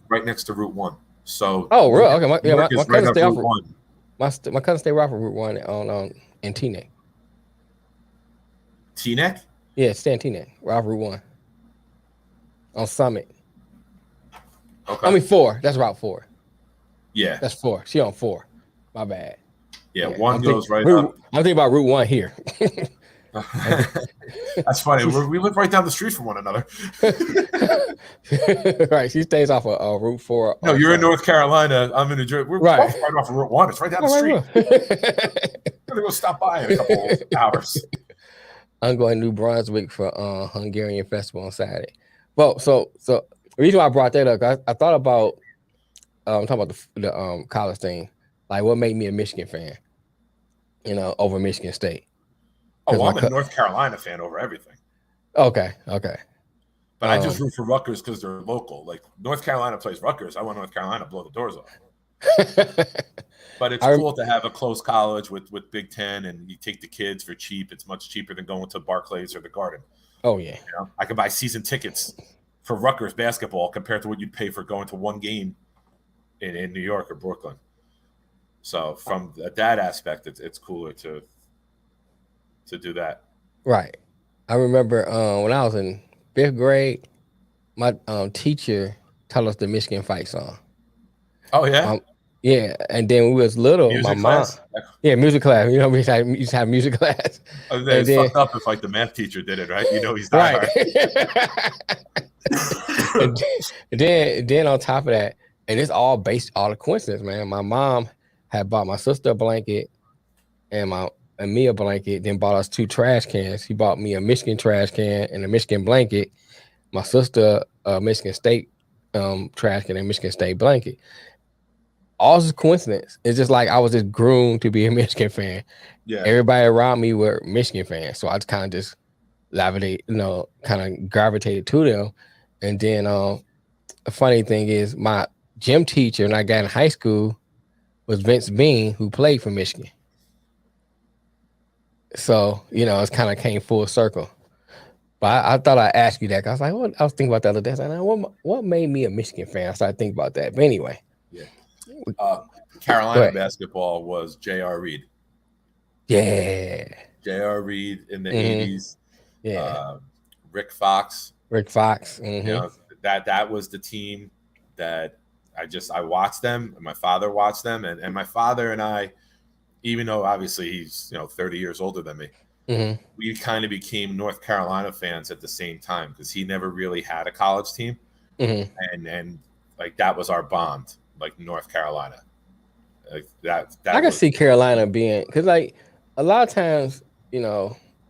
right next to Route 1. So really? Okay, my cousin right stay off Route 1. My cousin stay right off of Route 1 on in Teaneck. Teaneck? Yeah, stay in Teaneck, right off Route 1. On Summit. Okay. I mean 4. That's Route 4. Yeah. That's 4. She on 4. My bad. Yeah, 1 goes right up. I'm thinking about Route 1 here. That's funny. We live right down the street from one another. Right. She stays off of Route 4. No, you're in North Carolina. I'm in New Jersey. We're right off of Route 1. It's right down the street. I'm going to go stop by in a couple hours. I'm going to New Brunswick for Hungarian festival on Saturday. Well, so the reason why I brought that up, I thought about talking about the college thing, like what made me a Michigan fan, over Michigan State. Oh, Because well, I'm a North Carolina fan over everything. Okay. But I just root for Rutgers because they're local. Like North Carolina plays Rutgers, I want North Carolina to blow the doors off. But it's cool to have a close college with Big Ten, and you take the kids for cheap. It's much cheaper than going to Barclays or the Garden. Oh yeah, I could buy season tickets for Rutgers basketball compared to what you'd pay for going to one game in New York or Brooklyn. So from that aspect, it's cooler to do that. Right. I remember when I was in 5th grade, my teacher taught us the Michigan fight song. Oh yeah. Yeah, and then when we was little, music my mom, class? music class. We used to have music class. And it's fucked up if like the math teacher did it, right? He's right. and then on top of that, and it's all based all the coincidence, man. My mom had bought my sister a blanket and me a blanket, then bought us 2 trash cans. He bought me a Michigan trash can and a Michigan blanket. My sister a Michigan State trash can and Michigan State blanket. All this coincidence. It's just like I was just groomed to be a Michigan fan. Yeah. Everybody around me were Michigan fans, so I just kind of just kind of gravitated to them. And then the funny thing is, my gym teacher when I got in high school was Vince Bean, who played for Michigan. So it's kind of came full circle. But I thought I'd ask you that. Cause I was like, I was thinking about that the other day. I was like, what made me a Michigan fan? I started thinking about that. But anyway. Yeah. Carolina basketball was J.R. Reed. Yeah. J.R. Reed in the 80s. Yeah. Rick Fox. Mm-hmm. That was the team that I watched them, and my father watched them, and my father and I, even though obviously he's 30 years older than me, we kind of became North Carolina fans at the same time because he never really had a college team, and like that was our bond, like North Carolina. Like that I can see Carolina being, because like a lot of times,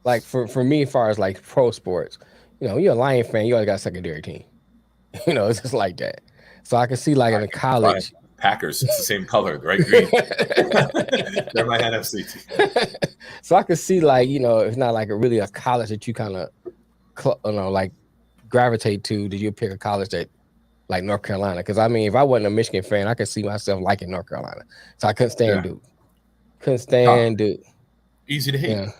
like for me, as far as like pro sports, you're a Lion fan, you always got a secondary team. It's just like that. So I can see like in the college. Packers, it's the same color, right? Green. They're my NFC team. So I could see like, it's not like really a college that you kind of, like gravitate to. Did you pick a college that like North Carolina? Because I mean, if I wasn't a Michigan fan, I could see myself liking North Carolina. So I couldn't stand Duke. Couldn't stand Duke. Easy to hate. Yeah.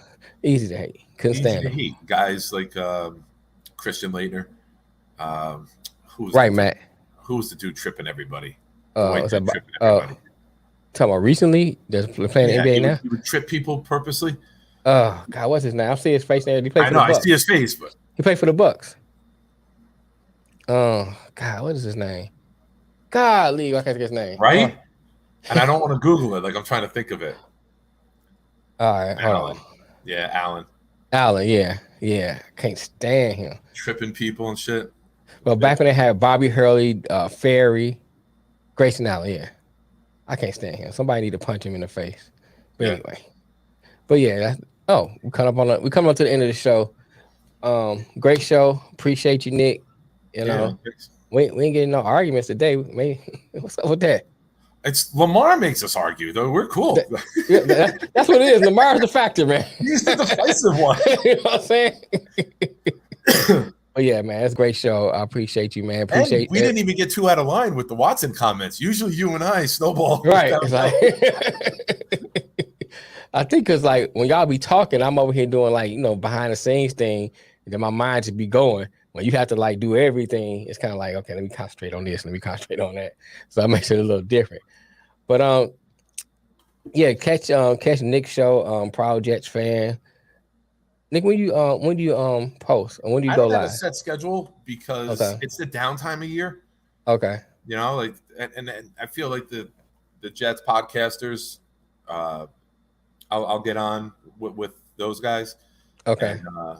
Easy to hate. Couldn't stand them. Hate. Guys like Christian Laettner. Matt. Who was the dude tripping everybody? Talking about recently? They're playing NBA now? He would trip people purposely. Oh, God, what's his name? I see his face now. He played for the Bucks. I see his face, but he played for the Bucks. Oh, God, what is his name? Golly, I can't get his name. Right? And I don't want to Google it. Like, I'm trying to think of it. All right, hold on. Yeah, Allen. Allen, yeah. Can't stand him. Tripping people and shit. Well, back when they had Bobby Hurley, Ferry, Grayson Allen, yeah. I can't stand him. Somebody need to punch him in the face. But anyway. But yeah, we come up to the end of the show. Great show. Appreciate you, Nick. We ain't getting no arguments today. What's up with that? It's Lamar makes us argue, though. We're cool. That's what it is. Lamar's the factor, man. He's the decisive one. You know what I'm saying? But yeah, man, it's a great show. I appreciate you, man. We didn't even get too out of line with the Watson comments. Usually you and I snowball. Right. It's like, I think because like when y'all be talking, I'm over here doing like, behind the scenes thing, and then my mind just be going. When you have to like do everything, it's kind of like, okay, let me concentrate on this, let me concentrate on that. So that makes it a little different. But yeah, catch Nick's show, Proud Jets fan. Nick, when do you post? Or when do you go live? I have a set schedule because it's the downtime of year. Okay. Like and I feel like the Jets podcasters, I'll get on with those guys. Okay. And,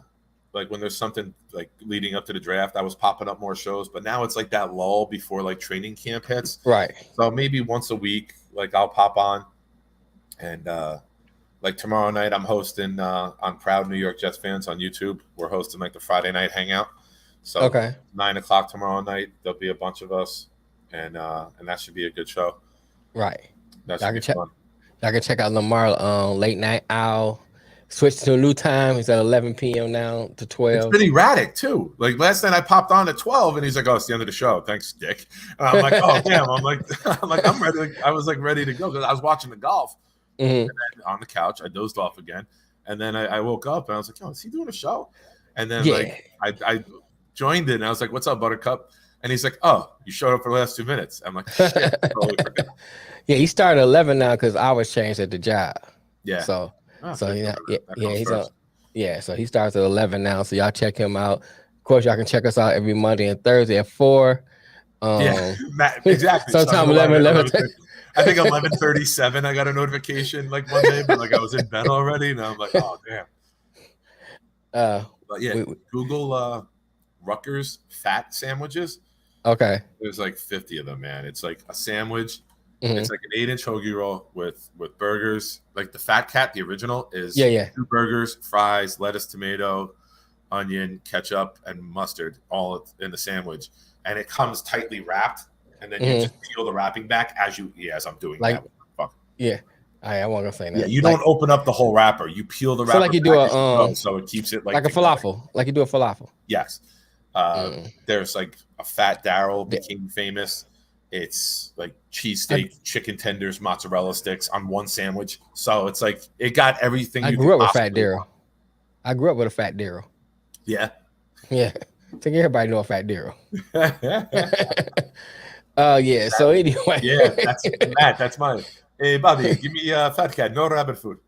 like when there's something like leading up to the draft, I was popping up more shows, but now it's like that lull before like training camp hits. Right. So maybe once a week, like I'll pop on and like tomorrow night, I'm hosting on Proud New York Jets fans on YouTube. We're hosting like the Friday night hangout. So Okay. 9 o'clock tomorrow night, there'll be a bunch of us, and that should be a good show. Right. That Y'all should can be check. fun. Y'all can check out Lamar late night owl. Switched to a new time. It's at 11 p.m. now to It's 12. been erratic too. Like last night, I popped on at 12, and he's like, "Oh, it's the end of the show. Thanks, Dick." And I'm like, "Oh, damn." I'm ready. I was like ready to go because I was watching the golf on the couch. I dozed off again, and then I woke up and I was like, "Oh, is he doing a show?" And then like I joined it, and I was like, "What's up, Buttercup?" And he's like, "Oh, you showed up for the last 2 minutes." I'm like, "Shit, I totally forgot." Yeah, he started at 11 now because hours changed at the job. Yeah. So That he's first. on. Yeah, so he starts at 11 now. So y'all check him out. Of course, y'all can check us out every Monday and Thursday at 4. Yeah, Matt, exactly. Sometime 11, 11. I think 11:37. I got a notification like one day, but like I was in bed already, and I'm like, "Oh damn." But yeah, Google Rutgers fat sandwiches. Okay. There's like 50 of them, man. It's like a sandwich. It's like an 8-inch hoagie roll with burgers. Like the Fat Cat, the original, is 2 burgers, fries, lettuce, tomato, onion, ketchup, and mustard all in the sandwich. And it comes tightly wrapped. And then you just peel the wrapping back as I'm doing like, that. Fuck. Yeah. I wasn't gonna say that. Yeah, you don't open up the whole wrapper. You peel the wrapper like you do back so it keeps it like a falafel. Like you do a falafel. Yes. There's like a Fat Daryl became famous. It's like cheesesteak, chicken tenders, mozzarella sticks on one sandwich. So it's like it got everything. I grew up with Fat Daryl. I grew up with a Fat Daryl. Yeah. Yeah. I think everybody know a Fat Daryl. Yeah. So anyway. Yeah, that's Matt. That's mine. Hey, Bobby, give me Fat Cat, no rabbit food.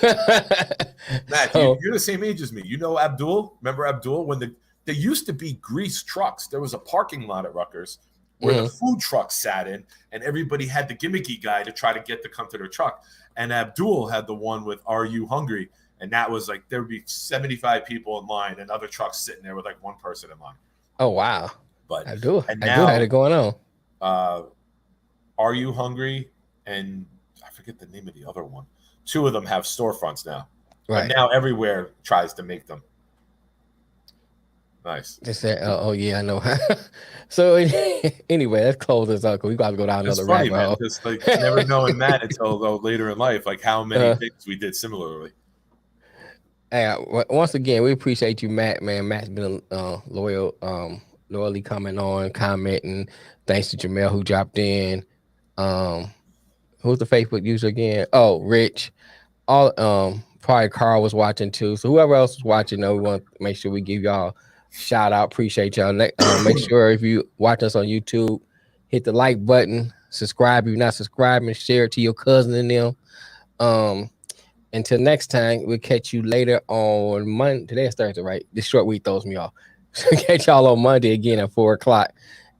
Matt, you're the same age as me. You know Abdul? Remember Abdul? When there used to be grease trucks. There was a parking lot at Rutgers where the food trucks sat in, and everybody had the gimmicky guy to try to get to come to their truck. And Abdul had the one with "Are You Hungry?" And that was like there would be 75 people in line, and other trucks sitting there with like one person in line. Oh wow! But Abdul had it going on. Are You Hungry? And I forget the name of the other one. 2 of them have storefronts now. Right. But now everywhere tries to make them. Nice. Just said, oh yeah, I know. So anyway, let's close this up because we got to go down another rabbit hole. Just like never knowing that until later in life, like how many things we did similarly. Hey, once again, we appreciate you, Matt. Man, Matt's been loyally coming on, commenting. Thanks to Jamel who dropped in. Who's the Facebook user again? Oh, Rich. All probably Carl was watching too. So whoever else was watching, we want to make sure we give y'all shout out. Appreciate y'all. Make sure if you watch us on YouTube, hit the like button, subscribe if you're not subscribing, share it to your cousin and them. Until next time, we'll catch you later on Monday. Today is Thursday, right? This short week throws me off. So catch y'all on Monday again at 4:00.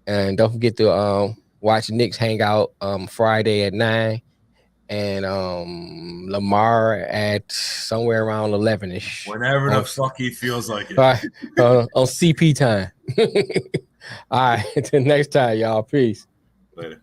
And don't forget to watch Nick's Hangout Friday at 9. And Lamar at somewhere around 11ish. Whenever the fuck he feels like it. All right, on CP time. All right, until next time, y'all. Peace. Later.